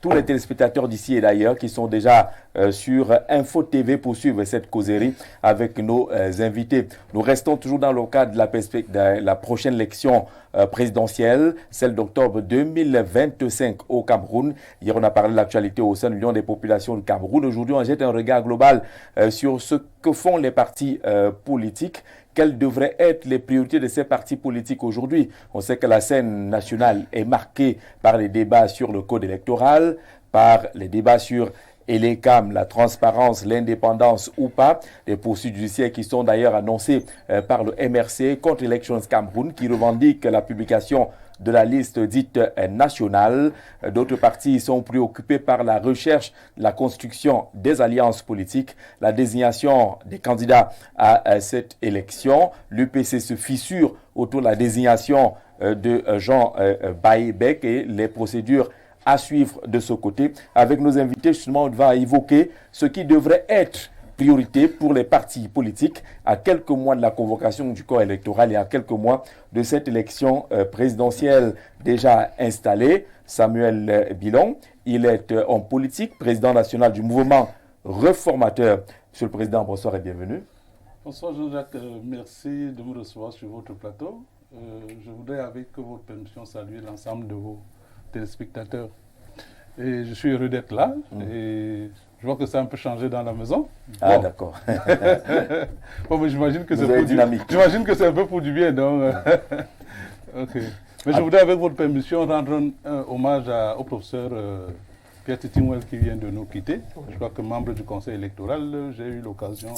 tous les téléspectateurs d'ici et d'ailleurs qui sont déjà sur Info TV pour suivre cette causerie avec nos invités. Nous restons toujours dans le cadre de la prochaine élection présidentielle, celle d'octobre 2025 au Cameroun. Hier, on a parlé de l'actualité au sein de l'Union des populations du Cameroun. Aujourd'hui, on jette un regard global sur ce que font les partis politiques. Quelles devraient être les priorités de ces partis politiques aujourd'hui? On sait que la scène nationale est marquée par les débats sur le code électoral, par les débats sur ELECAM, la transparence, l'indépendance ou pas, des poursuites judiciaires qui sont d'ailleurs annoncées par le MRC contre Elections Cameroun qui revendique la publication de la liste dite nationale. D'autres partis sont préoccupés par la recherche, la construction des alliances politiques, la désignation des candidats à cette élection. L'UPC se fissure autour de la désignation de Jean Baïbek et les procédures à suivre de ce côté. Avec nos invités, justement, on va évoquer ce qui devrait être priorité pour les partis politiques à quelques mois de la convocation du corps électoral et à quelques mois de cette élection présidentielle déjà installée. Samuel Bilon, il est homme politique, président national du mouvement réformateur. Monsieur le Président, bonsoir et bienvenue. Bonsoir Jean-Jacques, merci de me recevoir sur votre plateau. Je voudrais, avec votre permission, saluer l'ensemble de vos téléspectateurs. Et je suis heureux d'être là. Et je vois que ça a un peu changé dans la maison. Ah, d'accord. Bon, mais j'imagine que c'est un peu pour du bien. Donc, okay. Mais je voudrais, avec votre permission, rendre un hommage au professeur Pierre Titimouel qui vient de nous quitter. Je crois que membre du conseil électoral, j'ai eu l'occasion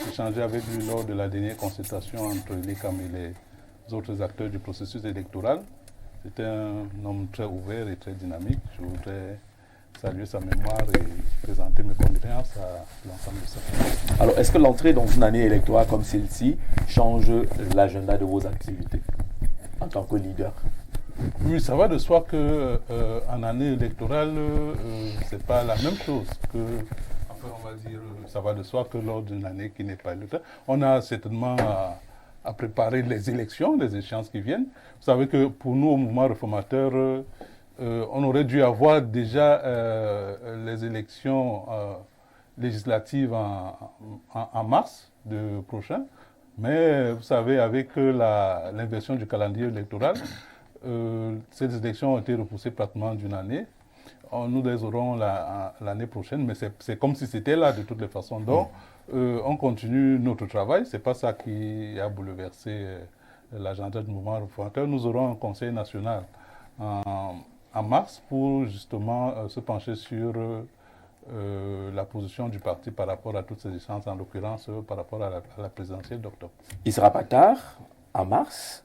d'échanger avec lui lors de la dernière consultation entre l'ECAM et les autres acteurs du processus électoral. C'était un homme très ouvert et très dynamique. Je voudrais saluer sa mémoire et présenter mes condoléances à l'ensemble de sa famille. Alors, est-ce que l'entrée dans une année électorale comme celle-ci change l'agenda de vos activités en tant que leader? Oui, ça va de soi qu'en année électorale, ce n'est pas la même chose que, enfin, on va dire, ça va de soi que lors d'une année qui n'est pas électorale. On a certainement à préparer les élections, les échéances qui viennent. Vous savez que pour nous, au mouvement réformateur, on aurait dû avoir déjà les élections législatives en mars prochain. Mais vous savez, avec l'inversion du calendrier électoral, ces élections ont été repoussées pratiquement d'une année. Nous les aurons l'année prochaine, mais c'est comme si c'était là de toutes les façons. Donc, on continue notre travail. Ce n'est pas ça qui a bouleversé l'agenda du mouvement réformateur. Nous aurons un conseil national en mars pour justement se pencher sur la position du parti par rapport à toutes ces échéances, en l'occurrence par rapport à la présidentielle d'octobre. Il ne sera pas tard, en mars,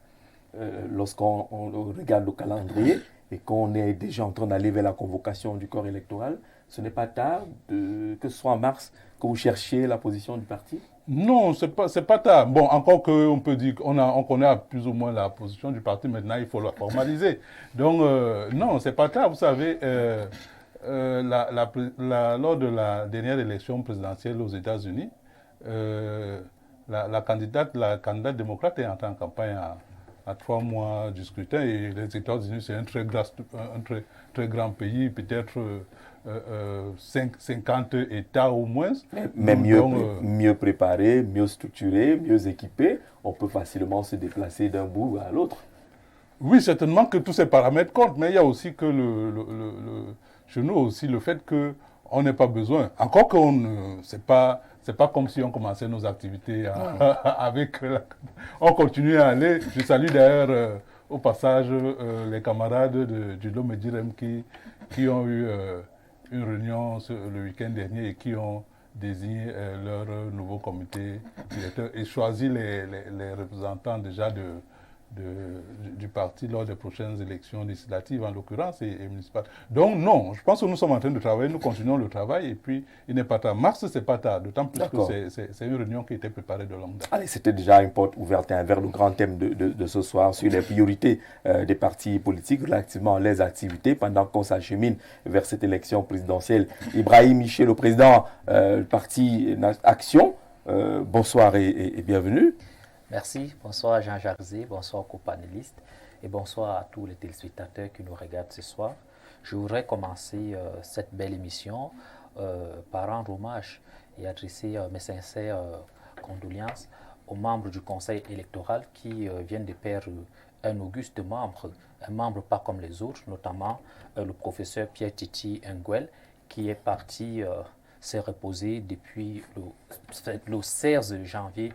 lorsqu'on regarde le calendrier et qu'on est déjà en train d'aller vers la convocation du corps électoral. Ce n'est pas tard, que ce soit en mars, que vous cherchiez la position du parti? Non, c'est pas tard. Bon, encore qu'on peut dire qu'on connaît plus ou moins la position du parti, maintenant il faut la formaliser. Donc, non, c'est pas tard. Vous savez, lors de la dernière élection présidentielle aux États-Unis, la candidate démocrate est entrée en campagne à 3 mois du scrutin, et les États-Unis, c'est un très grand pays, peut-être 50 États au moins. Mais mieux préparé, mieux structuré, mieux équipé, on peut facilement se déplacer d'un bout à l'autre. Oui, certainement que tous ces paramètres comptent, mais il y a aussi que chez nous aussi le fait qu'on n'ait pas besoin. Encore qu'on c'est pas comme si on commençait nos activités avec... On continue à aller. Je salue d'ailleurs au passage les camarades du Lomé-Direm qui ont eu une réunion le week-end dernier et qui ont désigné leur nouveau comité directeur et choisi les représentants déjà du parti lors des prochaines élections législatives, en l'occurrence, et municipales. Donc non, je pense que nous sommes en train de travailler, nous continuons le travail, et puis il n'est pas tard. Mars, c'est pas tard, d'autant plus que c'est une réunion qui était préparée de longue date. Allez, c'était déjà une porte ouverte vers le grand thème de ce soir sur les priorités des partis politiques relativement à les activités pendant qu'on s'achemine vers cette élection présidentielle. Ibrahim Miché, le président du parti Action, bonsoir et bienvenue. Merci, bonsoir Jean-Jacques Zé, bonsoir aux panélistes et bonsoir à tous les téléspectateurs qui nous regardent ce soir. Je voudrais commencer cette belle émission par rendre hommage et adresser mes sincères condoléances aux membres du Conseil électoral qui viennent de perdre un auguste membre, un membre pas comme les autres, notamment le professeur Pierre Titi Nguel, qui est parti s'est reposé depuis le 16 janvier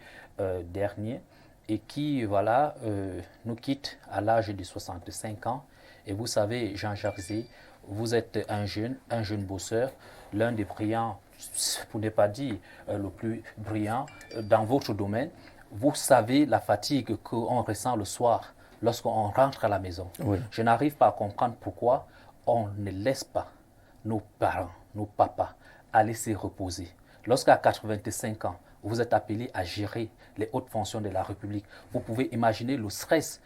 dernier et qui voilà, nous quitte à l'âge de 65 ans. Et vous savez, Jean-Jacques Zé, vous êtes un jeune bosseur, l'un des brillants, pour ne pas dire le plus brillant dans votre domaine. Vous savez la fatigue qu'on ressent le soir lorsqu'on rentre à la maison. Oui. Je n'arrive pas à comprendre pourquoi on ne laisse pas nos parents, nos papas, aller se reposer. Lorsqu'à 85 ans, vous êtes appelé à gérer les hautes fonctions de la République, vous pouvez imaginer le stress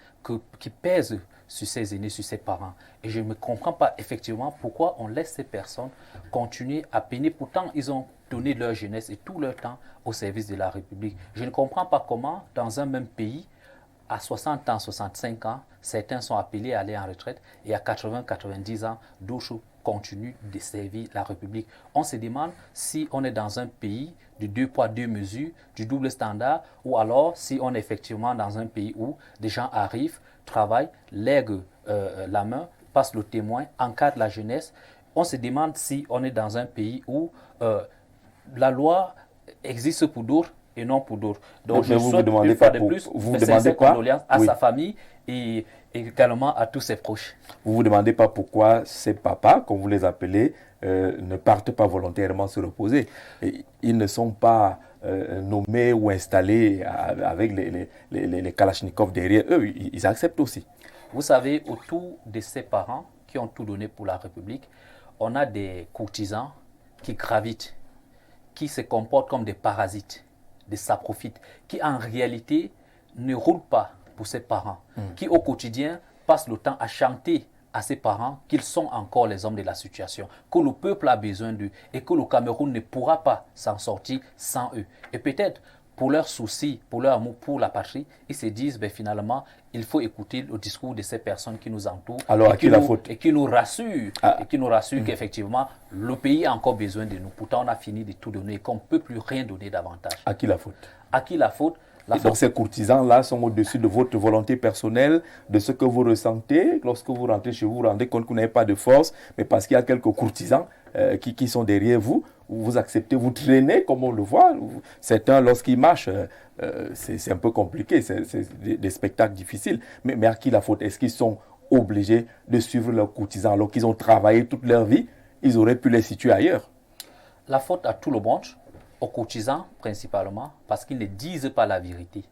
qui pèse sur ses aînés, sur ses parents. Et je ne comprends pas effectivement pourquoi on laisse ces personnes continuer à peiner. Pourtant, ils ont donné leur jeunesse et tout leur temps au service de la République. Je ne comprends pas comment, dans un même pays, à 60 ans, 65 ans, certains sont appelés à aller en retraite et à 80, 90 ans, d'autres continuent de servir la République. On se demande si on est dans un pays de deux poids, deux mesures, du double standard, ou alors si on est effectivement dans un pays où des gens arrivent, travaillent, lèguent la main, passent le témoin, encadrent la jeunesse. On se demande si on est dans un pays où la loi existe pour d'autres et non pour d'autres. Donc je souhaite une fois de plus mes condoléances à sa famille et également à tous ses proches. Vous vous demandez pas pourquoi ces papas, comme vous les appelez, ne partent pas volontairement se reposer. Et ils ne sont pas nommés ou installés avec les Kalachnikov derrière eux. Ils acceptent aussi. Vous savez, autour de ces parents qui ont tout donné pour la République, on a des courtisans qui gravitent, qui se comportent comme des parasites, des saprofites, qui en réalité ne roulent pas pour ses parents, qui au quotidien passent le temps à chanter à ses parents qu'ils sont encore les hommes de la situation, que le peuple a besoin d'eux et que le Cameroun ne pourra pas s'en sortir sans eux. Et peut-être pour leur souci, pour leur amour pour la patrie, ils se disent finalement il faut écouter le discours de ces personnes qui nous entourent. Alors, et qui nous rassurent, qu'effectivement le pays a encore besoin de nous. Pourtant on a fini de tout donner et qu'on ne peut plus rien donner davantage. À qui la faute? À qui la faute? Donc ces courtisans-là sont au-dessus de votre volonté personnelle, de ce que vous ressentez. Lorsque vous rentrez chez vous, vous rendez compte que vous n'avez pas de force, mais parce qu'il y a quelques courtisans qui sont derrière vous, vous acceptez, vous traînez comme on le voit. Certains, lorsqu'ils marchent, c'est un peu compliqué, c'est des spectacles difficiles. Mais à qui la faute? Est-ce qu'ils sont obligés de suivre leurs courtisans alors qu'ils ont travaillé toute leur vie? Ils auraient pu les situer ailleurs. La faute à tout le monde, aux courtisans principalement, parce qu'ils ne disent pas la vérité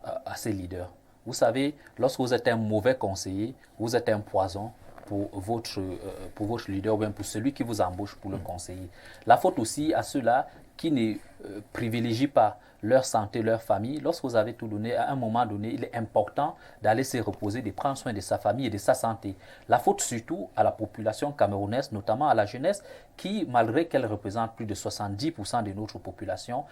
à ces leaders. Vous savez, lorsque vous êtes un mauvais conseiller, vous êtes un poison pour votre leader ou bien pour celui qui vous embauche pour le conseiller. La faute aussi à ceux-là qui ne privilégient pas leur santé, leur famille. Lorsque vous avez tout donné, à un moment donné, il est important d'aller se reposer, de prendre soin de sa famille et de sa santé. La faute surtout à la population camerounaise, notamment à la jeunesse, qui, malgré qu'elle représente plus de 70% de notre population,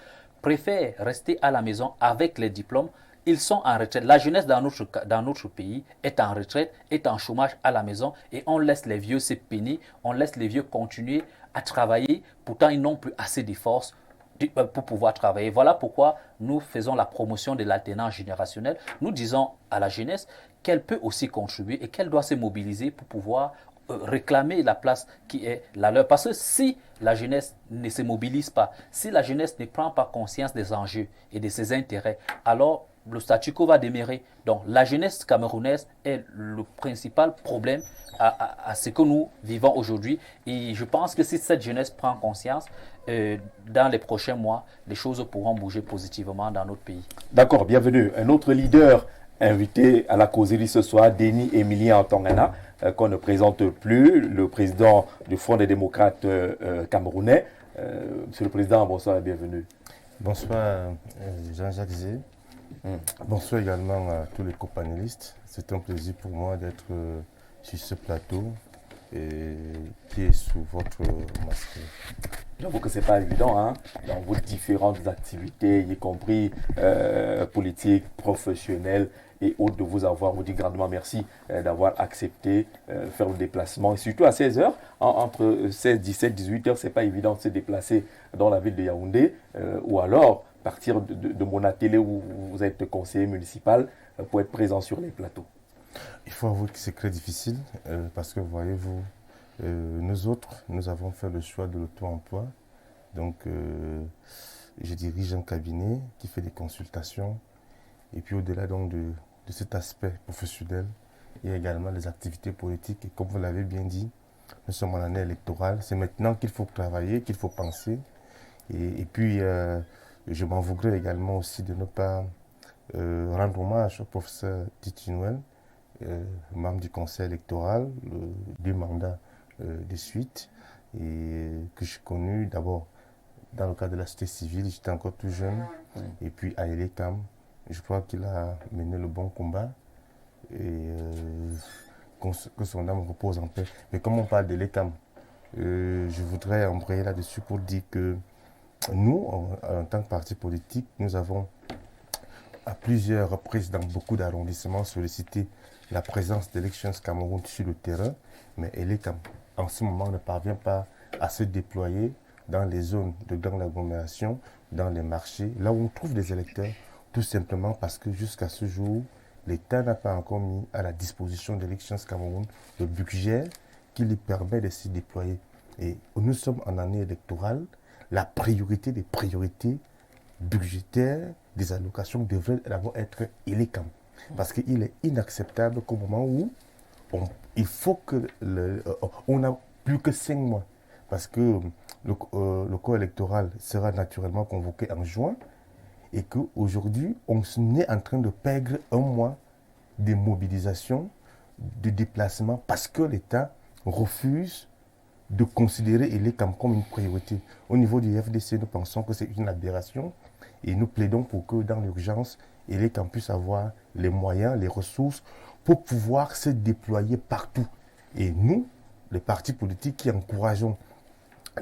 préfère rester à la maison avec les diplômes. Ils sont en retraite. La jeunesse dans notre pays est en retraite, est en chômage à la maison et on laisse les vieux se peiner, on laisse les vieux continuer à travailler. Pourtant, ils n'ont plus assez de force pour pouvoir travailler. Voilà pourquoi nous faisons la promotion de l'alternance générationnelle. Nous disons à la jeunesse qu'elle peut aussi contribuer et qu'elle doit se mobiliser pour pouvoir réclamer la place qui est la leur. Parce que si la jeunesse ne se mobilise pas, si la jeunesse ne prend pas conscience des enjeux et de ses intérêts, alors le statu quo va demeurer. Donc la jeunesse camerounaise est le principal problème à ce que nous vivons aujourd'hui. Et je pense que si cette jeunesse prend conscience, dans les prochains mois, les choses pourront bouger positivement dans notre pays. D'accord, bienvenue. Un autre leader invité à la causerie ce soir, Denis Emilien Ntongana, qu'on ne présente plus, le président du Front des démocrates camerounais. Monsieur le Président, bonsoir et bienvenue. Bonsoir Jean-Jacques Zé. Bonsoir également à tous les copanélistes. C'est un plaisir pour moi d'être sur ce plateau et qui est sous votre masque. J'avoue que ce n'est pas évident, hein, dans vos différentes activités, y compris politiques, professionnelles et autres, de vous avoir. On vous dit grandement merci d'avoir accepté faire le déplacement. Et surtout à 16h, entre 16, 17, 18h, ce n'est pas évident de se déplacer dans la ville de Yaoundé ou alors partir de mon atelier où vous êtes conseiller municipal pour être présent sur les plateaux. Il faut avouer que c'est très difficile parce que, voyez-vous, nous autres, nous avons fait le choix de l'auto-emploi. Donc, je dirige un cabinet qui fait des consultations. Et puis, au-delà donc de cet aspect professionnel, il y a également les activités politiques. Et comme vous l'avez bien dit, nous sommes en année électorale. C'est maintenant qu'il faut travailler, qu'il faut penser. Et puis, je m'en voudrais également aussi de ne pas rendre hommage au professeur Titi Noël, membre du conseil électoral, 2 mandats de suite, et que j'ai connu d'abord dans le cadre de la société civile. J'étais encore tout jeune, et puis à Elecam, je crois qu'il a mené le bon combat, et que son âme repose en paix. Mais comme on parle d'Elecam, je voudrais embrayer là-dessus pour dire que nous, en tant que parti politique, nous avons à plusieurs reprises dans beaucoup d'arrondissements sollicité la présence d'Elections Cameroun sur le terrain, mais Elecam en ce moment ne parvient pas à se déployer dans les zones de grande agglomération, dans les marchés, là où on trouve des électeurs, tout simplement parce que jusqu'à ce jour, l'État n'a pas encore mis à la disposition d'Elections Cameroun le budget qui lui permet de se déployer. Et nous sommes en année électorale, la priorité des priorités budgétaires des allocations devrait d'abord être Elecam. Parce qu'il est inacceptable qu'au moment où il faut que on n'a plus que 5 mois. Parce que le corps électoral sera naturellement convoqué en juin et qu'aujourd'hui, on est en train de perdre 1 mois de mobilisation, de déplacement, parce que l'État refuse de considérer Elecam comme une priorité. Au niveau du FDC, nous pensons que c'est une aberration et nous plaidons pour que dans l'urgence, Elecam puisse avoir les moyens, les ressources pour pouvoir se déployer partout. Et nous, les partis politiques qui encourageons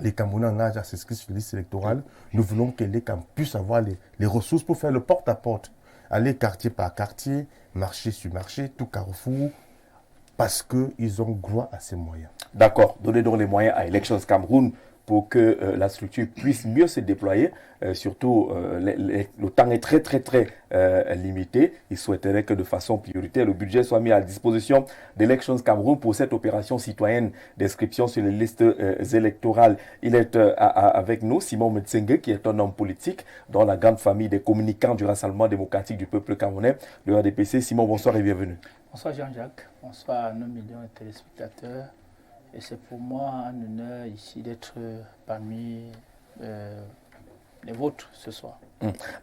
les Camerounais en âge à s'inscrire sur la liste électorale, nous voulons que Elecam puisse avoir les ressources pour faire le porte-à-porte. Aller quartier par quartier, marché sur marché, tout carrefour, parce qu'ils ont droit à ces moyens. D'accord. Donnez donc les moyens à Elections Cameroun pour que la structure puisse mieux se déployer. Surtout, le temps est très limité. Il souhaiterait que de façon prioritaire, le budget soit mis à disposition d'Elections Cameroun pour cette opération citoyenne d'inscription sur les listes électorales. Il est avec nous, Simon Metsenge, qui est un homme politique dans la grande famille des communicants du Rassemblement démocratique du peuple camerounais, le RDPC. Simon, bonsoir et bienvenue. Bonsoir Jean-Jacques, bonsoir à nos millions de téléspectateurs. Et c'est pour moi un honneur ici d'être parmi les vôtres ce soir.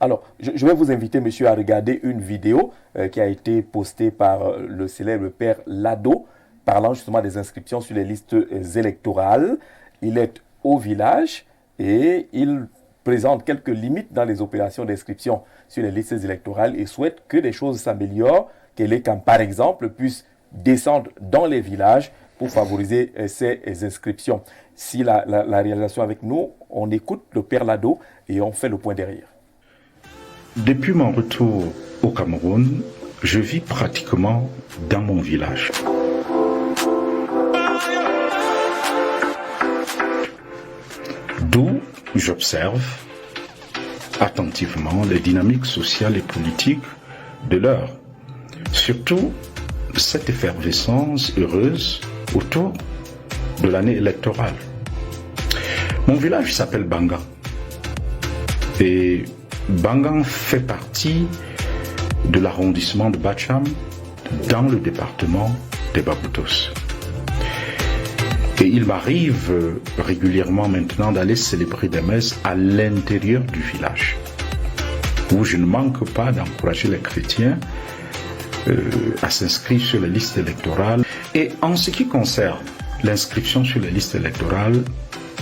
Alors, je vais vous inviter, monsieur, à regarder une vidéo qui a été postée par le célèbre père Lado, parlant justement des inscriptions sur les listes électorales. Il est au village et il présente quelques limites dans les opérations d'inscription sur les listes électorales et souhaite que les choses s'améliorent, que l'Écam, par exemple, puisse descendre dans les villages pour favoriser ces inscriptions. Si la réalisation avec nous, on écoute le père Lado et on fait le point derrière. Depuis mon retour au Cameroun, je vis pratiquement dans mon village. D'où j'observe attentivement les dynamiques sociales et politiques de l'heure. Surtout cette effervescence heureuse autour de l'année électorale. Mon village s'appelle Bangan. Et Bangan fait partie de l'arrondissement de Bacham dans le département des Baboutos. Et il m'arrive régulièrement maintenant d'aller célébrer des messes à l'intérieur du village, où je ne manque pas d'encourager les chrétiens à s'inscrire sur les listes électorales. Et en ce qui concerne l'inscription sur les listes électorales,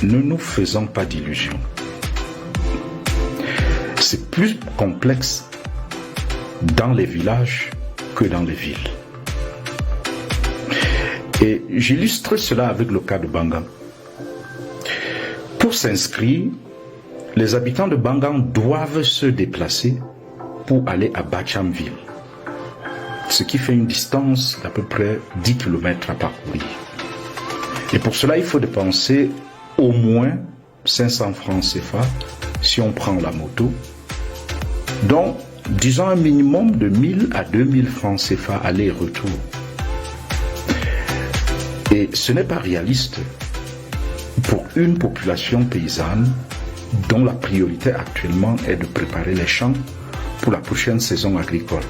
ne nous faisons pas d'illusions. C'est plus complexe dans les villages que dans les villes. Et j'illustre cela avec le cas de Bangan. Pour s'inscrire, les habitants de Bangan doivent se déplacer pour aller à Bachamville, ce qui fait une distance d'à peu près 10 km à parcourir. Et pour cela, il faut dépenser au moins 500 francs CFA si on prend la moto, donc disons un minimum de 1000 à 2000 francs CFA aller-retour. Et ce n'est pas réaliste pour une population paysanne dont la priorité actuellement est de préparer les champs pour la prochaine saison agricole.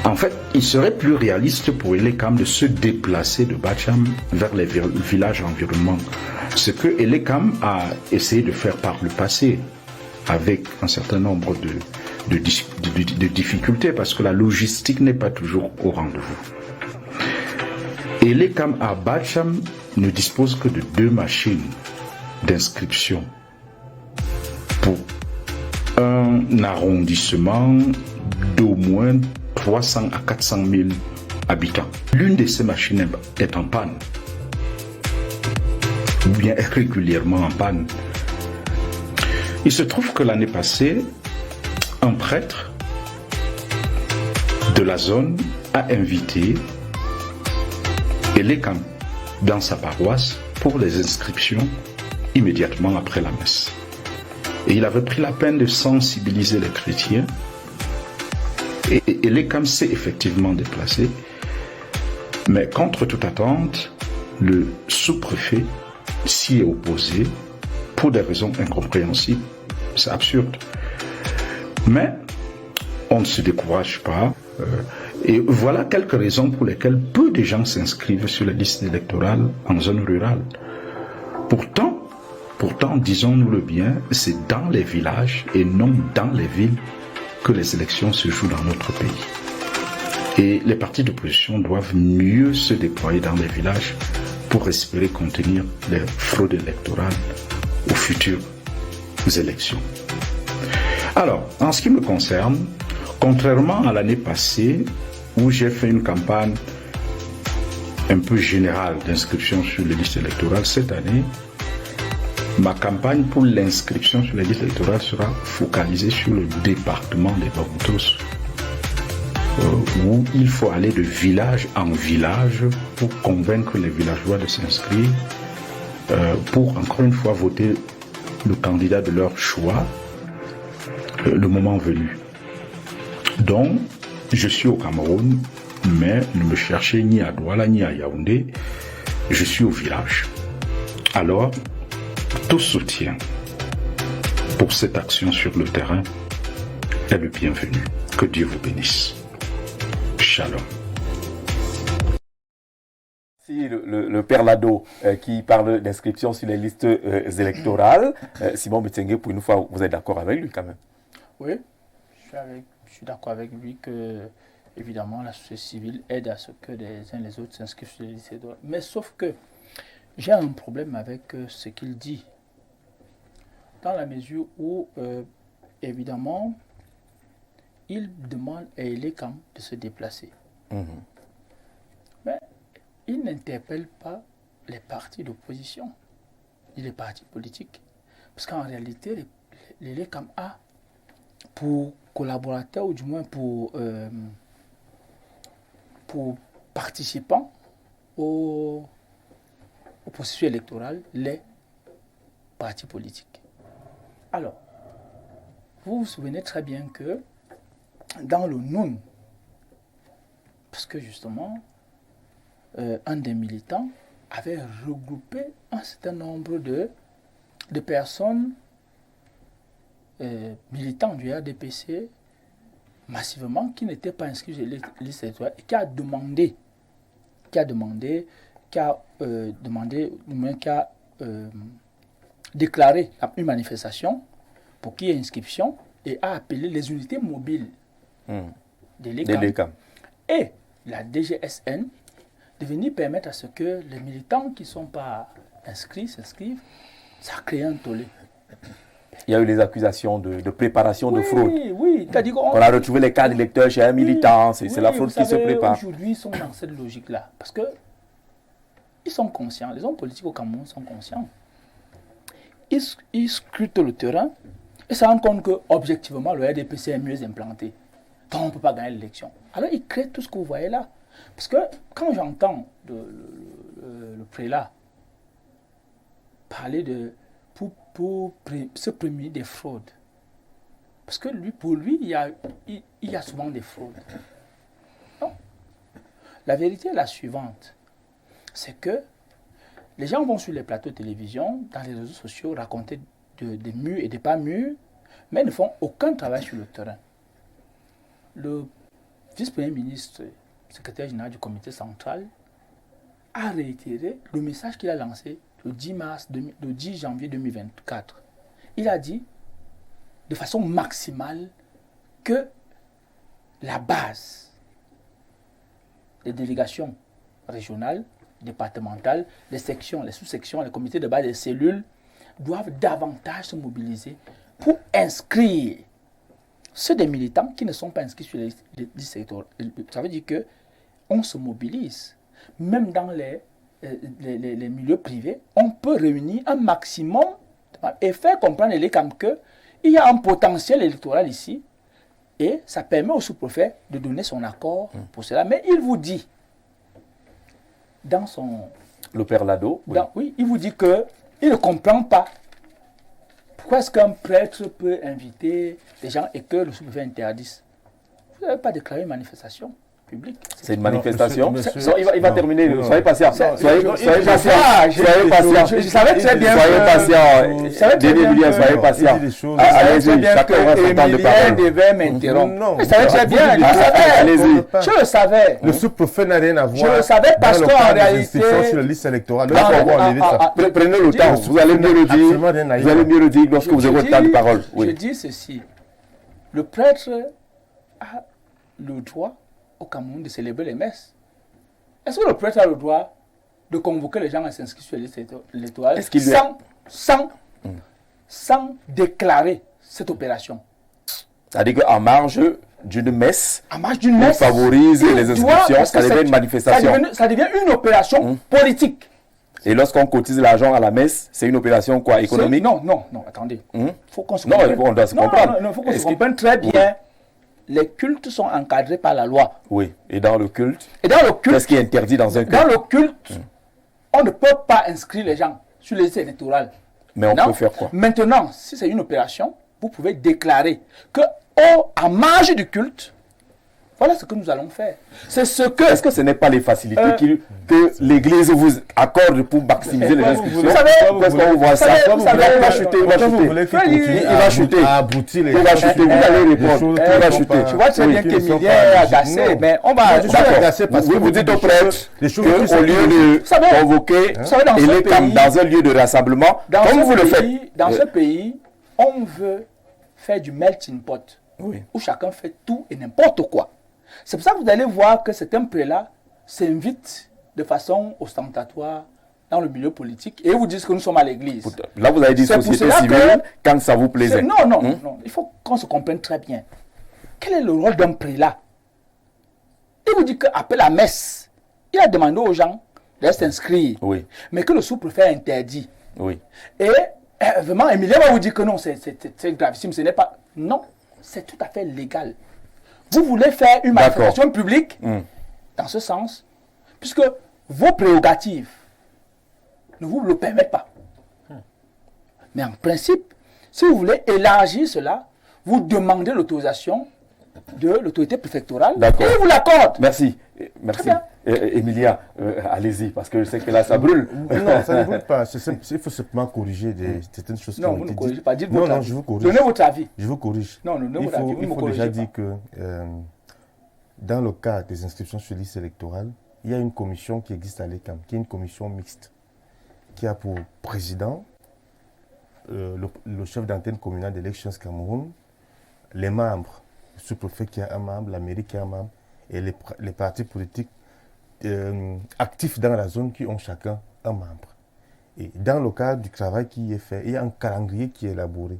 En fait, il serait plus réaliste pour Elekam de se déplacer de Bacham vers les villages environnants. Ce que Elekam a essayé de faire par le passé, avec un certain nombre de difficultés, parce que la logistique n'est pas toujours au rendez-vous. Elekam à Bacham ne dispose que de 2 machines d'inscription pour un arrondissement d'au moins 300 à 400 000 habitants. L'une de ces machines est en panne, ou bien est régulièrement en panne. Il se trouve que l'année passée, un prêtre de la zone a invité Elekam dans sa paroisse pour les inscriptions immédiatement après la messe. Et il avait pris la peine de sensibiliser les chrétiens. Et Elekam s'est effectivement déplacé. Mais contre toute attente, le sous-préfet s'y est opposé pour des raisons incompréhensibles. C'est absurde. Mais on ne se décourage pas. Et voilà quelques raisons pour lesquelles peu de gens s'inscrivent sur les listes électorales en zone rurale. Pourtant, disons-nous le bien, c'est dans les villages et non dans les villes que les élections se jouent dans notre pays. Et les partis d'opposition doivent mieux se déployer dans les villages pour espérer contenir les fraudes électorales aux futures élections. Alors, en ce qui me concerne, contrairement à l'année passée où j'ai fait une campagne un peu générale d'inscription sur les listes électorales, cette année, ma campagne pour l'inscription sur les listes électorales sera focalisée sur le département des Baboutos, où il faut aller de village en village pour convaincre les villageois de s'inscrire, pour encore une fois voter le candidat de leur choix, le moment venu. Donc, je suis au Cameroun, mais ne me cherchez ni à Douala ni à Yaoundé, je suis au village. Alors, tout soutien pour cette action sur le terrain est le bienvenu. Que Dieu vous bénisse. Shalom. Si le père Lado qui parle d'inscription sur les listes électorales, Simon Betsengue, pour une fois, vous êtes d'accord avec lui quand même? Oui, je suis d'accord avec lui que, évidemment, la société civile aide à ce que les uns et les autres s'inscrivent sur les listes électorales. Mais sauf que j'ai un problème avec ce qu'il dit. Dans la mesure où, évidemment, il demande à Elekam de se déplacer. Mais il n'interpelle pas les partis d'opposition, ni les partis politiques. Parce qu'en réalité, l'Elekam a pour collaborateurs, ou du moins pour participants au processus électoral, les partis politiques. Alors, vous vous souvenez très bien que dans le Noun, parce que justement, un des militants avait regroupé un certain nombre de personnes militants du RDPC massivement qui n'étaient pas inscrits sur les listes électorales et qui a déclaré une manifestation pour qu'il y ait inscription et a appelé les unités mobiles de l'ECAM et la DGSN de venir permettre à ce que les militants qui ne sont pas inscrits s'inscrivent. Ça a créé un tollé. Il y a eu les accusations de préparation de fraude. Oui. On a retrouvé les cas d'électeurs chez un militant. C'est la fraude qui se prépare. Aujourd'hui, ils sont dans cette logique-là. Parce que ils sont conscients, les hommes politiques au Cameroun sont conscients. Ils scrutent le terrain et se rendent compte que, objectivement, le RDPC est mieux implanté. Donc, on ne peut pas gagner l'élection. Alors, ils créent tout ce que vous voyez là. Parce que quand j'entends le prélat parler de pour se prémunir des fraudes, parce que pour lui, il y a souvent des fraudes. Non. La vérité est la suivante, c'est que les gens vont sur les plateaux de télévision, dans les réseaux sociaux, raconter des murs et des pas mûrs, mais ne font aucun travail sur le terrain. Le vice-premier ministre, secrétaire général du comité central, a réitéré le message qu'il a lancé le 10 janvier 2024. Il a dit de façon maximale que la base des délégations régionales, départementales, les sections, les sous-sections, les comités de base des cellules doivent davantage se mobiliser pour inscrire ceux des militants qui ne sont pas inscrits sur les listes électorales. Ça veut dire qu'on se mobilise. Même dans les milieux privés, on peut réunir un maximum et faire comprendre les CAM qu'il y a un potentiel électoral ici et ça permet au sous-préfet de donner son accord pour cela. Mais il vous dit, dans son... Le père Lado, oui. Oui, il vous dit qu'il ne comprend pas pourquoi est-ce qu'un prêtre peut inviter des gens et que le sous-préfet interdise. Vous n'avez pas déclaré une manifestation publique. C'est une manifestation. Monsieur, il va terminer. Soyez patient. Soyez patient. Soyez patient. Je savais très bien. Soyez patient. Denis Emilien, soyez patient. Allez-y, chacun aura son temps de parole. Devait m'interrompre. Non, je savais très bien. Allez-y. Je le savais. Le sous-préfet n'a rien à voir. Je le savais parce qu'en réalité... sur la liste électorale. Prenez le temps. Vous allez mieux le dire. Vous allez mieux le dire lorsque vous aurez le temps de parole. Je dis ceci. Le prêtre a le droit au Cameroun de célébrer les messes. Est-ce que le prêtre a le droit de convoquer les gens à s'inscrire sur la liste électorale sans déclarer cette opération? C'est-à-dire qu'en marge d'une messe, on favorise les inscriptions, ça devient une manifestation. Ça devient une opération politique. Et lorsqu'on cotise l'argent à la messe, c'est une opération quoi, économique? Non, attendez. Faut qu'on se comprenne. On doit se comprendre. Il faut qu'on se comprenne très bien. Les cultes sont encadrés par la loi. Oui, et dans le culte, qu'est-ce qui est interdit dans un culte? Dans le culte, on ne peut pas inscrire les gens sur les listes électorales. Mais on peut faire quoi? Maintenant, si c'est une opération, vous pouvez déclarer que à marge du culte, voilà ce que nous allons faire. C'est ce que... Est-ce que ce n'est pas les facilités que l'Église vous accorde pour maximiser les inscriptions? Vous savez, parce qu'on voit ça. Il va chuter. Il va chuter. Il va chuter. Vous allez répondre. Il va chuter. Je vois très bien qu'Emilien est agacé, mais on va... Vous dites au prêtre qu'au lieu de convoquer et les camps dans un lieu de rassemblement, comme vous le faites. Dans ce pays, on veut faire du melting pot, où chacun fait tout et n'importe quoi. C'est pour ça que vous allez voir que certains prélats s'invitent de façon ostentatoire dans le milieu politique et vous disent que nous sommes à l'église. Là, vous avez dit société civile quand ça vous plaisait. Non. Il faut qu'on se comprenne très bien. Quel est le rôle d'un prélat? Il vous dit qu'après la messe, il a demandé aux gens de s'inscrire, mais que le sous-préfet interdit. Oui. Et vraiment, Emilien va vous dire que non, c'est gravissime, ce n'est pas... Non, c'est tout à fait légal. Vous voulez faire une manifestation publique dans ce sens, puisque vos prérogatives ne vous le permettent pas. Mais en principe, si vous voulez élargir cela, vous demandez l'autorisation de l'autorité préfectorale et vous l'accorde. Merci. Emilia, allez-y, parce que je sais que là, ça brûle. Non, ça ne brûle pas. Il faut simplement corriger certaines choses qui ont été dites. Non, vous ne corrigez pas. Dites votre avis. Je vous corrige. Donnez votre avis. Je vous corrige. Non, donnez votre avis. Il faut déjà dire que dans le cas des inscriptions sur liste électorale, il y a une commission qui existe à l'ECAM, qui est une commission mixte, qui a pour président le chef d'antenne communale d'Elections Cameroun, les membres, le sous-préfet qui a un membre, la mairie qui a un membre, et les partis politiques actifs dans la zone qui ont chacun un membre. Et dans le cadre du travail qui est fait, il y a un calendrier qui est élaboré.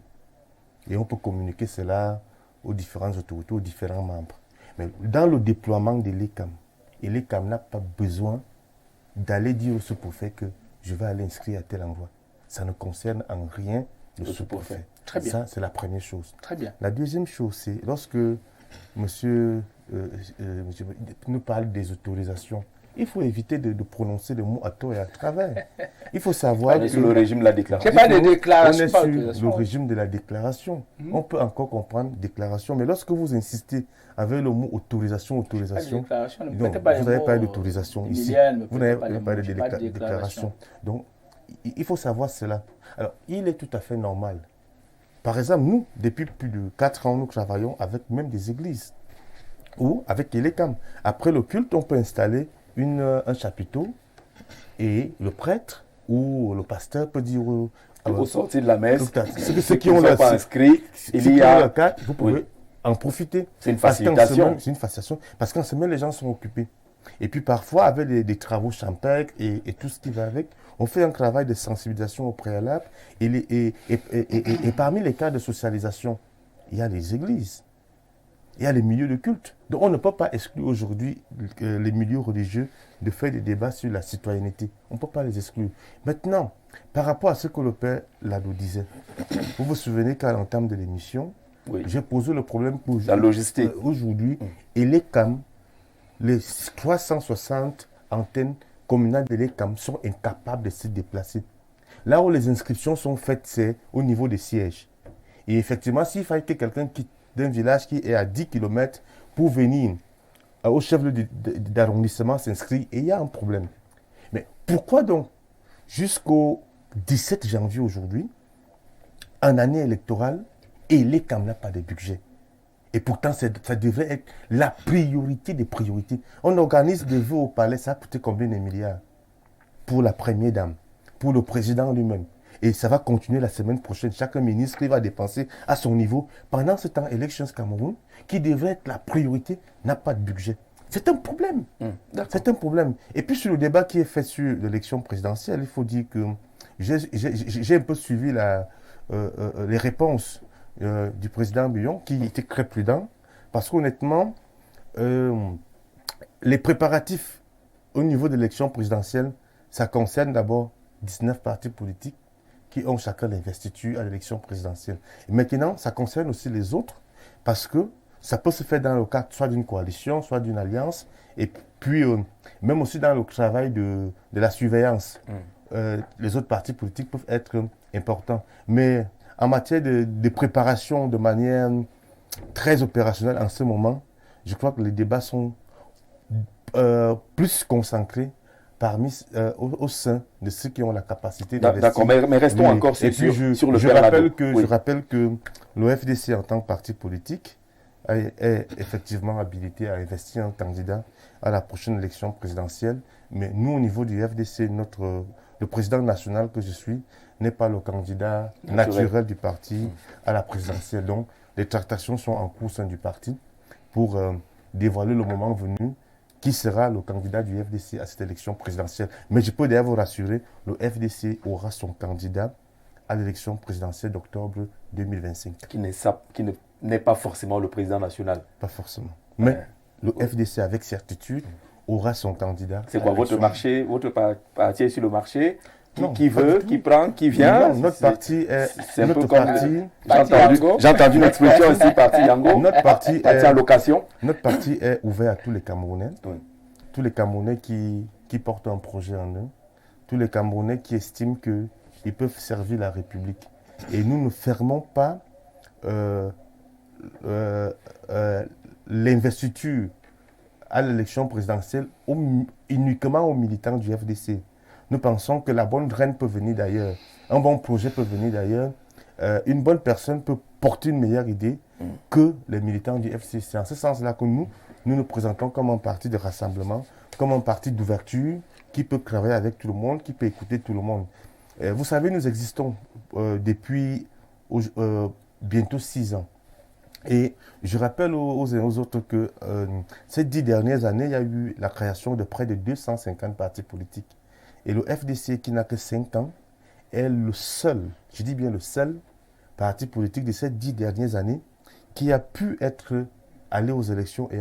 Et on peut communiquer cela aux différentes autorités, aux différents membres. Mais dans le déploiement de l'ECAM, et l'ECAM n'a pas besoin d'aller dire au sous-préfet que je vais aller inscrire à tel endroit. Ça ne concerne en rien le sous-préfet. Très bien. Ça, c'est la première chose. Très bien. La deuxième chose, c'est lorsque monsieur nous parle des autorisations, il faut éviter de prononcer le mot à tort et à travers. Il faut savoir On est sur le régime de la déclaration. C'est pas des déclarations, on est pas sur d'autorisation. le régime de la déclaration. On peut encore comprendre déclaration, mais lorsque vous insistez avec le mot autorisation, Pas de déclaration, ne non, mettez pas les vous n'avez mots, pas d'autorisation ici. Liliane, ne Vous mettez n'avez les pas mots, de j'ai pas de déclaration. Donc, il faut savoir cela. Alors, il est tout à fait normal. Par exemple, nous, depuis plus de 4 ans, nous travaillons avec même des églises ou avec Elecam. Après le culte, on peut installer un chapiteau et le prêtre ou le pasteur peut dire Au sortir de la messe, ceux qui ne sont pas inscrits, il y a... la carte, vous pouvez en profiter. C'est une Parce qu'en facilitation. semaine, c'est une facilitation. Parce qu'en semaine, les gens sont occupés. Et puis parfois, avec des travaux champêtres et tout ce qui va avec, on fait un travail de sensibilisation au préalable. Et parmi les cas de socialisation, il y a les églises, il y a les milieux de culte. Donc on ne peut pas exclure aujourd'hui les milieux religieux de faire des débats sur la citoyenneté. On ne peut pas les exclure. Maintenant, par rapport à ce que le père Lado disait, vous vous souvenez qu'à l'entame de l'émission, Oui. j'ai posé le problème pour La logistique. aujourd'hui, et les CAM, les 360 antennes communales de l'ECAM sont incapables de se déplacer. Là où les inscriptions sont faites, c'est au niveau des sièges. Et effectivement, s'il fallait que quelqu'un quitte d'un village qui est à 10 km pour venir au chef d'arrondissement s'inscrire, et il y a un problème. Mais pourquoi donc, jusqu'au 17 janvier aujourd'hui, en année électorale, et l'ECAM n'a pas de budget? Et pourtant, ça devrait être la priorité des priorités. On organise des vœux au palais, ça a coûté combien de milliards? Pour la première dame, pour le président lui-même. Et ça va continuer la semaine prochaine. Chaque ministre va dépenser à son niveau. Pendant ce temps, Elections Cameroun, qui devrait être la priorité, n'a pas de budget. C'est un problème. C'est un problème. Et puis sur le débat qui est fait sur l'élection présidentielle, il faut dire que j'ai un peu suivi les réponses du président Billon, qui était très prudent, parce qu'honnêtement, les préparatifs au niveau de l'élection présidentielle, ça concerne d'abord 19 partis politiques qui ont chacun l'investiture à l'élection présidentielle. Et maintenant, ça concerne aussi les autres, parce que ça peut se faire dans le cadre soit d'une coalition, soit d'une alliance, et puis même aussi dans le travail de la surveillance. Les autres partis politiques peuvent être importants. Mais en matière de préparation de manière très opérationnelle en ce moment, je crois que les débats sont plus concentrés au sein de ceux qui ont la capacité d'investir. D'accord, mais restons encore sur le je rappelle que le FDC en tant que parti politique est effectivement habilité à investir un candidat à la prochaine élection présidentielle. Mais nous, au niveau du FDC, le président national que je suis n'est pas le candidat naturel du parti à la présidentielle. Donc, les tractations sont en cours au sein du parti pour dévoiler le moment venu qui sera le candidat du FDC à cette élection présidentielle. Mais je peux d'ailleurs vous rassurer, le FDC aura son candidat à l'élection présidentielle d'octobre 2025. Qui n'est pas forcément le président national. Pas forcément. Mais le FDC, avec certitude, aura son candidat. C'est quoi votre marché, votre parti est sur le marché? Non, qui veut, qui prend, qui vient? Non, notre parti est... C'est un peu comme... J'ai entendu l'expression aussi, parti Yango. Notre parti est en location. Notre parti est ouvert à tous les Camerounais. Oui. Tous les Camerounais qui portent un projet en eux. Tous les Camerounais qui estiment qu'ils peuvent servir la République. Et nous ne fermons pas l'investiture à l'élection présidentielle uniquement aux militants du FDC. Nous pensons que la bonne graine peut venir d'ailleurs, un bon projet peut venir d'ailleurs, une bonne personne peut porter une meilleure idée que les militants du FDC. C'est en ce sens-là que nous nous présentons comme un parti de rassemblement, comme un parti d'ouverture qui peut travailler avec tout le monde, qui peut écouter tout le monde. Vous savez, nous existons depuis bientôt 6 ans. Et je rappelle aux uns aux autres que ces 10 dernières années, il y a eu la création de près de 250 partis politiques. Et le FDC, qui n'a que 5 ans, est le seul, je dis bien le seul, parti politique de ces 10 dernières années qui a pu aller aux élections et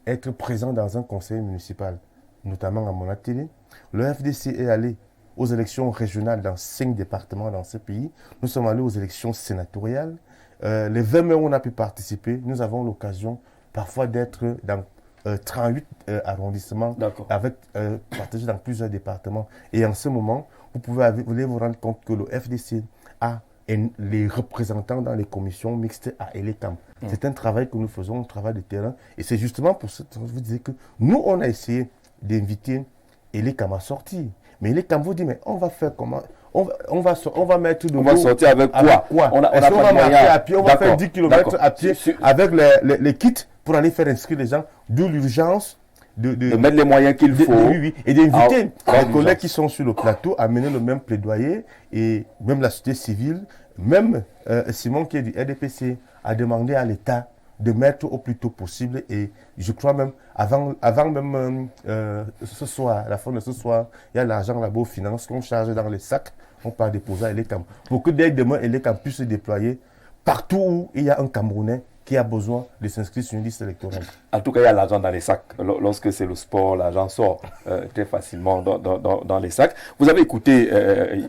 être présent dans un conseil municipal. notamment à mon atelier. Le FDC est allé aux élections régionales dans 5 départements dans ce pays. Nous sommes allés aux élections sénatoriales. Les 20 mai où on a pu participer, nous avons l'occasion parfois d'être dans 38 arrondissements, avec partagés dans plusieurs départements. Et en ce moment, vous allez vous rendre compte que le FDC a les représentants dans les commissions mixtes à Elecam. C'est un travail que nous faisons, un travail de terrain. Et c'est justement pour ça que je vous disais que nous, on a essayé d'inviter Elecam à sortir. Mais Elecam vous dit, mais on va faire comment? On va mettre de l'eau. On va sortir avec quoi? On va marcher à pied, on va faire 10 km à pied avec les kits pour aller faire inscrire les gens, de l'urgence. De mettre les moyens qu'il faut. Oui, et d'inviter les collègues qui sont sur le plateau à mener le même plaidoyer, et même la société civile, même Simon qui est du RDPC, a demandé à l'État de mettre au plus tôt possible, et je crois même, avant même ce soir, à la fin de ce soir, il y a l'argent là-bas aux finances qu'on charge dans les sacs, on peut déposer à Elecam. Pour que dès demain, Elecam puisse se déployer partout où il y a un Camerounais qui a besoin de s'inscrire sur une liste électorale. En tout cas, il y a l'argent dans les sacs. Lorsque c'est le sport, l'argent sort très facilement dans les sacs. Vous avez écouté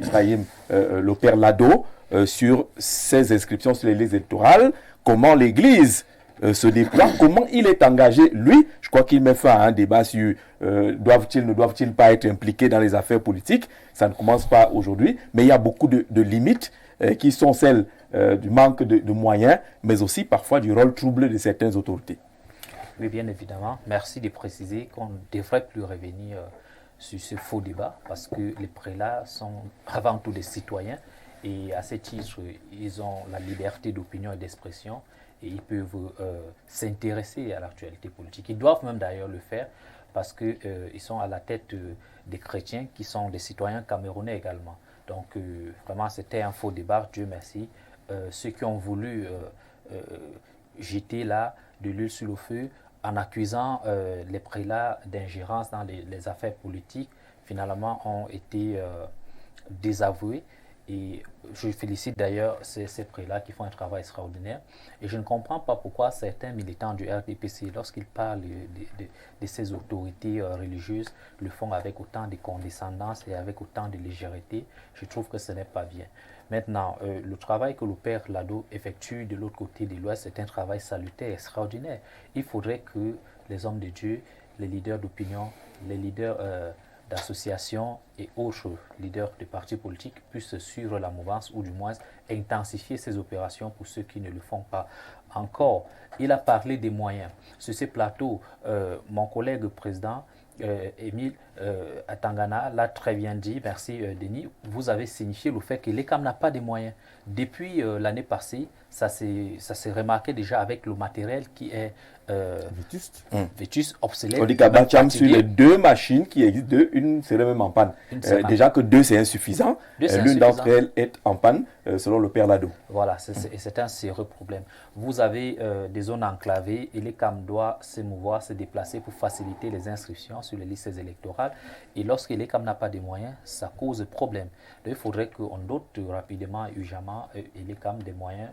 Ibrahim, le père Lado, sur ses inscriptions sur les listes électorales, comment l'Église se déploie, comment il est engagé. Lui, je crois qu'il met fin à un débat sur doivent-ils, ne doivent-ils pas être impliqués dans les affaires politiques. Ça ne commence pas aujourd'hui, mais il y a beaucoup de limites qui sont celles du manque de moyens, mais aussi parfois du rôle troublé de certaines autorités. Oui, bien évidemment. Merci de préciser qu'on ne devrait plus revenir sur ce faux débat, parce que les prélats sont avant tout des citoyens, et à ce titre, ils ont la liberté d'opinion et d'expression, et ils peuvent s'intéresser à l'actualité politique. Ils doivent même d'ailleurs le faire, parce qu'ils sont à la tête des chrétiens qui sont des citoyens camerounais également. Donc vraiment, c'était un faux débat, Dieu merci. Ceux qui ont voulu jeter là de l'huile sur le feu en accusant les prélats d'ingérence dans les affaires politiques, finalement ont été désavoués. Et je félicite d'ailleurs ces prélats qui font un travail extraordinaire. Et je ne comprends pas pourquoi certains militants du RDPC, lorsqu'ils parlent de ces autorités religieuses, le font avec autant de condescendance et avec autant de légèreté. Je trouve que ce n'est pas bien. Maintenant, le travail que le père Lado effectue de l'autre côté de l'Ouest, c'est un travail salutaire, extraordinaire. Il faudrait que les hommes de Dieu, les leaders d'opinion, les leaders d'associations et autres leaders de partis politiques puissent suivre la mouvance, ou du moins intensifier ces opérations pour ceux qui ne le font pas encore. Il a parlé des moyens. Sur ces plateaux, mon collègue président, Émile Atangana l'a très bien dit, merci Denis, vous avez signifié le fait que l'ECAM n'a pas de moyens. Depuis l'année passée, ça s'est remarqué déjà avec le matériel qui est vétuste, obsolète. On dit qu'à Bacham, sur les 2 machines qui existent, une serait même en panne. Déjà que 2 c'est insuffisant, l'une d'entre elles est en panne, selon le père Lado. Voilà, c'est un sérieux problème. Vous avez des zones enclavées, et l'ECAM doit se mouvoir, se déplacer pour faciliter les inscriptions sur les listes électorales. Et lorsque l'ECAM n'a pas de moyens, ça cause problème. Donc, il faudrait qu'on dote rapidement et urgemment l'ECAM des moyens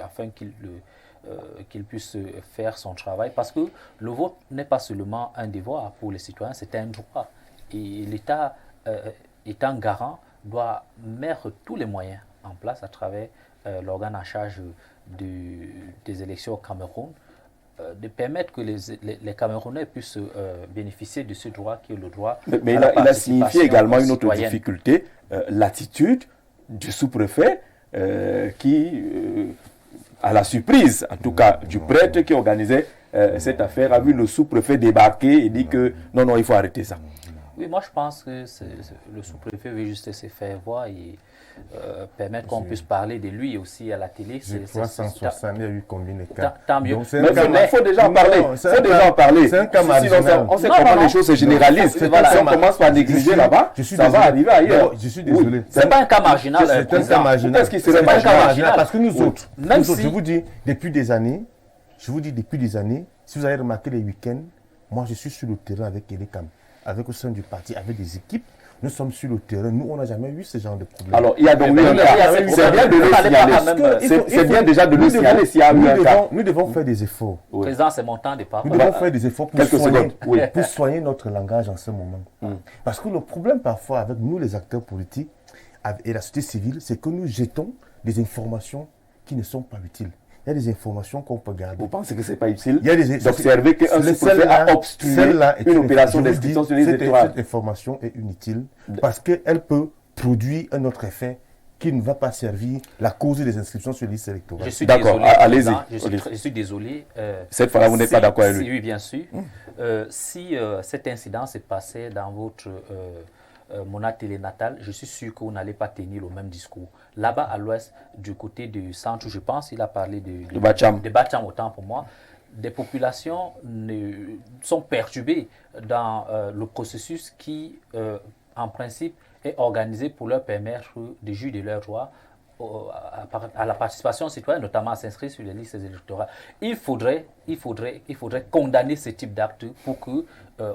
afin qu'il puisse faire son travail. Parce que le vote n'est pas seulement un devoir pour les citoyens, c'est un droit. Et l'État, étant garant, doit mettre tous les moyens en place à travers l'organe en charge des élections au Cameroun, de permettre que les Camerounais puissent bénéficier de ce droit qui est le droit. Mais il a signifié également une autre difficulté, l'attitude du sous-préfet qui, à la surprise, en tout cas du prêtre qui organisait cette affaire, a vu le sous-préfet débarquer et dit que non, il faut arrêter ça. Oui, moi je pense que le sous-préfet veut juste se faire voir et permettre qu'on puisse parler de lui aussi à la télé. C'est 360, il y a eu combien de cas? Tant mieux. Mais il faut déjà en parler. C'est un cas marginal. On sait comment les choses se généralisent. Si on commence par négliger là-bas, ça va arriver ailleurs. Je suis désolé. C'est pas un cas marginal. C'est un cas marginal. Est-ce qu'il serait pas un cas marginal? Parce que nous autres, je vous dis, depuis des années, si vous avez remarqué les week-ends, moi je suis sur le terrain avec Elecam. avec au sein du parti, avec des équipes. Nous sommes sur le terrain. Nous, on n'a jamais eu ce genre de problème. Alors, il y a donc eu un cas. C'est bien de le signaler. C'est bien déjà de le signaler s'il y a eu un cas. Nous devons faire des efforts. Président, c'est mon temps de parole. Nous devons faire des efforts pour soigner notre langage en ce moment. Parce que le problème parfois avec nous, les acteurs politiques et la société civile, c'est que nous jetons des informations qui ne sont pas utiles. Il y a des informations qu'on peut garder. Vous pensez que ce n'est pas utile d'observer qu'un sous-préfet a obstrué une opération d'inscription sur les électorales? Cette information est inutile parce qu'elle peut produire un autre effet qui ne va pas servir la cause des inscriptions sur les listes électorales. Je suis d'accord, désolé. Allez-y. Je suis désolé. Cette fois-là, vous n'êtes pas d'accord avec lui? Oui, bien sûr. Si cet incident s'est passé dans votre Mona télé natale, je suis sûr que vous n'allez pas tenir le même discours. Là-bas, à l'ouest, du côté du centre, je pense, il a parlé de Bacham. De Bacham, autant pour moi. Des populations sont perturbées dans le processus qui, en principe, est organisé pour leur permettre de jouir de leurs droits à la participation citoyenne, notamment à s'inscrire sur les listes électorales. Il faudrait condamner ce type d'actes pour que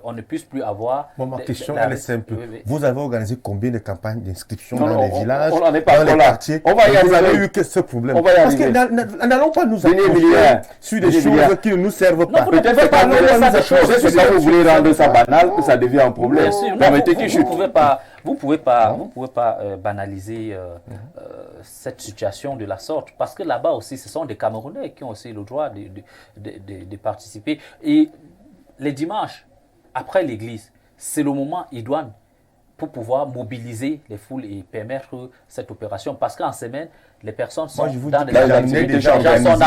on ne puisse plus avoir... Ma question, elle est simple. Vous avez organisé combien de campagnes d'inscription dans les villages, dans les quartiers? On va y arriver. Vous avez eu que ce problème. Parce que n'allons pas nous approcher sur des choses qui ne nous servent pas. Peut-être que vous voulez rendre ça banal, que ça devient un problème. Vous ne pouvez pas banaliser cette situation de la sorte. Parce que là-bas aussi, ce sont des Camerounais qui ont aussi le droit de participer. Et les dimanches, après l'église, c'est le moment idoine pour pouvoir mobiliser les foules et permettre cette opération. Parce qu'en semaine, les personnes sont dans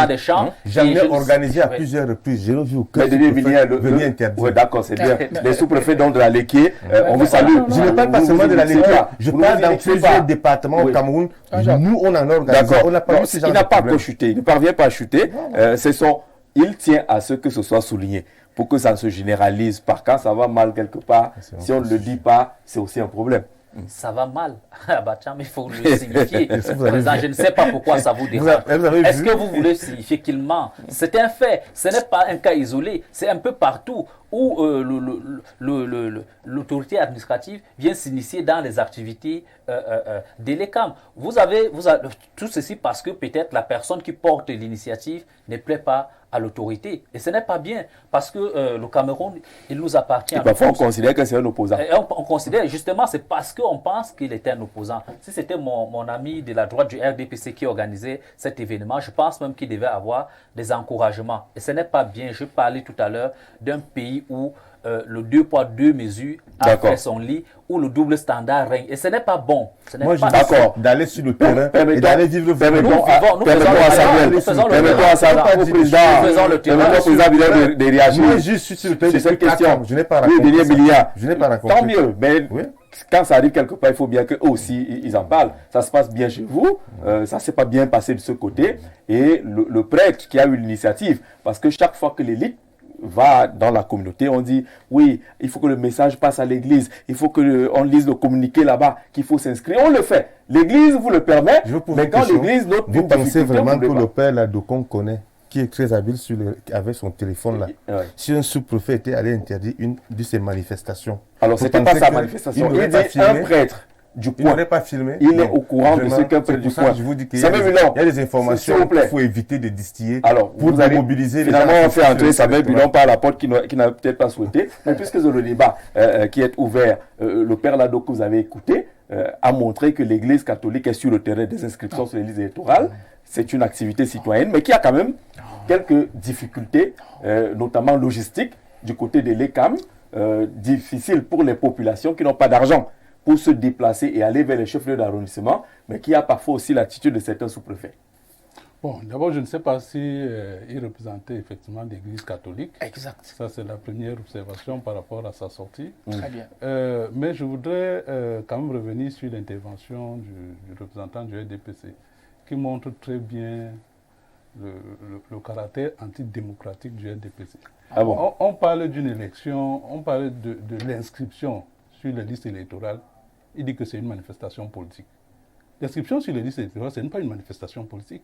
des champs. J'en ai organisé à plusieurs reprises. J'ai vu que venir interdire. Oui, d'accord, c'est bien. Les sous-préfets de la Léquier, on vous salue. Je ne parle pas seulement de la Léquier. Je parle dans plusieurs départements au Cameroun. Nous, on en organise. D'accord. Il n'a pas encore chuté. Il ne parvient pas à chuter. Il tient à ce que ce soit souligné, pour que ça ne se généralise pas. Quand ça va mal quelque part, si on ne le dit pas, c'est aussi un problème. Ça va mal à Bacham, il faut le signifier. Je ne sais pas pourquoi ça vous dérange. Est-ce que vous voulez signifier qu'il ment? C'est un fait, ce n'est pas un cas isolé, c'est un peu partout où l'autorité administrative vient s'initier dans les activités de l'ECAM. Vous avez tout ceci parce que peut-être la personne qui porte l'initiative ne plaît pas à l'autorité. Et ce n'est pas bien, parce que le Cameroun, il nous appartient. Parfois, on considère que c'est un opposant. On considère, justement, c'est parce qu'on pense qu'il était un opposant. Si c'était mon ami de la droite du RDPC qui organisait cet événement, je pense même qu'il devait avoir des encouragements. Et ce n'est pas bien. Je parlais tout à l'heure d'un pays où le 2 poids 2 mesures a fait son lit, où le double standard règne. Et ce n'est pas bon. Moi, je suis d'accord d'aller sur le terrain et d'aller vivre le Permettons à Samuel, au président de réagir. Moi, je suis sur le terrain. C'est cette question. Je n'ai pas rencontré. Je n'ai pas rencontré. Tant mieux. Mais quand ça arrive quelque part, il faut bien qu'eux aussi, ils en parlent. Ça se passe bien chez vous. Ça ne s'est pas bien passé de ce côté. Et le prêtre qui a eu l'initiative, parce que chaque fois que l'élite va dans la communauté, on dit oui, il faut que le message passe à l'église, il faut qu'on lise le communiqué là-bas, qu'il faut s'inscrire. On le fait. L'église vous le permet, mais quand l'église note vous pensez vraiment que le père Ladocon connaît, qui est très habile avec son téléphone là, si un sous-préfet était allé interdire une de ses manifestations. Alors c'était pas sa manifestation, il dit un prêtre du coin. Pas filmé. Il est au courant de ce qu'un prêtre du coin. Je vous dis qu'il y a des informations qu'il faut éviter de distiller pour mobiliser les gens. Finalement, on fait entrer Samuel Bulon par la porte qui n'a peut-être pas souhaité. Mais puisque le débat qui est ouvert, le père Lado que vous avez écouté a montré que l'Église catholique est sur le terrain des inscriptions sur les listes électorales. C'est une activité citoyenne, mais qui a quand même quelques difficultés, notamment logistiques, du côté de l'ECAM, difficiles pour les populations qui n'ont pas d'argent pour se déplacer et aller vers les chefs-lieux d'arrondissement, mais qui a parfois aussi l'attitude de certains sous-préfets. Bon, d'abord, je ne sais pas si il représentait effectivement l'Église catholique. Exact. Ça, c'est la première observation par rapport à sa sortie. Très bien. Mais je voudrais quand même revenir sur l'intervention du représentant du RDPC, qui montre très bien le caractère antidémocratique du RDPC. Ah bon? On parle d'une élection, on parle de l'inscription sur les listes électorales. Il dit que c'est une manifestation politique. L'inscription sur les listes électorales, ce n'est pas une manifestation politique.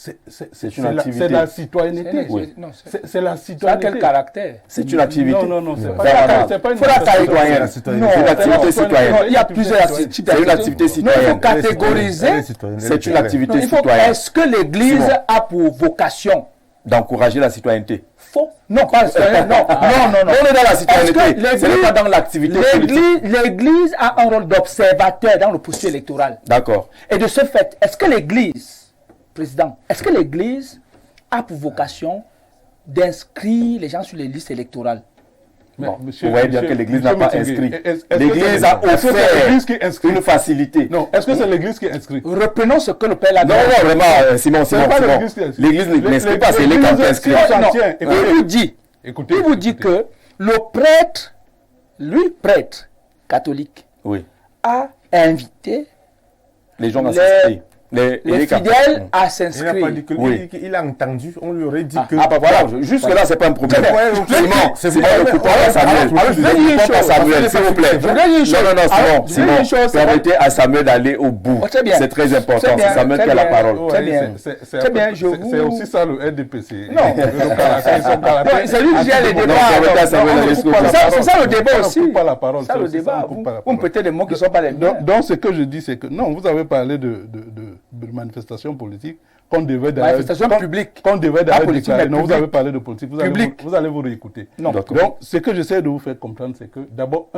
C'est une activité. C'est la citoyenneté. Oui. C'est la Ça a citoyenneté. quel caractère? C'est une activité. Non, c'est Vraiment. pas une Faut la activité citoyenne. Non, C'est une activité citoyenne. il y a plusieurs activités. C'est une activité Non, il faut citoyenne. catégoriser. C'est une activité Non, il faut. citoyenne. Est-ce que l'Église Simon. a pour vocation? D'encourager la citoyenneté. Faux. Non, pas non. On est dans la Est-ce citoyenneté. que Ce n'est pas dans l'activité politique. l'Église a un rôle d'observateur dans le processus électoral. D'accord. Et de ce fait, est-ce que l'Église, président, est-ce que l'Église a pour vocation d'inscrire les gens sur les listes électorales? Bon, vous voyez bien que l'Église n'a pas inscrit. L'Église a offert une facilité. Non, est-ce que c'est l'Église qui inscrit? Reprenons ce que le Père a dit. Non, vraiment, Simon. L'Église n'inscrit pas, c'est l'Église qui inscrit. Il vous dit que le prêtre, lui, prêtre catholique, Oui. a invité Les gens à s'inscrire. les fidèles à Il n'a pas s'inscrire. dit que Oui. il a entendu, on lui aurait dit que... Ah bah voilà, jusque-là, c'est pas un problème. Simon, c'est Simon, vrai. ne coupe pas Samuel. Alors, je vais dire une Ne coupe pas chose. Samuel, s'il vous plaît. Je vais dire une chose. Non, Je vais dire une chose, Simon, permettez à Samuel d'aller au bout. Oh, très bien. C'est très important, Très bien, c'est Samuel très qui a la bien. parole. Très bien. Très bien, C'est aussi ça le RDPC. Non. C'est lui qui gère les débats. permettez à Samuel d'aller jusqu'au bout. C'est ça le débat aussi. On coupe pas la parole. C'est ça le débat. Vous me prêtez des mots qui ne sont pas les miens. Donc, ce que je dis, c'est que, non, vous avez parlé de manifestations politiques qu'on devait d'ailleurs... Manifestation publique. Qu'on devait d'ailleurs politique, déclarer. mais Non, vous avez publique. parlé de politique. Vous allez vous réécouter. Non. Donc, ce que j'essaie de vous faire comprendre, c'est que, d'abord,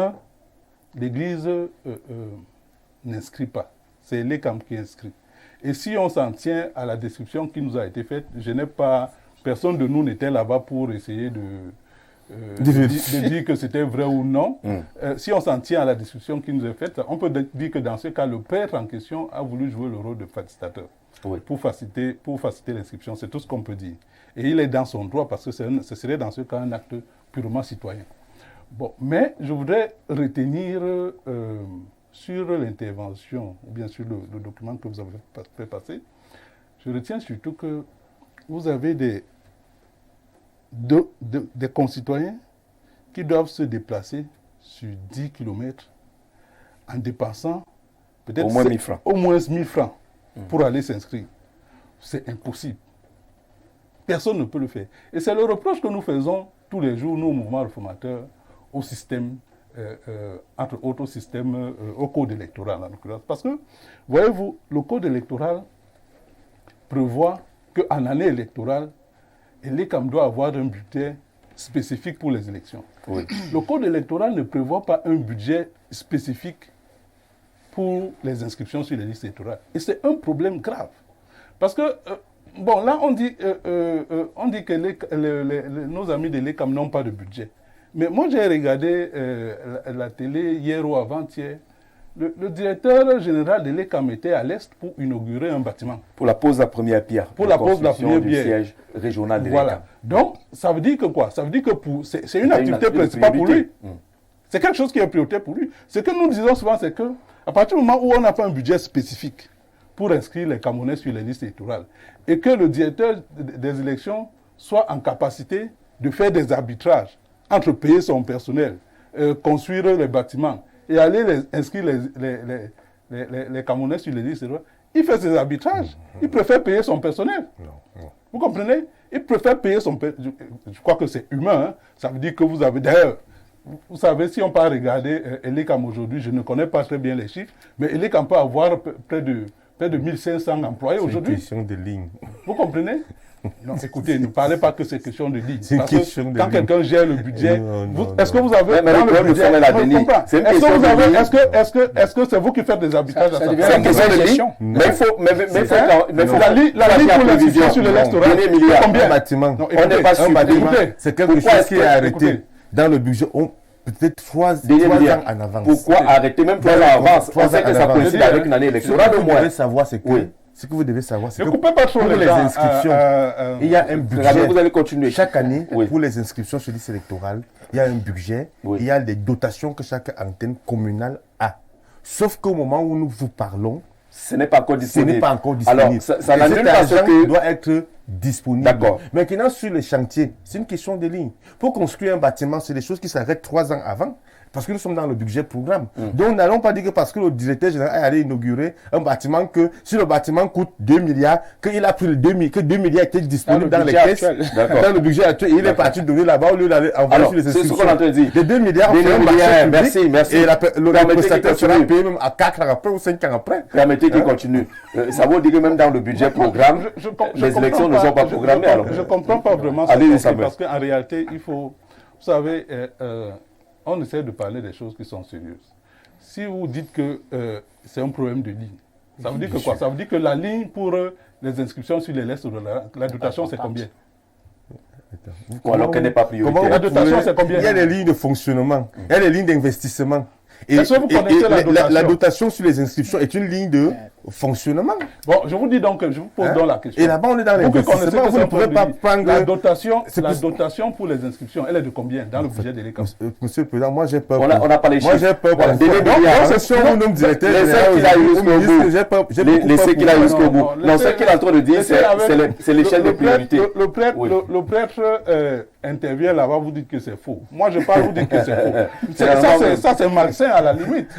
l'Église n'inscrit pas. C'est l'ECAM qui inscrit. Et si on s'en tient à la description qui nous a été faite, personne de nous n'était là-bas pour essayer de dire que c'était vrai ou non. Si on s'en tient à la description qui nous est faite, on peut dire que dans ce cas, le prêtre en question a voulu jouer le rôle de facilitateur pour faciliter l'inscription. C'est tout ce qu'on peut dire. Et il est dans son droit parce que ce serait dans ce cas un acte purement citoyen. Bon, mais je voudrais retenir sur l'intervention, ou bien sur le document que vous avez fait passer, je retiens surtout que vous avez des concitoyens qui doivent se déplacer sur 10 km en dépensant peut-être au moins 1000 francs. Au moins 1000 francs pour aller s'inscrire. C'est impossible. Personne ne peut le faire. Et c'est le reproche que nous faisons tous les jours, nous, mouvements réformateurs, au système, entre autres au système, au code électoral en l'occurrence. Parce que, voyez-vous, le code électoral prévoit qu'en année électorale, l'ECAM doit avoir un budget spécifique pour les élections. Oui. Le code électoral ne prévoit pas un budget spécifique pour les inscriptions sur les listes électorales. Et c'est un problème grave. Parce que, bon, là, on dit que nos amis de l'ECAM n'ont pas de budget. Mais moi, j'ai regardé la télé hier ou avant-hier. Le directeur général de l'ECAM était à l'Est pour inaugurer un bâtiment. Pour la pose de la première pierre. Pour la pose de la première du pierre. siège régional de Voilà. l'ECAM. Donc, ça veut dire que quoi? Ça veut dire que c'est une activité principale pour lui. C'est quelque chose qui est prioritaire pour lui. Ce que nous disons souvent, c'est que à partir du moment où on n'a pas un budget spécifique pour inscrire les Camerounais sur les listes électorales et que le directeur des élections soit en capacité de faire des arbitrages entre payer son personnel, construire les bâtiments et aller inscrire les Camerounais sur les listes électorales, il fait ses arbitrages. Il préfère payer son personnel. Vous comprenez? Il préfère payer son personnel. Je crois que c'est humain. Hein? Ça veut dire que vous avez d'ailleurs... Vous savez, si on peut regarder l'ECAM aujourd'hui, je ne connais pas très bien les chiffres, mais l'ECAM peut avoir près de 1500 employés aujourd'hui. C'est une question de ligne. Vous comprenez? Non, écoutez, ne parlez pas que c'est question de ligne. C'est une question de quand ligne. quelqu'un gère le budget, est-ce que vous avez Mais dans le le budget, est-ce que c'est vous qui faites des arbitrages à ça? C'est une question de ligne. Mais il faut la ligne pour l'inscription sur l'électorat, combien? Un bâtiment. On n'est pas sûr. C'est quelque chose qui est arrêté dans le budget. Peut-être 3 ans en avance. Pourquoi arrêter même 3 ans en avance? On sait que ça coïncide avec une année électorale au moins. Ce que vous devez savoir, c'est ne que coupez pas trop pour les inscriptions, il y a un budget. Vous allez continuer. Chaque année, pour les inscriptions sur liste électorale, il y a un budget, il y a des dotations que chaque antenne communale a. Sauf qu'au moment où nous vous parlons, ce n'est pas encore disponible. Alors, ça n'annule pas ce que doit être disponibles. D'accord. Maintenant, sur les chantiers, c'est une question de lignes. Pour construire un bâtiment, c'est des choses qui s'arrêtent 3 ans avant. Parce que nous sommes dans le budget programme. Donc, nous n'allons pas dire que parce que le directeur général est allé inaugurer un bâtiment, que si le bâtiment coûte 2 milliards, qu'il a pris le 2 milliards, que 2 milliards étaient disponibles dans les caisses. Dans le budget actuel. Il est parti donner là-bas au lieu d'aller envoyer sur les inscriptions. C'est ce qu'on entend dire. Les 2 milliards, les 2 milliards, merci. Et le prestataire sera payé même à 4 ans après ou 5 ans après. Permettez qu'il continue. Ça veut dire que même dans le budget programme, les élections ne sont pas programmées. Je ne comprends pas vraiment ça. Parce qu'en réalité, il faut... Vous savez... on essaie de parler des choses qui sont sérieuses. Si vous dites que c'est un problème de ligne, ça veut dire que quoi? Ça veut dire que la ligne pour les inscriptions sur les listes de la dotation, c'est combien? Ou alors qu'elle n'est pas prioritaire. La dotation, c'est combien? Il y a des lignes de fonctionnement, il y a des lignes d'investissement. Est-ce que vous connaissez la dotation? La dotation sur les inscriptions est une ligne de fonctionnement. Bon, je vous dis donc, je vous pose donc la question. Et là-bas, on est dans l'investissement. Vous ne pouvez pas prendre... La dotation pour les inscriptions, elle est de combien dans le budget de l'ECAM? Monsieur le Président, moi j'ai peur. On n'a pas les chiffres. Moi j'ai peur. Laissez qu'il aille jusqu'au bout. Non, ce qu'il est en train de dire, c'est l'échelle de priorité. Le prêtre intervient là-bas, vous dites que c'est faux. Moi je parle, vous dites que c'est faux. Ça c'est malsain à la limite.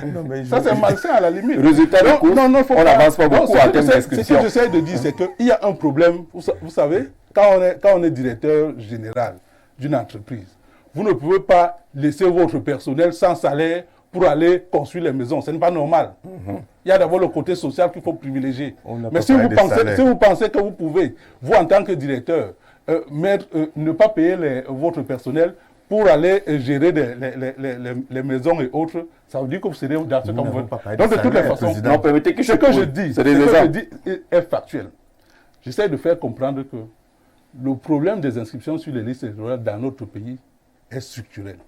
Ça c'est malsain à la limite. Résultat de course, on n'avance pas beaucoup en termes d'inscription. Ce que j'essaie de dire, c'est qu'il y a un problème. Vous savez, quand on est directeur général d'une entreprise, vous ne pouvez pas laisser votre personnel sans salaire pour aller construire les maisons. Ce n'est pas normal. Il y a d'abord le côté social qu'il faut privilégier. Mais si vous pensez que vous pouvez, vous en tant que directeur, ne pas payer votre personnel pour aller gérer les maisons et autres, ça veut dire que vous serez dans ce qu'on veut. Donc de toutes les façons, ce que je dis est factuel. J'essaie de faire comprendre que le problème des inscriptions sur les listes électorales dans notre pays est structurel.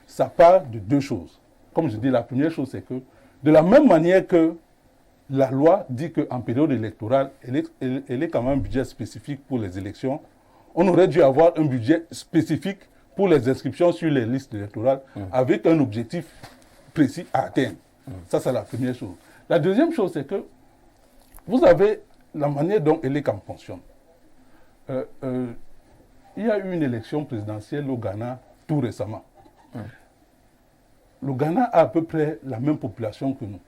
Ça part de 2 choses. Comme je dis, la première chose, c'est que de la même manière que la loi dit qu'en période électorale, elle est quand même un budget spécifique pour les élections, on aurait dû avoir un budget spécifique pour les inscriptions sur les listes électorales avec un objectif précis à atteindre. Ça, c'est la première chose. La deuxième chose, c'est que vous avez la manière dont l'ECAM fonctionne. Il y a eu une élection présidentielle au Ghana tout récemment. Le Ghana a à peu près la même population que nous.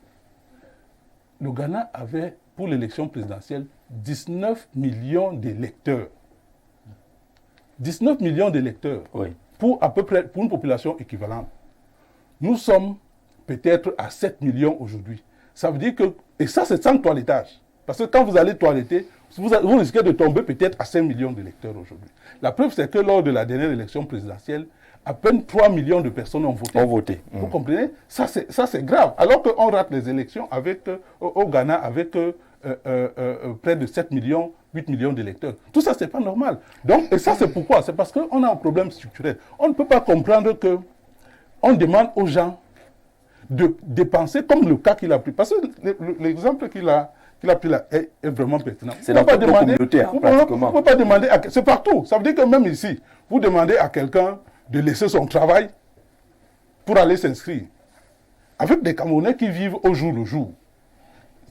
Le Ghana avait, pour l'élection présidentielle, 19 millions d'électeurs. 19 millions d'électeurs, pour à peu près pour une population équivalente. Nous sommes peut-être à 7 millions aujourd'hui. Ça veut dire que, et ça c'est sans toilettage, parce que quand vous allez toiletter, vous risquez de tomber peut-être à 5 millions d'électeurs aujourd'hui. La preuve c'est que lors de la dernière élection présidentielle, à peine 3 millions de personnes ont voté. Vous comprenez? Ça c'est grave. Alors qu'on rate les élections au Ghana avec près de 7 millions, 8 millions d'électeurs. Tout ça, c'est pas normal. Donc, et ça, c'est pourquoi? C'est parce qu'on a un problème structurel. On ne peut pas comprendre que on demande aux gens de dépenser comme le cas qu'il a pris. Parce que l'exemple qu'il a pris là est vraiment pertinent. C'est dans toute la communauté, pratiquement. Vous ne pouvez pas demander c'est partout. Ça veut dire que même ici, vous demandez à quelqu'un de laisser son travail pour aller s'inscrire. Avec des Camerounais qui vivent au jour le jour.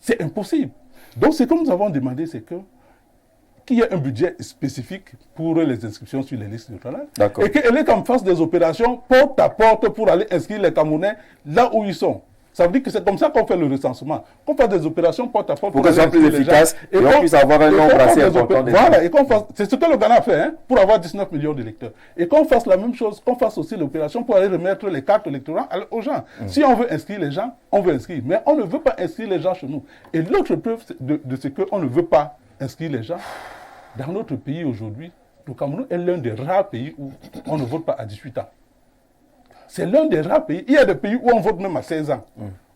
C'est impossible. Donc, ce que nous avons demandé, c'est qu'il y ait un budget spécifique pour les inscriptions sur les listes électorales. Et qu'elle est en face des opérations porte à porte pour aller inscrire les Camerounais là où ils sont. Ça veut dire que c'est comme ça qu'on fait le recensement. Qu'on fasse des opérations porte à porte pour qu'elles soient plus efficaces et qu'on puisse avoir un nombre assez important. Voilà, et qu'on fasse, c'est ce que le Ghana a fait pour avoir 19 millions d'électeurs. Et qu'on fasse la même chose, qu'on fasse aussi l'opération pour aller remettre les cartes électorales aux gens. Si on veut inscrire les gens, on veut inscrire. Mais on ne veut pas inscrire les gens chez nous. Et l'autre preuve de ce qu'on ne veut pas inscrire les gens, dans notre pays aujourd'hui, le Cameroun est l'un des rares pays où on ne vote pas à 18 ans. C'est l'un des rares pays. Il y a des pays où on vote même à 16 ans.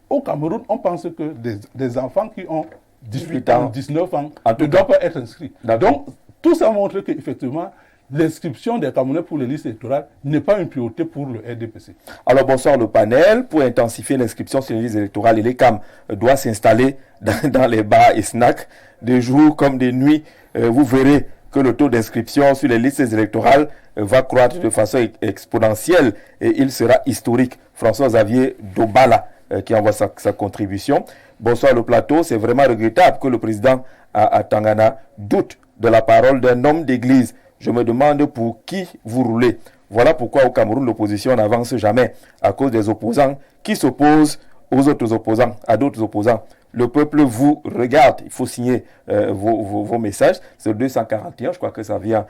Au Cameroun, on pense que des enfants qui ont 18 ans, 19 ans ne doivent pas être inscrits. Donc, tout ça montre qu'effectivement, l'inscription des Camerounais pour les listes électorales n'est pas une priorité pour le RDPC. Alors, bonsoir le panel. Pour intensifier l'inscription sur les listes électorales, l'ECAM doit s'installer dans les bars et snacks de jour comme de nuit. Vous verrez que le taux d'inscription sur les listes électorales va croître de façon exponentielle et il sera historique. François-Xavier Dobala qui envoie sa contribution. Bonsoir le plateau, c'est vraiment regrettable que le président à Tangana doute de la parole d'un homme d'église. Je me demande pour qui vous roulez. Voilà pourquoi au Cameroun, l'opposition n'avance jamais à cause des opposants qui s'opposent aux autres opposants, à d'autres opposants. Le peuple vous regarde. Il faut signer vos messages. C'est le 241, je crois que ça vient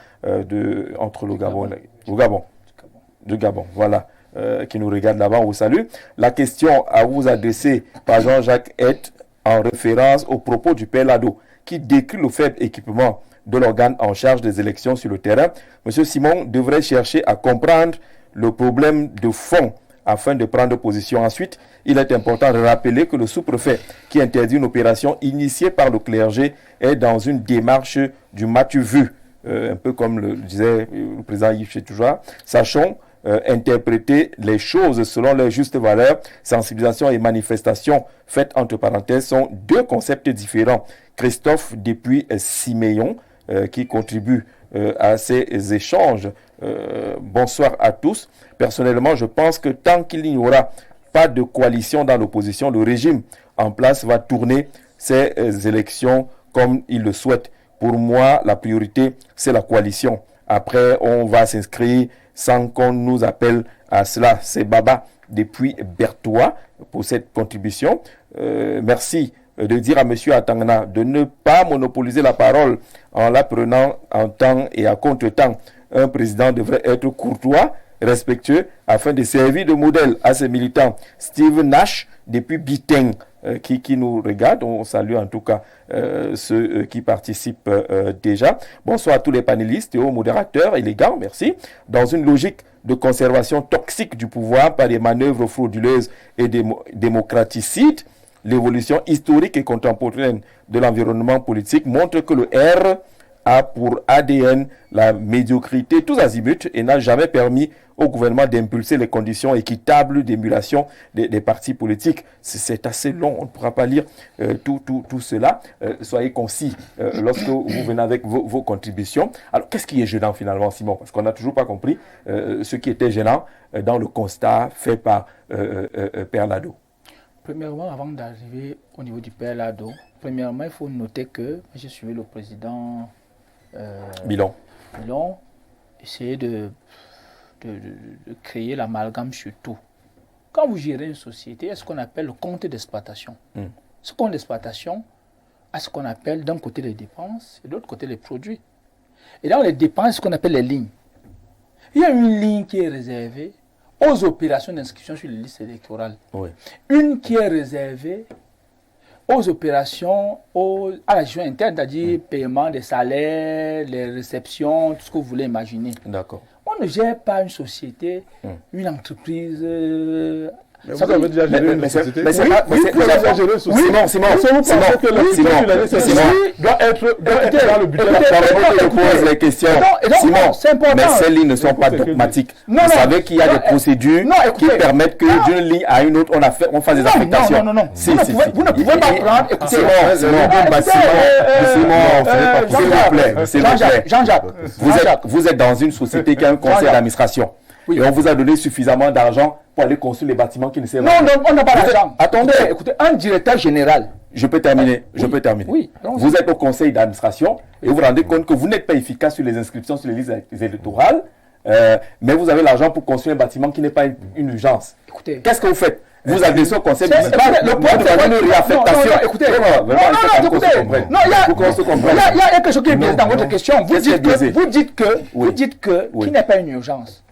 entre le Gabon. Du Gabon, voilà. Qui nous regarde là-bas, on vous salue. La question à vous adresser par Jean-Jacques est en référence aux propos du Père Lado, qui décrit le faible équipement de l'organe en charge des élections sur le terrain. M. Simon devrait chercher à comprendre le problème de fond afin de prendre position. Ensuite, il est important de rappeler que le sous-préfet qui interdit une opération initiée par le clergé est dans une démarche du matu vu, un peu comme le disait le président Yves Chetouja. Sachons interpréter les choses selon leurs justes valeurs. Sensibilisation et manifestation, faites entre parenthèses, sont deux concepts différents. Christophe depuis Siméon, qui contribue à ces échanges. Bonsoir à tous. Personnellement, je pense que tant qu'il n'y aura pas de coalition dans l'opposition, le régime en place va tourner ces élections comme il le souhaite. Pour moi, la priorité, c'est la coalition. Après, on va s'inscrire sans qu'on nous appelle à cela. C'est Baba depuis Berthois pour cette contribution. Merci de dire à M. Atangana de ne pas monopoliser la parole en la prenant en temps et à contre-temps. Un président devrait être courtois, respectueux, afin de servir de modèle à ses militants. Steve Nash, depuis Biteng, qui nous regarde. On salue en tout cas ceux qui participent déjà. Bonsoir à tous les panélistes et aux modérateurs élégants, merci. Dans une logique de conservation toxique du pouvoir par des manœuvres frauduleuses et démocraticides, l'évolution historique et contemporaine de l'environnement politique montre que le R a pour ADN la médiocrité tous azimuts et n'a jamais permis au gouvernement d'impulser les conditions équitables d'émulation des partis politiques. C'est assez long, on ne pourra pas lire tout cela. Soyez concis lorsque vous venez avec vos contributions. Alors, qu'est-ce qui est gênant finalement, Simon? Parce qu'on n'a toujours pas compris ce qui était gênant dans le constat fait par Père Lado. Premièrement, avant d'arriver au niveau du Père Lado, premièrement, il faut noter que j'ai suivi le président Milon, essayer de créer l'amalgame sur tout. Quand vous gérez une société, il y a ce qu'on appelle le compte d'exploitation. Ce compte d'exploitation a ce qu'on appelle d'un côté les dépenses et de l'autre côté les produits. Et dans les dépenses, ce qu'on appelle les lignes. Il y a une ligne qui est réservée aux opérations d'inscription sur les listes électorales. Oui. Une qui est réservée aux opérations à la gestion interne, c'est-à-dire paiement des salaires, les réceptions, tout ce que vous voulez imaginer. D'accord. On ne gère pas une société, une entreprise. Mais vous avez déjà géré une société. Mais c'est pas. Oui, Simon. Doit être dans le budget. Je pose les questions. Simon, mais ces lignes ne sont pas dogmatiques. Vous savez qu'il y a des procédures qui permettent que d'une ligne à une autre, on fasse des affectations. Non. Vous ne pouvez pas prendre. Simon, s'il vous plaît. Jean-Jacques. Vous êtes dans une société qui a un conseil d'administration. Oui. Et on vous a donné suffisamment d'argent pour aller construire les bâtiments qui ne servent à rien. Non, on n'a pas d'argent. Attendez, écoutez, un directeur général. Je peux terminer. Oui. Vous êtes au conseil d'administration et vous vous rendez compte que vous n'êtes pas efficace sur les inscriptions sur les listes électorales, mais vous avez l'argent pour construire un bâtiment qui n'est pas une urgence. Écoutez, qu'est-ce que vous faites? Vous avez son conseil municipal, le point de une réaffectation. Écoutez, il y a quelque chose qui est biaisé dans votre question. Vous dites que qu'il n'est pas une urgence.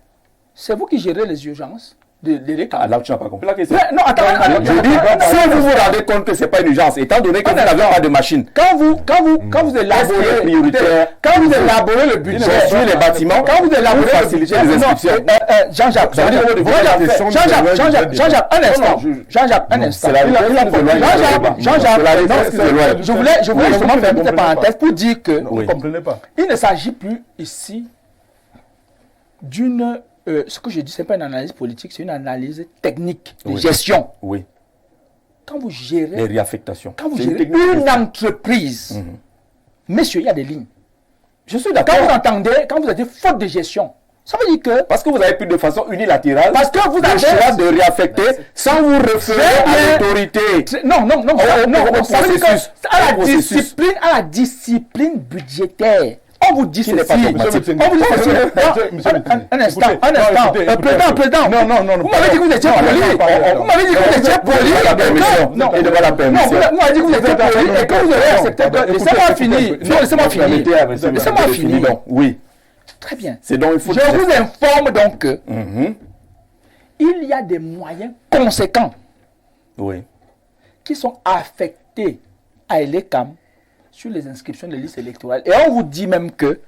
C'est vous qui gérez les urgences de l'électorat. Là, tu n'as pas compris la question. Non, attends. Je dis, si vous vous rendez compte que ce n'est pas une urgence, étant donné que vous n'avez pas de machine. Quand vous élaborez le budget sur les bâtiments, quand vous élaborez faciliter les inscriptions. Jean-Jacques, un instant. Je voulais justement faire une petite parenthèse pour dire que vous ne comprenez pas. Il ne s'agit plus ici d'une... ce que je dis, ce n'est pas une analyse politique, c'est une analyse technique de gestion. Oui. Quand vous gérez... Les réaffectations. Quand vous gérez une entreprise, messieurs, il y a des lignes. Je suis d'accord. Quand vous dites faute de gestion, Ça veut dire que... Parce que vous avez pris de façon unilatérale Parce que vous le avez... choix de réaffecter sans vous référer à l'autorité. Non, ça veut dire processus. que à la discipline budgétaire. On vous dit n'est pas ceci. dogmatique. On vous dit ceci. Un instant. Président. Non. Vous m'avez dit que vous étiez poli. Vous m'avez dit que vous étiez poli. Non, il devait la permission. Vous m'avez dit que vous étiez poli et que vous avez accepté. Laissez-moi finir. Non, laissez-moi finir. Laissez-moi finir. Oui. Très bien. C'est donc il faut. Je vous informe donc que il y a des moyens conséquents qui sont affectés à l'ECAM sur les inscriptions des listes électorales. Et on vous dit même que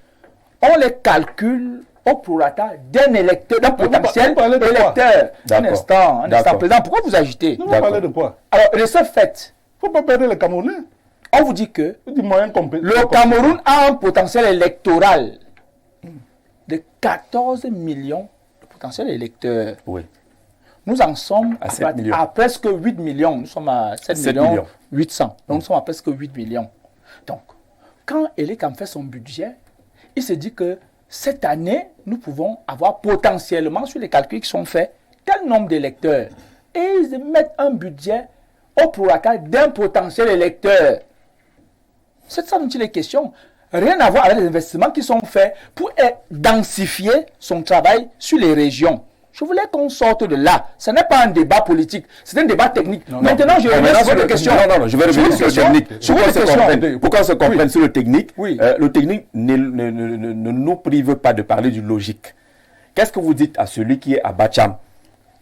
on les calcule au prorata d'un électeur, d'un potentiel électeur. Un instant, président, pourquoi vous agitez? Vous parlez de quoi? Alors, de ce fait, il ne faut pas perdre les Camerounais. On vous dit que le Cameroun a un potentiel électoral de 14 millions de potentiels électeurs. Oui. Nous en sommes à presque 8 millions. Nous sommes à 7 millions 800. Donc nous sommes à presque 8 millions. Donc, quand Elecam fait son budget, il se dit que cette année, nous pouvons avoir potentiellement, sur les calculs qui sont faits, tel nombre d'électeurs. Et ils mettent un budget au prorata d'un potentiel électeur. C'est ça dont il est question. Rien à voir avec les investissements qui sont faits pour densifier son travail sur les régions. Je voulais qu'on sorte de là. Ce n'est pas un débat politique, c'est un débat technique. Maintenant, je reviens sur votre question. Non, je vais revenir sur le technique. Pourquoi on se comprenne sur le technique? Le technique ne nous prive pas de parler du logique. Qu'est-ce que vous dites à celui qui est à Bacham,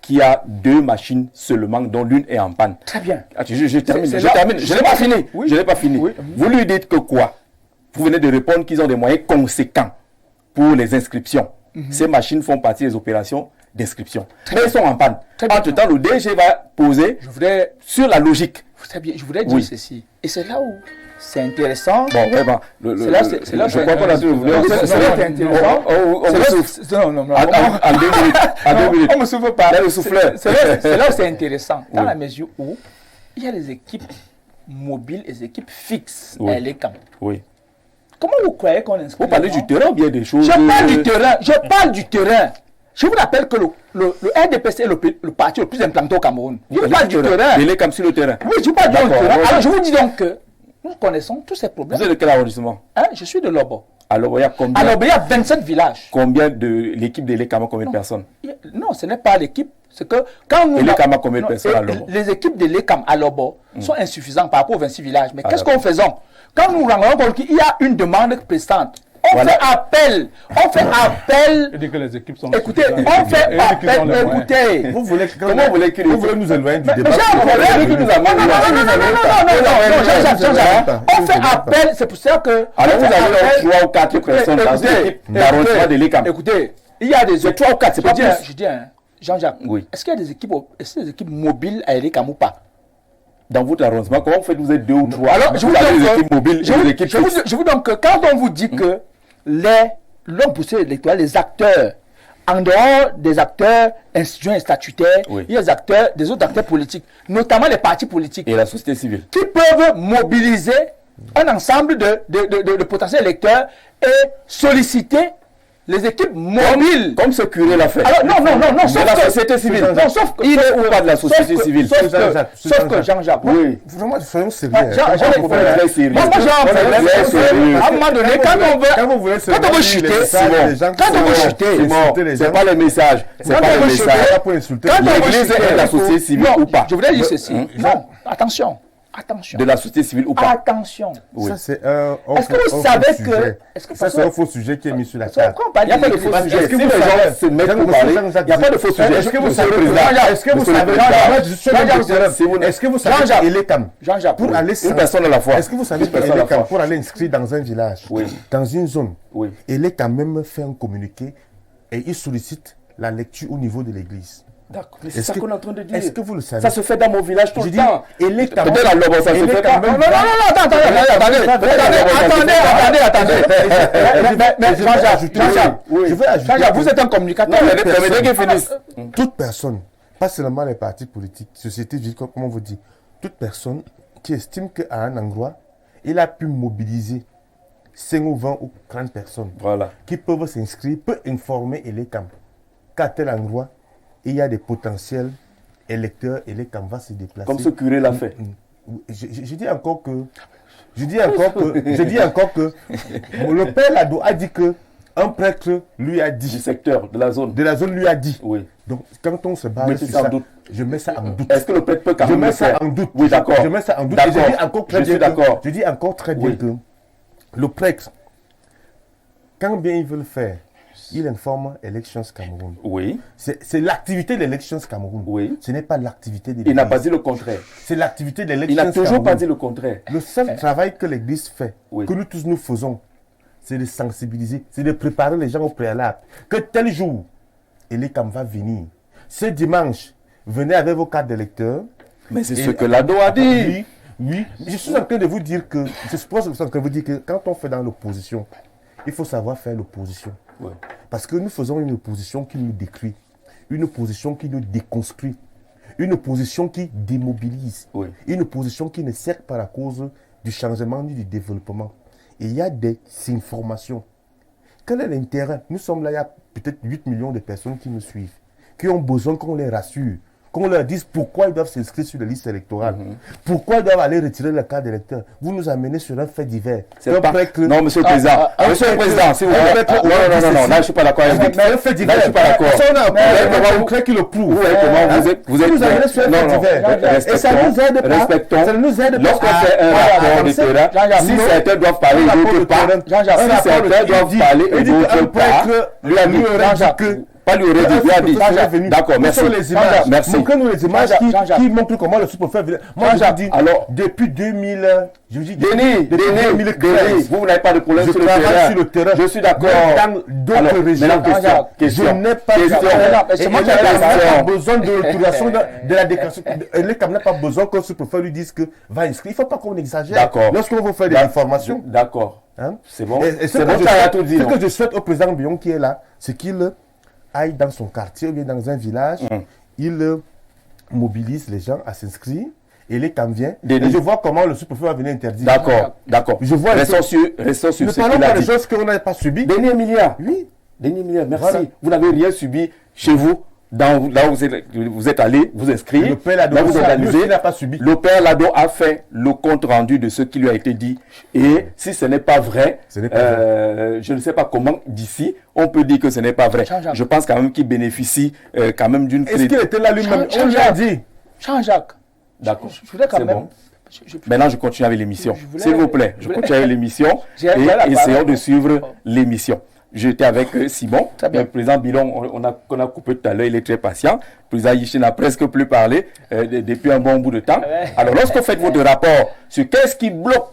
qui a 2 machines seulement, dont l'une est en panne? Très bien. Je termine. Je n'ai pas fini. Je n'ai pas fini. Vous lui dites que quoi? Vous venez de répondre qu'ils ont des moyens conséquents pour les inscriptions. Ces machines font partie des opérations d'inscription. Mais ils sont en panne. Entre-temps, le DG va poser sur la logique. Très bien. Je voudrais dire ceci. Et c'est là où c'est intéressant. Bon, vraiment. C'est là je crois qu'on a tout. C'est intéressant. On me souffle. Non. En 2 minutes. On me souffle pas. Le souffleur. C'est là où c'est intéressant. Dans la mesure où il y a les équipes mobiles et les équipes fixes à l'ECAM. Oui. Comment vous croyez qu'on inscrit? Vous parlez du terrain ou bien des choses? Je parle du terrain. Je vous rappelle que le RDPC est le parti le plus implanté au Cameroun. Je vous parle du terrain. Il est comme sur le terrain. Oui, je vous parle du terrain. Alors je vous dis donc que nous connaissons tous ces problèmes. Vous êtes de quel arrondissement? Je suis de Lobo. À Lobo, il y a combien? À Lobo, il y a 27 villages. Combien de l'équipe de l'ECAMA, combien de personnes? Non, ce n'est pas l'équipe. C'est que quand nous... l'ECAMA, combien de personnes à Lobo? Les équipes de l'ECAM à Lobo sont insuffisantes par rapport aux 26 villages. Mais qu'est-ce qu'on faisait? Quand nous rendons compte qu'il y a une demande pressante, on fait appel. Il dit que les équipes sont... Écoutez, on fait appel. Écoutez. Vous voulez nous éloigner du débat? Non. On fait appel. C'est pour ça que... Alors vous avez 3 ou 4 personnes dans cette équipe d'arrondissement de l'ECAM. Écoutez, il y a des... 3 ou 4, c'est pas plus. Je dis, Jean-Jacques, est-ce qu'il y a des équipes mobiles à l'ECAM ou pas? Dans votre arrondissement, comment vous faites? Vous êtes 2 ou 3. Alors, je vous dis des équipes mobiles et des équipes fixes. Je vous donc que quand on vous dit que l'homme poussé électoral, les acteurs, en dehors des acteurs institutionnels et statutaires, il y a des autres acteurs politiques, notamment les partis politiques. Et la société civile. Qui peuvent mobiliser un ensemble de potentiels électeurs et solliciter les équipes mobiles. Comme ce curé l'a fait. Alors, non, sauf la société civile. Non, sauf que... Il est ou pas de la société civile? Sauf que Jean-Jacques. Oui. Vraiment, soyons sérieux. Jean-Jacques, moi j'ai à un moment donné, quand on veut chuter, c'est pas le message. C'est pas le message. L'église est de la société civile ou pas? Je voudrais dire ceci. Non, attention. De la société civile ou pas? Attention. Ça, c'est un faux sujet qui est mis sur la table. Il n'y a pas de faux sujet. Est-ce que les gens se mettent pour parler? Il n'y a pas de faux sujet. Est-ce que vous savez, Jean-Jacques, pour aller une personne à la fois. Est-ce que vous savez pour aller inscrire dans un village, dans une zone, il est quand même fait un communiqué et il sollicite la lecture au niveau de l'église. D'accord, mais c'est ça qu'on est en train de dire. Est-ce que vous le savez? Ça se fait dans mon village tout le temps. Et l'État... Peut-être à Lobo, ça se fait pas. Non, attendez. Jean-Jacques, vous êtes un communicateur. Toute personne, pas seulement les partis politiques, société civile, comme on vous dit, toute personne qui estime qu'à un endroit, il a pu mobiliser 5 ou 20 ou 30 personnes Voilà. qui peuvent s'inscrire, peut informer Elecam qu'à tel endroit, il y a des potentiels électeurs, Elecam va se déplacer. Comme ce curé l'a fait. Je dis encore que le père Lado a dit que un prêtre lui a Du dit, secteur, de la zone. de la zone lui a dit. Oui. Donc quand on se Vous base mettez sur ça en ça, doute. je mets ça en doute. Est-ce que le prêtre peut quand Je même mets le ça faire? en doute. Oui, d'accord. Je mets ça en doute. Et je dis encore très Je bien suis d'accord. je dis encore très bien Oui. que le prêtre, quand bien il veut le faire, il informe Elections Cameroun. Oui. C'est l'activité d'Elections Cameroun. Oui. Ce n'est pas l'activité de Il n'a pas l'Église. dit le contraire. C'est l'activité Il d'Elections n'a toujours Cameroun. pas dit le contraire. Le seul travail que l'Église fait, Oui. que nous tous nous faisons, c'est de sensibiliser, c'est de préparer les gens au préalable. Que tel jour, Elecam va venir. Ce dimanche, venez avec vos cartes d'électeurs. Mais c'est Et- ce que l'ado a dit. Oui, oui. Je suis en train de vous dire que, je suppose que je suis en train de vous dire que quand on fait dans l'opposition, il faut savoir faire l'opposition. Oui. Parce que nous faisons une opposition qui nous détruit, une opposition qui nous déconstruit, une opposition qui démobilise, Oui. une opposition qui ne sert pas à la cause du changement ni du développement. Et il y a des informations. Quel est l'intérêt? Nous sommes là, il y a peut-être 8 millions de personnes qui nous suivent, qui ont besoin qu'on les rassure, qu'on leur dise pourquoi ils doivent s'inscrire sur les listes électorales, pourquoi ils doivent aller retirer la carte d'électeur. Vous nous amenez sur un fait divers. C'est Un pas... prêtre- Non, monsieur le président. Monsieur le président, s'il vous plaît. Non, là, je ne suis pas d'accord avec vous. Mais un fait divers. Là, je suis pas d'accord. Ça, on a un Mais- prêtre concret qui le prouve. Vous voyez comment vous êtes Vous avez sur un non, fait non, divers. Et ça ne nous aide pas. respectons. Ça ne nous aide pas. Lorsqu'on à- fait un à rapport de avancer. terrain, Jean-Jacques, si non. certains doivent parler, Un rapport d'autres de pas. terrain. Jean-Jacques, Si un rapport de certains terrain doivent dit- parler il et dit d'autres qu'un pas, prêtre lui a dit. lui aurait dit que Pas lui aurait dit, lui a dit. D'accord, merci. Montrez les images. Merci. Montrez-nous les images Jean-Jacques. qui montrent comment le sous-préfet vient. Moi, je vous Jean-Jacques, dis, alors- depuis 2000, je vous dis, Denis, depuis 2013, vous n'avez pas de problème je sur le travaille terrain. sur le terrain. Je suis d'accord. Même dans d'autres Alors, régions. maintenant, question. Je n'ai pas Question. C'est moi qui n'a ai la pas question. besoin de l'autorisation de la déclaration. Les n'a pas besoin que le sous-préfet lui dise que va inscrire. Il ne faut pas qu'on exagère. D'accord. Lorsqu'on veut faire des D'ac- informations. D'accord. Hein? C'est bon. Et C'est bon, tu as tout dit. Ce non? que je souhaite au président Bion qui est là, c'est qu'il aille dans son quartier ou bien dans un village, il mobilise les gens à s'inscrire et les cam vient. Denis. Et je vois comment le sous-préfet va venir interdire. D'accord, d'accord. Je vois Restons sur Ne ce parlons qu'il pas a des dit. choses qu'on n'a pas subies. Denis Emilia. Oui. Denis Emilia, merci. Voilà. Vous n'avez rien subi chez vous, là où vous êtes allé vous inscrire. Le père Lado, là vous lui organisez. aussi n'a pas subi. Le père Lado a fait le compte rendu de ce qui lui a été dit. Et si ce n'est pas vrai, Ce n'est pas je ne sais pas comment d'ici, on peut dire que ce n'est pas vrai. Jean-Jacques. Je pense quand même qu'il bénéficie quand même d'une Est-ce qu'il était là lui-même? Jean- On lui a Jean-Jacques. dit. Jean-Jacques, D'accord. je voulais quand C'est même. bon. je- Maintenant, je continue avec l'émission. Je voulais- S'il vous plaît, je je voulais- continue avec l'émission J'ai la et parole. essayons de suivre l'émission. J'étais avec Simon, Très bien. le président Bilon, qu'on a coupé tout à l'heure, il est très patient. Le président Yichin n'a presque plus parlé depuis un bon bout de temps. Ouais. Alors, lorsque vous faites votre rapport sur qu'est-ce qui bloque,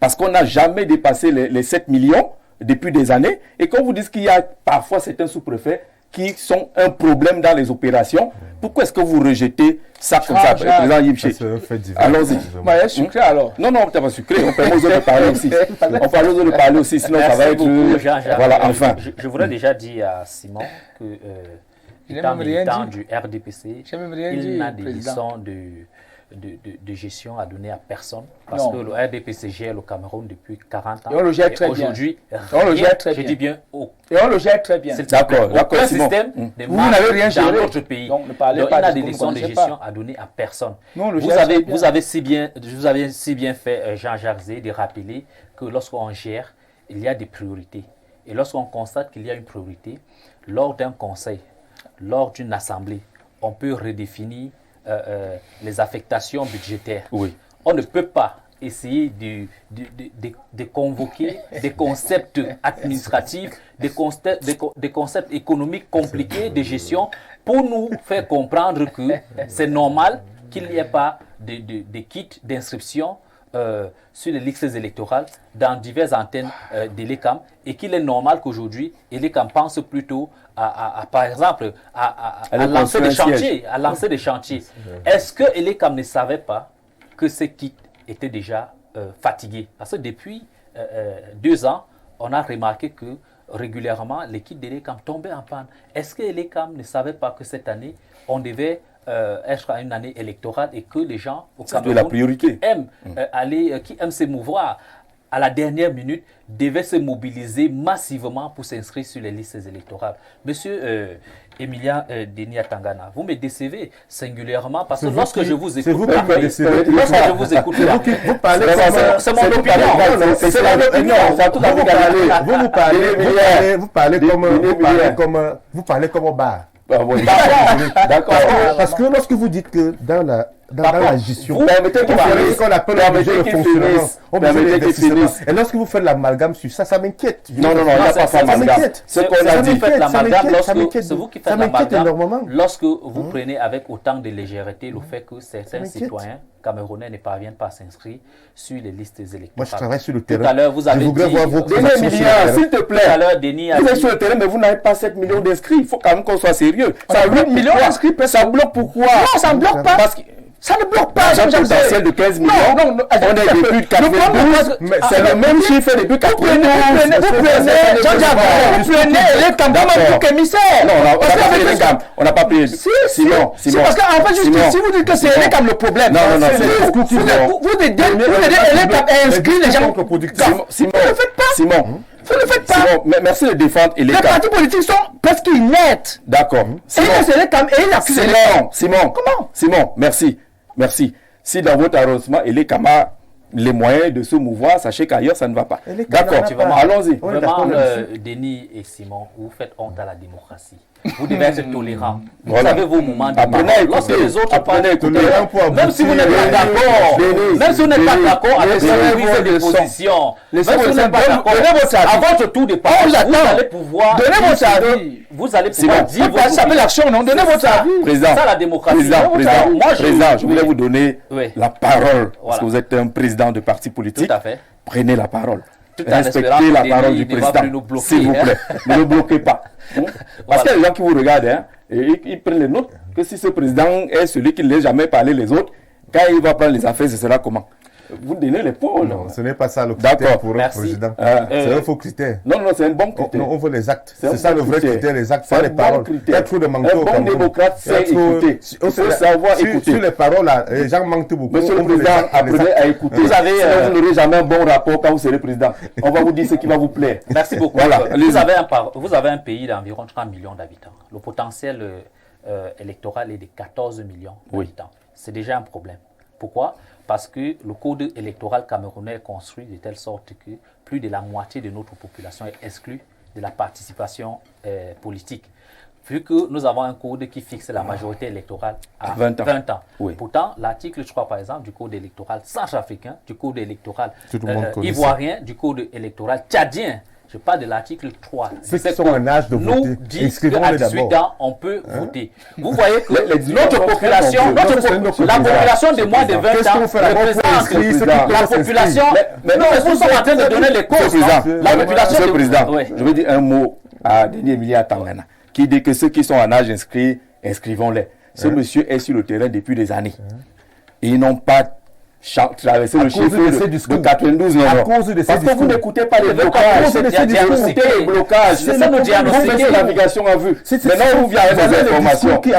parce qu'on n'a jamais dépassé les 7 millions depuis des années, et qu'on vous dit qu'il y a parfois certains sous-préfets qui sont un problème dans les opérations, pourquoi est-ce que vous rejetez ça comme ça, Jean-Jacques. président Yichin? C'est un fait divers. Allons-y. Moi, il est sucré alors. Non, non, t'as pas sucré. On permet aux autres de parler aussi. On parle aux autres de parler aussi, sinon ça va Merci être. beaucoup, Jean-Jacques. Voilà, enfin. Je voudrais déjà dire à Simon que Il n'a étant même rien militant dit. du RDPC, J'ai même rien il dit, n'a des président. leçons de gestion à donner à personne. Parce Non. que le RDPC gère le Cameroun depuis 40 ans. Et on le gère très bien. Aujourd'hui, On le rien, gère très je bien. dis bien, au Et on le gère très bien. s'il te D'accord, plaît, d'accord, aucun Simon. système de Vous marche n'avez rien dans géré. notre pays. Donc, ne parlez Donc, pas il a de ce des que vous leçons de ne connaissez gestion pas. à donner à personne. Non, le Vous gère avez, très bien. vous avez si bien fait, Jean-Jacques Zé, de rappeler que lorsqu'on gère, il y a des priorités. Et lorsqu'on constate qu'il y a une priorité, lors d'un conseil, lors d'une assemblée, on peut redéfinir les affectations budgétaires. Oui. On ne peut pas essayer de convoquer des concepts administratifs, des concepts économiques compliqués de gestion pour nous faire comprendre que c'est normal qu'il n'y ait pas de kits d'inscription sur les listes électorales dans diverses antennes d'Elecam et qu'il est normal qu'aujourd'hui, Elecam pense plutôt par exemple, à lancer des chantiers. À lancer des chantiers. Est-ce que Elecam ne savait pas que ces kits étaient déjà fatigués? Parce que depuis 2 ans, on a remarqué que régulièrement, les kits d'Elecam tombaient en panne. Est-ce que Elecam ne savait pas que cette année, on devait être à une année électorale et que les gens au C'est de Cameroun la priorité. aiment qui aiment se mouvoir? à la dernière minute, devaient se mobiliser massivement pour s'inscrire sur les listes électorales. Monsieur Emilia Denis Atangana, vous me décevez singulièrement parce que lorsque je vous écoute, c'est mon opinion. C'est mon opinion. Vous parlez comme au bar. D'accord. Parce que lorsque vous dites que dans la gestion, vous permettez qu'il finisse. qu'on appelle le fonctionnement, Permettez qu'il finisse. Et lorsque vous faites l'amalgame sur ça, ça m'inquiète. Non, il n'y a pas ça l'amalgame. Ce qu'on a dit, c'est vous qui faites l'amalgame énormément. lorsque vous prenez avec autant de légèreté le fait que certains citoyens camerounais ne parviennent pas à s'inscrire sur les listes électorales. Moi, je travaille sur le terrain. Tout à l'heure, vous avez dit... s'il te plaît. Tout à l'heure, Denis a vous êtes sur le terrain, mais vous n'avez pas 7 millions d'inscrits. Il faut quand même qu'on soit sérieux. Ça 8 millions d'inscrits, ça bloque pourquoi? Non, ça ne bloque pas. Parce que ça ne bloque pas. un potentiel de 15 millions. Non, on est depuis 92. C'est le même chiffre depuis 92. Vous prenez les campagnes pour commissaire. Non, on n'a pas pris. Simon. C'est parce qu'en fait, si vous dites que c'est les comme le problème. Non. Vous dites inscrire les gens. Simon. Vous ne le faites pas. Simon, merci de défendre les partis politiques sont presque inertes. D'accord. Simon. Comment? Simon, merci. Si dans votre arrondissement, il est les moyens de se mouvoir, sachez qu'ailleurs, ça ne va pas. D'accord, allons-y. Vraiment, Denis et Simon, vous faites honte à la démocratie. Vous devez être tolérant. Vous avez vos moments de parole. Lorsque les autres parlent, même si vous n'êtes pas d'accord, avec cette prise de position, même si vous n'êtes pas d'accord, à votre tour de parole, vous allez pouvoir donner votre avis. Vous allez pouvoir dire votre avis. Ça s'appelle l'action, non? Donnez votre avis. Président, c'est ça la démocratie. Président, je voulais vous donner la parole, parce que vous êtes un président de parti politique. Tout à fait. Prenez la parole. Respectez la parole du président, s'il vous plaît. Ne le bloquez pas. Parce qu'il y a des gens qui vous regardent et ils prennent les notes que si ce président est celui qui ne laisse jamais parler les autres, quand il va prendre les affaires, ce sera comment? Vous donnez les points. Non, ce n'est pas ça le critère pour un président. C'est un faux critère. Non, c'est un bon critère. On veut les actes. C'est ça le vrai critère, les actes, pas les paroles. Il y a trop de manque. Un bon démocrate, c'est écouter. Il faut savoir écouter. Sur les paroles, les gens manquent beaucoup. Monsieur le Président, apprenez à écouter. Vous n'aurez jamais un bon rapport quand vous serez président. On va vous dire ce qui va vous plaire. Merci beaucoup. Vous avez un pays d'environ 30 millions d'habitants. Le potentiel électoral est de 14 millions d'habitants. C'est déjà un problème. Pourquoi? Parce que le code électoral camerounais est construit de telle sorte que plus de la moitié de notre population est exclue de la participation politique. Vu que nous avons un code qui fixe la majorité électorale à 20 ans. Oui. Pourtant, l'article 3, par exemple, du code électoral centrafricain, du code électoral ivoirien, du code électoral tchadien, je parle de l'article 3. Ceux qui sont en âge de voter, nous dit qu'à 18 ans, on peut voter. Vous voyez que notre population, la population de moins de 20 ans représente la population. Mais non, nous sommes en train de donner les causes. La population de président. Je veux dire un mot à Denis Emilia Tangana, qui dit que ceux qui sont en âge inscrit, inscrivons-les. Ce monsieur est sur le terrain depuis des années. Ils n'ont pas traverser le chiffre de 92, parce que vous n'écoutez pas les blocages, c'est ça nous diagnostiquer la navigation à vue. Maintenant, vous avez des informations pour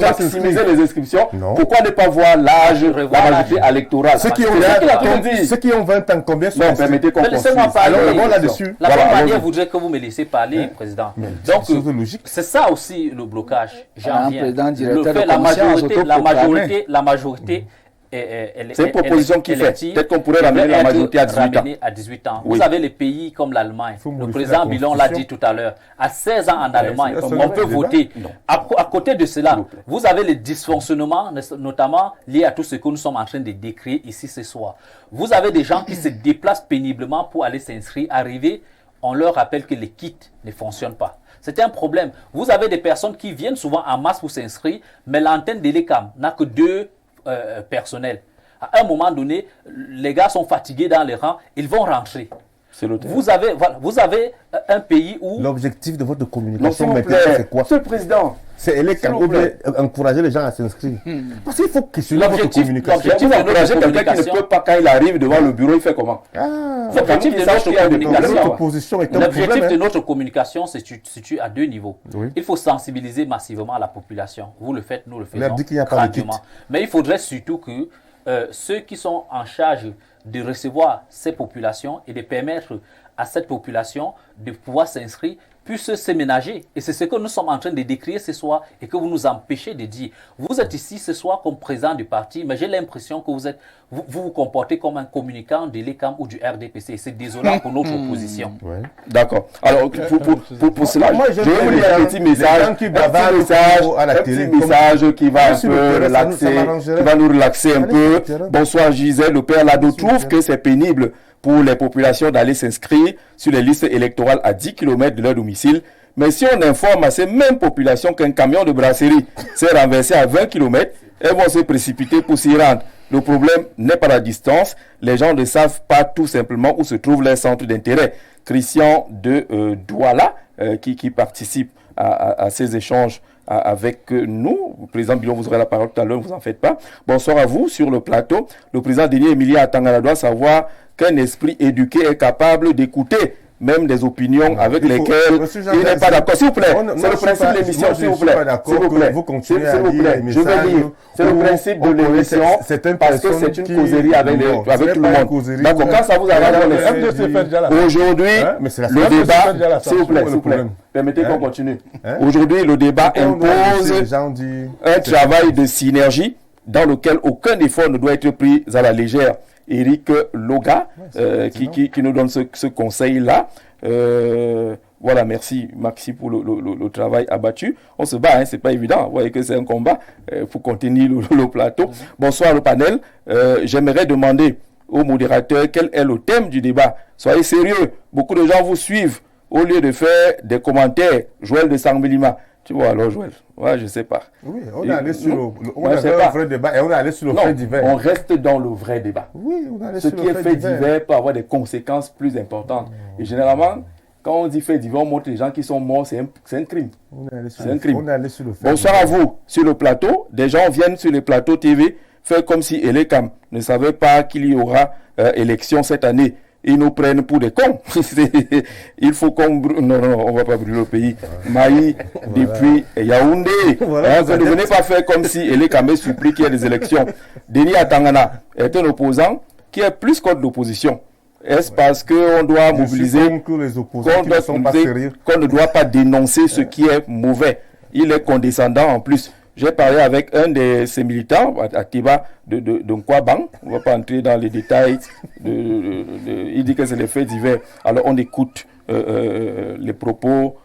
maximiser les inscriptions. Pourquoi ne pas voir l'âge, la majorité électorale? Ceux qui ont 20 ans, combien sont inscrits? Permettez qu'on laissez-moi parler. Là-dessus. La bonne manière voudrait que vous me laissiez parler, Président. Donc, c'est ça aussi le blocage. J'en viens. La majorité. C'est une proposition qui fait. Peut-être qu'on pourrait ramener la majorité à 18 ans. Vous avez les pays comme l'Allemagne. Le président Milon l'a dit tout à l'heure. À 16 ans en Allemagne, on peut voter. À côté de cela, vous avez les dysfonctionnements, notamment liés à tout ce que nous sommes en train de décrire ici ce soir. Vous avez des gens qui se déplacent péniblement pour aller s'inscrire. Arriver, on leur rappelle que les kits ne fonctionnent pas. C'est un problème. Vous avez des personnes qui viennent souvent en masse pour s'inscrire, mais l'antenne de l'ECAM n'a que 2 personnel. À un moment donné, les gars sont fatigués dans les rangs, ils vont rentrer. Vous avez un pays où... L'objectif de votre communication maintenant, c'est quoi? Monsieur le Président, c'est encourager les gens à s'inscrire. Parce qu'il faut questionner votre communication. Vous encouragez quelqu'un qui ne peut pas, quand il arrive devant le bureau, il fait comment? L'objectif de notre communication, communication se situe à 2 niveaux. Il faut sensibiliser massivement la population. Vous le faites, nous le faisons grandement. Mais il faudrait surtout que ceux qui sont en charge de recevoir ces populations et de permettre à cette population de pouvoir s'inscrire puissent se ménager. Et c'est ce que nous sommes en train de décrire ce soir et que vous nous empêchez de dire. Vous êtes ici ce soir comme président du parti, mais j'ai l'impression que vous vous comportez comme un communicant de l'ECAM ou du RDPC. C'est désolant pour notre opposition. Ouais. D'accord. Alors, pour cela, Moi, je vais vous lire un petit message, un petit message qui va un peu relaxer, qui va nous relaxer un peu. Bonsoir Gisèle, le père Lado trouve que c'est pénible pour les populations d'aller s'inscrire sur les listes électorales à 10 km de leur domicile. Mais si on informe à ces mêmes populations qu'un camion de brasserie s'est renversé à 20 km, elles vont se précipiter pour s'y rendre. Le problème n'est pas la distance. Les gens ne savent pas tout simplement où se trouve leur centre d'intérêt. Christian de Douala, qui participe à ces échanges avec nous. Le président Bilon, vous aurez la parole tout à l'heure, ne vous en faites pas. Bonsoir à vous sur le plateau. Le président Denis Emilia Atangana doit savoir qu'un esprit éduqué est capable d'écouter même des opinions avec lesquelles il n'est pas d'accord. S'il vous plaît, c'est le principe de l'émission, s'il vous plaît. S'il vous plaît, s'il vous plaît, je vais dire, c'est le principe de l'émission parce que c'est une causerie avec tout le monde. D'accord, quand ça vous arrive dans les aujourd'hui, le débat, s'il vous plaît, permettez qu'on continue. Aujourd'hui, le débat impose un travail de synergie dans lequel aucun effort ne doit être pris à la légère. Eric Loga, qui nous donne ce conseil-là. Voilà, merci Maxi pour le travail abattu. On se bat, hein, c'est pas évident. Vous voyez que c'est un combat. Il faut contenir le plateau. Bonsoir le panel. J'aimerais demander au modérateur quel est le thème du débat. Soyez sérieux. Beaucoup de gens vous suivent au lieu de faire des commentaires. Joël de Sangbelima. Tu vois alors Joël, ouais, je sais pas. Oui, on est allé sur le vrai débat et on est allé sur le fait divers. On reste dans le vrai débat. Oui, on est allé Ce sur qui est fait divers peut avoir des conséquences plus importantes. Et généralement, quand on dit fait divers, on montre les gens qui sont morts, c'est un crime. C'est un crime. On est allé sur le fait Bonsoir à vous sur le plateau. Des gens viennent sur les plateaux TV faire comme si Elekam ne savait pas qu'il y aura élection cette année. Ils nous prennent pour des cons. Il faut qu'on brûle. Non, on ne va pas brûler le pays. Maï, depuis Yaoundé. Vous ne venez pas faire comme si Elekame supplie qu'il y ait des élections. Denis Atangana est un opposant qui est plus contre l'opposition. Est-ce parce qu'on doit mobiliser, qu'on ne doit pas dénoncer ce qui est mauvais? Il est condescendant en plus. J'ai parlé avec un de ces militants, à Tiba, de Nkwabang. On ne va pas entrer dans les détails. Il dit que c'est les faits divers. Alors on écoute les propos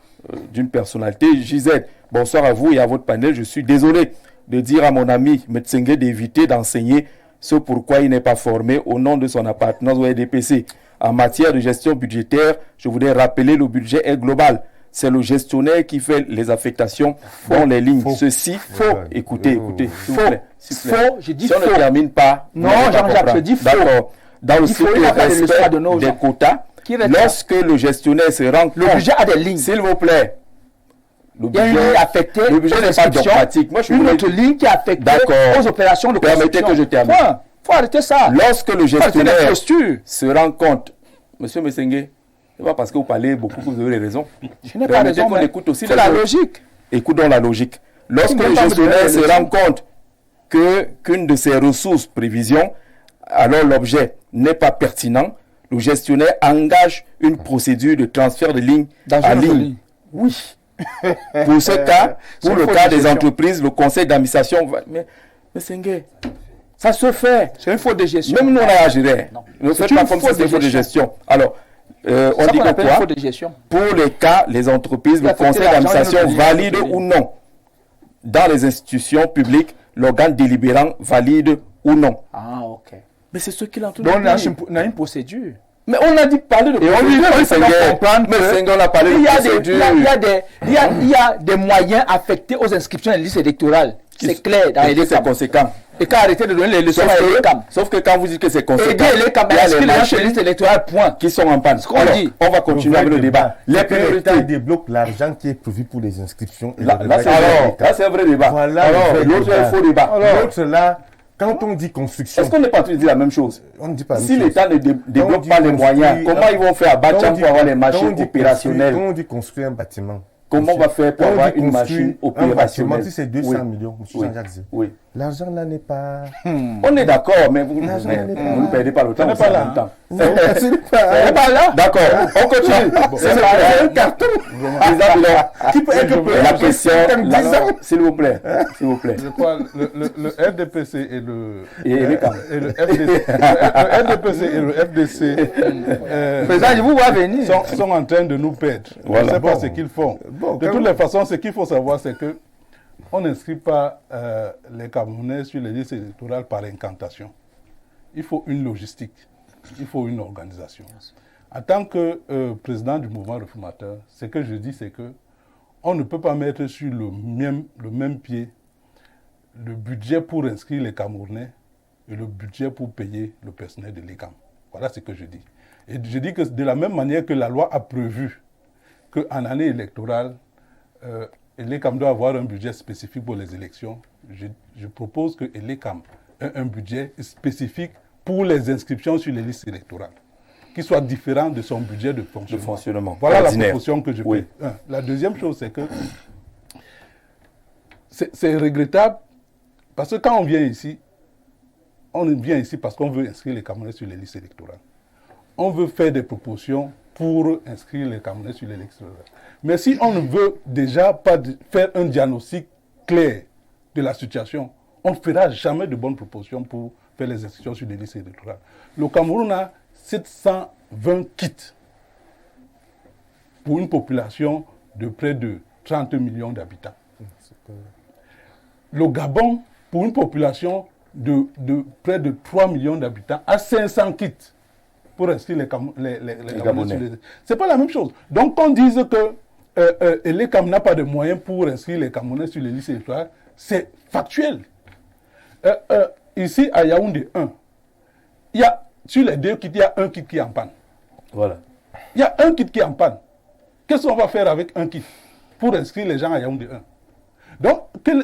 d'une personnalité. Gisèle, bonsoir à vous et à votre panel. Je suis désolé de dire à mon ami Metsenge d'éviter d'enseigner ce pourquoi il n'est pas formé au nom de son appartenance au RDPC. En matière de gestion budgétaire, je voudrais rappeler le budget est global. C'est le gestionnaire qui fait les affectations dans les lignes. Ceci, faux. Écoutez, s'il vous plaît. Faux, je dis faux. Si on ne termine pas, non, Jean-Jacques, je dis faux. D'accord. Dans le cycle de des quotas, lorsque le gestionnaire se rend compte, le budget a des lignes. S'il vous plaît. Il y a une ligne affectée. Le budget n'est pas dogmatique. Moi, une autre ligne qui est affectée aux opérations de construction. Permettez que je termine. Il faut arrêter ça. Lorsque le gestionnaire se rend compte, Monsieur Messenge, ce n'est pas parce que vous parlez beaucoup que vous avez raison. Je n'ai pas raison, mais c'est la logique. Écoutons la logique. Lorsque le gestionnaire se rend compte qu'une de ses ressources, prévisions, alors l'objet n'est pas pertinent, le gestionnaire engage une procédure de transfert de ligne à ligne. Oui. Pour ce cas, pour le cas des entreprises, le conseil d'administration va... Mais Sengue, ça se fait. C'est une faute de gestion. Même nous, on a à gérer. Ne faites pas comme si c'était une faute de gestion. Alors, on dit que quoi? Pour les cas, les entreprises, le conseil d'administration valide ou non. Dans les institutions publiques, l'organe délibérant valide ou non. Ah, ok. Mais c'est ce qu'il a entendu. Donc, on a une procédure. Mais on a dit parler de procédure. Et on lui fait comprendre qu'on a parlé de procédure. Il y a des moyens affectés aux inscriptions des listes électorales. C'est clair dans les c'est conséquent. Et quand arrêtez de donner les leçons à l'ECAM. Sauf que quand vous dites que c'est conséquent, aider l'ECAM à inscrire les gens listes électorales, point. Qui sont en panne. Alors, on va continuer avec le débat. Les priorités débloquent l'argent qui est prévu pour les inscriptions. Là, c'est un vrai débat. Alors, l'autre est un faux débat. L'autre là, quand on dit construction... Est-ce qu'on n'est pas tous dire la même chose? On ne dit pas. Si l'État ne débloque pas les moyens, comment ils vont faire à Bacham pour avoir les machines opérationnelles? Quand on dit construire un bâtiment, comment on va faire pour avoir une machine opérationnelle? Si c'est 200 millions, M. Jean-Jacques Zé. Oui. L'argent là n'est pas... On est d'accord, mais vous ne perdez pas le temps. n'est pas là, en même temps. Ce n'est C'est pas là. D'accord, on continue. C'est un carton. Qui peut être la question, s'il vous plaît. S'il vous plaît. Je crois le RDPC et le RDPC et le FDC Président, je vous vois venir. sont en train de nous perdre. Voilà. On ne sait pas ce qu'ils font. Bon, De toutes les façons, ce qu'il faut savoir, c'est que on n'inscrit pas les Camerounais sur les listes électorales par incantation. Il faut une logistique, il faut une organisation. En tant que président du mouvement réformateur, ce que je dis, c'est que on ne peut pas mettre sur le même pied le budget pour inscrire les Camerounais et le budget pour payer le personnel de l'ECAM. Voilà ce que je dis. Et je dis que de la même manière que la loi a prévu qu'en année électorale, l'ECAM doit avoir un budget spécifique pour les élections, je propose que l'ECAM ait un budget spécifique pour les inscriptions sur les listes électorales, qui soit différent de son budget de fonctionnement. Voilà ordinaire. la proposition que je fais. La deuxième chose, c'est que c'est regrettable, parce que quand on vient ici parce qu'on veut inscrire les Camerounais sur les listes électorales. On veut faire des propositions pour inscrire les Camerounais sur les listes électorales. Mais si on ne veut déjà pas faire un diagnostic clair de la situation, on ne fera jamais de bonnes propositions pour faire les inscriptions sur les listes électorales. Le Cameroun a 720 kits pour une population de près de 30 millions d'habitants. Le Gabon, pour une population de près de 3 millions d'habitants, a 500 kits pour inscrire les Camerounais. Ce n'est pas la même chose. Donc, qu'on dise que l'ECAM n'a pas de moyens pour inscrire les Camerounais sur les listes électorales, c'est factuel. Ici, à Yaoundé 1, sur les 2 kits, il y a un kit qui est en panne. Voilà. Il y a un kit qui est en panne. Qu'est-ce qu'on va faire avec un kit pour inscrire les gens à Yaoundé 1? Donc,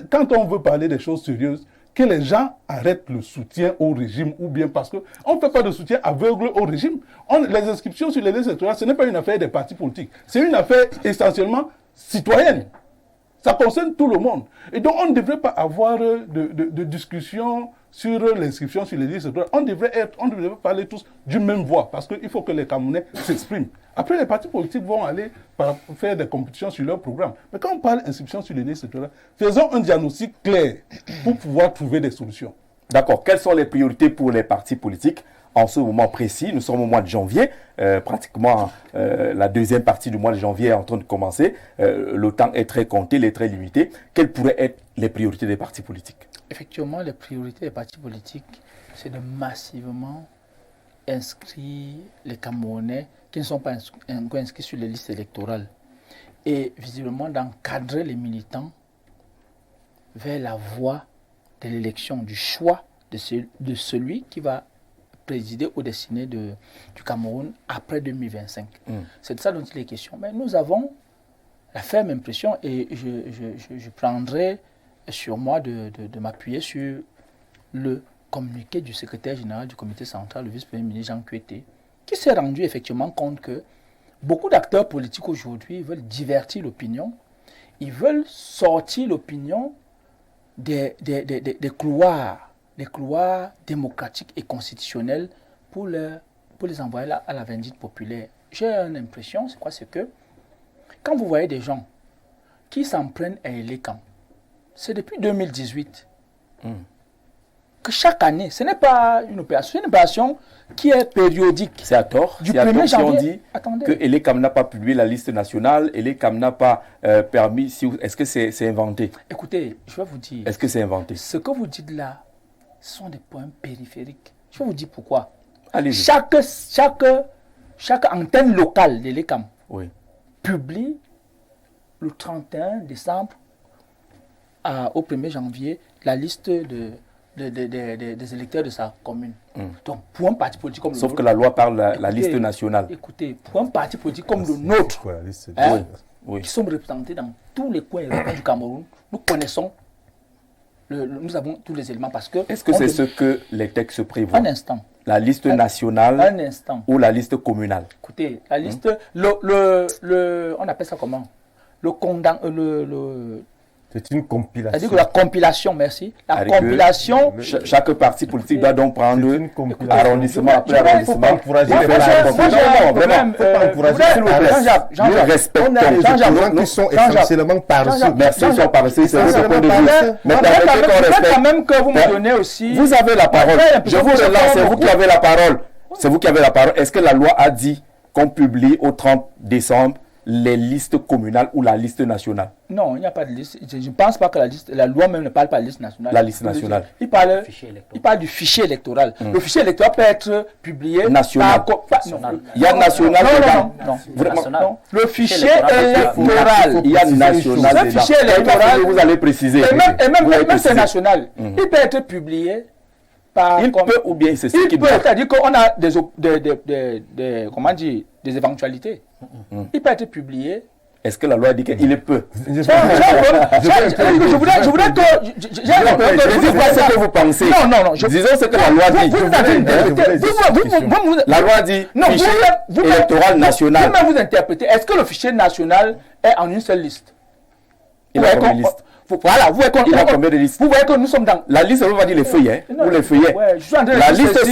quand on veut parler des choses sérieuses, que les gens arrêtent le soutien au régime, ou bien parce qu'on ne fait pas de soutien aveugle au régime. Les inscriptions sur les listes électorales, ce n'est pas une affaire des partis politiques. C'est une affaire essentiellement citoyenne. Ça concerne tout le monde. Et donc, on ne devrait pas avoir de discussion sur l'inscription sur les listes électorales. On devrait parler tous d'une même voix, parce qu'il faut que les Camerounais s'expriment. Après, les partis politiques vont aller faire des compétitions sur leur programme. Mais quand on parle d'inscription sur les listes électorales, faisons un diagnostic clair pour pouvoir trouver des solutions. D'accord. Quelles sont les priorités pour les partis politiques en ce moment précis? Nous sommes au mois de janvier, pratiquement la deuxième partie du mois de janvier est en train de commencer. Le temps est très compté, il est très limité. Quelles pourraient être les priorités des partis politiques? Effectivement, les priorités des partis politiques, c'est de massivement inscrire les Camerounais qui ne sont pas encore inscrits sur les listes électorales et visiblement d'encadrer les militants vers la voie de l'élection, du choix de celui qui va présider aux destinées du Cameroun après 2025. C'est de ça dont il est question. Mais nous avons la ferme impression, et je prendrai sur moi de m'appuyer sur le communiqué du secrétaire général du comité central, le vice-premier ministre Jean Kuete, qui s'est rendu effectivement compte que beaucoup d'acteurs politiques aujourd'hui veulent divertir l'opinion, ils veulent sortir l'opinion des couloirs démocratiques et constitutionnels pour les envoyer à la vindicte populaire. J'ai une impression, c'est que quand vous voyez des gens qui s'en prennent à l'ECAM, c'est depuis 2018 que chaque année, ce n'est pas une opération qui est périodique. C'est à tort. Du 1er janvier, on dit que l'ECAM n'a pas publié la liste nationale, et l'ECAM n'a pas permis. Est-ce que c'est inventé? Écoutez, je vais vous dire. Est-ce que c'est inventé? Ce que vous dites là, ce sont des points périphériques. Je vais vous dire pourquoi. Allez-y. Chaque antenne locale de l'ECAM publie le 31 décembre au 1er janvier la liste des électeurs de sa commune. Donc, pour un parti politique comme le nôtre... Sauf que la loi parle de la liste nationale. Écoutez, pour un parti politique comme le nôtre, qui sommes représentés dans tous les coins du Cameroun, nous connaissons, nous avons tous les éléments parce que... Est-ce que c'est ce que les textes prévoient? Un instant. La liste nationale un instant. Ou la liste communale? Écoutez, la liste... on appelle ça comment? C'est une compilation. C'est-à-dire que la compilation, merci. La Avec compilation. Chaque parti politique doit donc prendre C'est une compilation. arrondissement après Je vais- arrondissement. faut pas encourager et les faire partis. un Moi, compromis. j'ai un Non, problème, vraiment. faut pas encourager. S'il vous plaît, Jean-Jacques, nous Jean-Jacques. respectons. On a des Jean-Jacques, opposants qui sont Jean-Jacques, essentiellement paresseux. Jean-Jacques, Merci, ils sont paresseux, c'est votre point de vue. Mais J'aimerais permettez qu'on quand respecte. même que vous me donnez aussi. Vous avez la parole. Je vous relance, c'est vous qui avez la parole. C'est vous qui avez la parole. Est-ce que la loi a dit qu'on publie au 30 décembre les listes communales ou la liste nationale? Non, il n'y a pas de liste. Je ne pense pas que la loi même ne parle pas de liste nationale. La liste nationale. Il parle, Fichier électoral. il parle du fichier électoral. Le fichier électoral peut être publié National. National. Il y a national dedans. Non. Vraiment. National. Non. Le fichier électoral. électoral. Il y a national Ce dedans. fichier électoral. Vous allez préciser. Et même Vous allez c'est préciser. national. Il peut être publié par. Il peut ou bien c'est ce Il qui peut, doit. c'est-à-dire qu'on a comment dire, des éventualités. Il peut être publié. Est-ce que la loi dit qu'il est peu? Je voudrais que. Je dis pas ce que vous pensez. Non. Disons ce que la loi dit. La loi dit fichier électoral national. Vous-même vous interprétez. Est-ce que le fichier national est en une seule liste? Il a combien de listes? Voilà, vous voyez Il a combien de listes? Vous voyez que nous sommes dans. La liste, on va dire les feuillets. Non, Ou les feuillets. ouais, je suis en train de La dire liste, ceci.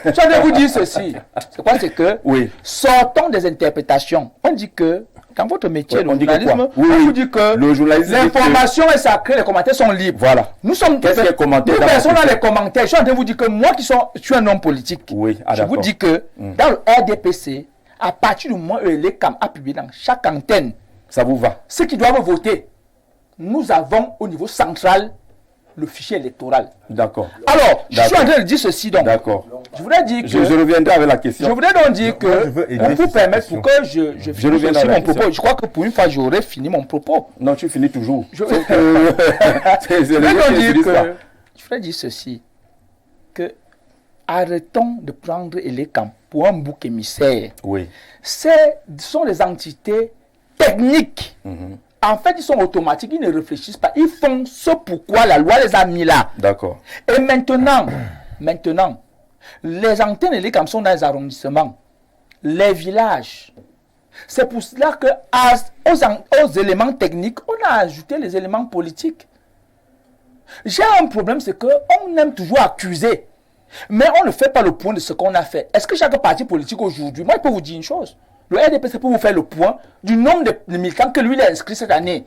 Je suis en train de vous dire ceci. C'est quoi? C'est que Oui. sortons des interprétations. On dit que dans votre métier, Ouais, le on dit que journalisme, quoi? Oui, on oui. vous dit que Le journalisme dit que- l'information est sacrée, les commentaires sont libres. Voilà. Nous sommes Qu'est-ce qui est commenté nous dans personne la dans les commentaires. Je suis en train de vous dire que moi qui suis un homme politique, Oui, ah, je vous d'accord. dis que dans le RDPC, à partir du moment où l'ECAM a publié dans chaque antenne Ça vous va? ceux qui doivent voter, nous avons au niveau central le fichier électoral. D'accord. Alors, je suis D'accord. en train de dire ceci donc. D'accord. Je voudrais dire que Je reviendrai avec la question. je voudrais donc dire que, Moi, je veux aider pour cette permettre, question. pour que je finisse reviendrai aussi à la mon propos, question. je crois que pour une fois, j'aurais fini mon propos. Non, tu finis toujours. Je C'est je le voudrais jeu donc qui dire utilise ça. que, je voudrais dire ceci, que arrêtons de prendre Elecam pour un bouc émissaire. Oui. Ce sont des entités techniques. En fait, ils sont automatiques, ils ne réfléchissent pas. Ils font ce pourquoi la loi les a mis là. D'accord. Et maintenant, les antennes Elecam sont dans les arrondissements, les villages. C'est pour cela que aux éléments techniques, on a ajouté les éléments politiques. J'ai un problème, c'est qu'on aime toujours accuser. Mais on ne fait pas le point de ce qu'on a fait. Est-ce que chaque parti politique aujourd'hui, moi je peux vous dire une chose, le RDPC peut vous faire le point du nombre de militants que lui il a inscrit cette année.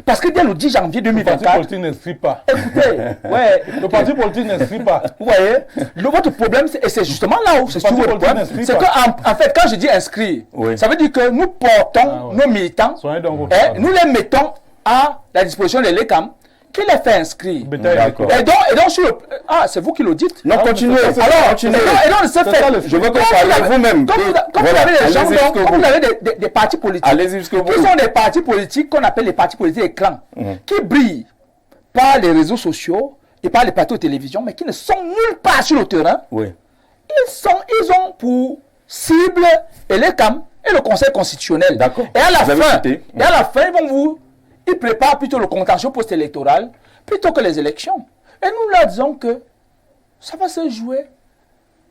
Parce que dès le 10 janvier Le parti 2024, politique n'inscrit pas. écoutez, ouais, Le parti politique n'inscrit pas. vous voyez, votre problème, et c'est justement là où c'est parti sur votre politique problème, n'inscrit c'est pas. qu'en fait, quand je dis inscrire, Oui. ça veut dire que nous portons ouais. nos militants, Soyez donc vos et nous les mettons à la disposition de l'ECAM, qui les fait inscrire. Bétail D'accord. électoral. Et donc sur le... Ah, c'est vous qui le dites. Non, continuez. c'est ça. Alors, continuez. et donc, c'est C'est fait. ça le Je veux que Comme vous parliez avez- vous-même. Comme vous Voilà, avez des gens, allez-y donc, jusqu'au comme bout. vous avez des partis politiques, Allez-y jusqu'au bout. qui sont des partis politiques qu'on appelle les partis politiques écrans, qui brillent par les réseaux sociaux et par les plateaux de télévision, mais qui ne sont nulle part sur le terrain. Oui. Ils ont pour cible l'ECAM et le Conseil constitutionnel. D'accord. Et à la Vous avez fin, cité. ils préparent plutôt le contentieux post-électoral plutôt que les élections. Et nous leur disons que ça va se jouer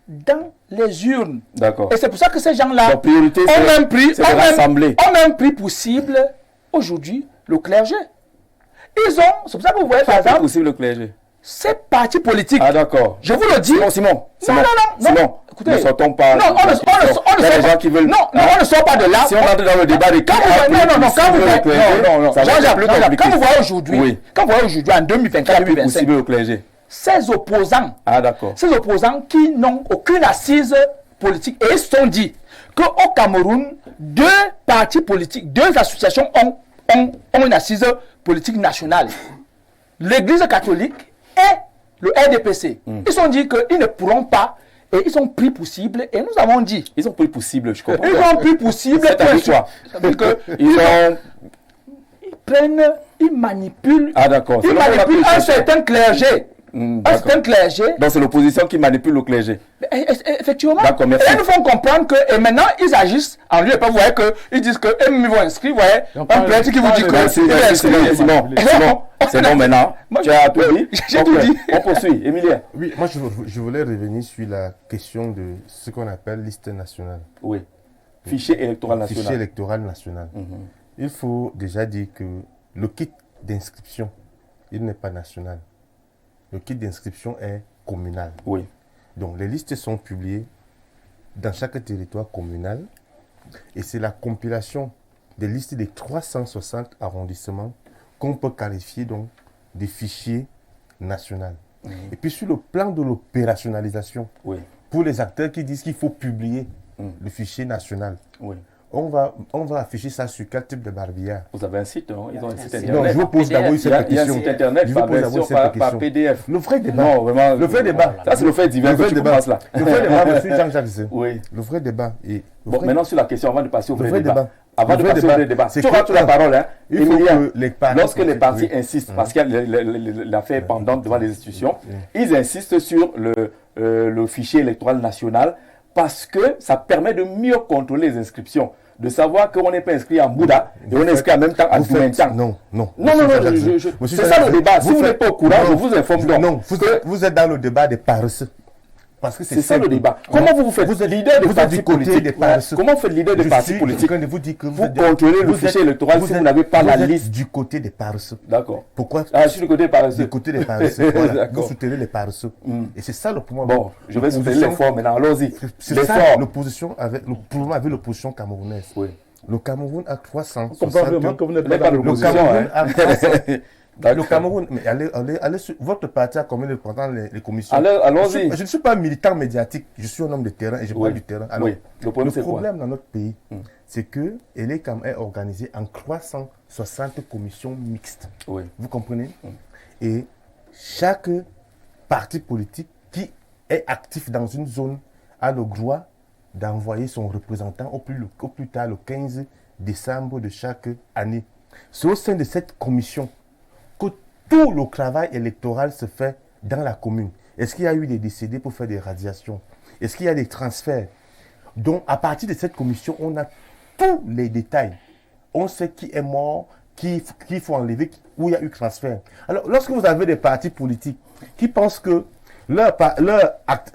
dans les urnes. D'accord. Et c'est pour ça que ces gens-là La priorité, ont même pris, c'est de rassembler. ont même pris pour cible aujourd'hui le clergé. C'est pour ça que vous voyez par C'est exemple possible le clergé. ces partis politiques. Ah, d'accord. Je vous le dis. Simon. Non. Simon, Écoutez, ne sortons pas. Non, on ne sort Il y a des gens qui veulent. Non, on ne sort pas de là. Si on entre dans le débat de qui Quand vous a voyez, pris non, quand vous le voyez, clergé, non, ça va être Jean-Jacques, plus Jean-Jacques, compliqué. quand vous voyez aujourd'hui, Oui. quand vous voyez aujourd'hui en 2024, Plus 2025, possible le clergé. ces opposants qui n'ont aucune assise politique, et ils se sont dit qu'au Cameroun, deux partis politiques, deux associations ont une assise politique nationale. L'Église catholique et le RDPC. Ils se sont dit qu'ils ne pourront pas, et ils ont pris pour cible, et nous avons dit, Ils ont pris possible, je comprends. ils ont pris pour cible, C'est-à-dire quoi? ça veut dire que Ils ont. ils manipulent, Ah, d'accord. ils C'est là qu'on a manipulent pris un le clergé. certain clergé. Un D'accord. certain clergé. Donc c'est l'opposition qui manipule le clergé. Effectivement. D'accord, merci. Et ils nous font comprendre que, et maintenant, ils agissent en lieu et pas, vous voyez qu'ils disent que ils vont inscrire, vous voyez, Donc, un plainte qui vous dit que Merci, il est merci, inscrit. Simon. C'est bon maintenant. Moi, Tu as tout dit. j'ai tout dit. On poursuit. Emilien. Oui, moi je voulais revenir sur la question de ce qu'on appelle liste nationale. Oui. Fichier électoral Fichier national. électoral national. Il faut déjà dire que le kit d'inscription, il n'est pas national. Le kit d'inscription est communal. Oui. Donc, les listes sont publiées dans chaque territoire communal et c'est la compilation des listes des 360 arrondissements qu'on peut qualifier donc des fichiers nationaux. Et puis, sur le plan de l'opérationnalisation, Oui. pour les acteurs qui disent qu'il faut publier le fichier national, Oui. on va afficher ça sur quel type de barbillard? Vous avez un site, non? Ils ont un site Non, internet. Non, je vous pose d'abord Il y a un question. site internet Je par vous pose d'abord version, cette par question. PDF. Le vrai débat. Non, vraiment. Le vrai débat. Ça, c'est le fait divers Le que vrai tu débat. commences là. Le vrai débat, monsieur Jean-Jacques Zé. Oui. Le vrai débat. Et le Bon, vrai- maintenant sur la question, avant de passer au Le vrai vrai débat. débat. Avant Le de vrai passer au débat, vrai débat. c'est Tu que- auras toute la parole, hein. Il faut Emilien, que les partis lorsque les partis politiques, oui. insistent, parce qu'il y a l'affaire pendante devant les institutions, ils insistent sur le fichier électoral national parce que ça permet de mieux contrôler les inscriptions, de savoir qu'on n'est pas inscrit en Bouddha et on est inscrit en même temps à Vous faites- Doumentan. Non. Non, Monsieur non, Jean-Jacques non, Zé. c'est Monsieur ça Jean-Jacques le Zé, débat. Si vous faites- n'êtes pas au courant, je vous informe donc. Non, vous êtes dans le débat des paresseux. Parce que C'est ça simple. le débat. Comment vous faites Vous êtes leader des vous êtes partis du côté politiques? des paresseux. Comment vous faites leader des Je partis suis politiques? en train de vous dire que Vous contrôlez le fichier électoral si vous n'avez pas la liste. Vous êtes du côté des paresseux. D'accord. Pourquoi? Ah, je suis du côté paresseux. Du côté des paresseux. Voilà. D'accord. Vous soutenez les paresseux. Et c'est ça le problème. Bon, je vais soutenir l'effort maintenant. Allons-y. C'est ça L'effort. l'opposition avec le problème avec l'opposition camerounaise. Oui. Le Cameroun a 360. On comprend vraiment que vous n'êtes Vous n'êtes pas pas dans de le l'opposition, Cameroun hein. a 300. Le D'accord. Cameroun, mais allez sur votre parti a combien de représentants les commissions? Allons-y. Je ne suis pas militant médiatique, je suis un homme de terrain et je parle du terrain. Alors, Oui. Le problème, c'est quoi? problème dans notre pays, c'est que l'ECAM est organisé en 360 commissions mixtes. Oui. Vous comprenez? Et chaque parti politique qui est actif dans une zone a le droit d'envoyer son représentant au plus tard le 15 décembre de chaque année. C'est au sein de cette commission que tout le travail électoral se fait dans la commune. Est-ce qu'il y a eu des décédés pour faire des radiations? Est-ce qu'il y a des transferts? Donc, à partir de cette commission, on a tous les détails. On sait qui est mort, qui faut enlever, où il y a eu transfert. Alors, lorsque vous avez des partis politiques qui pensent que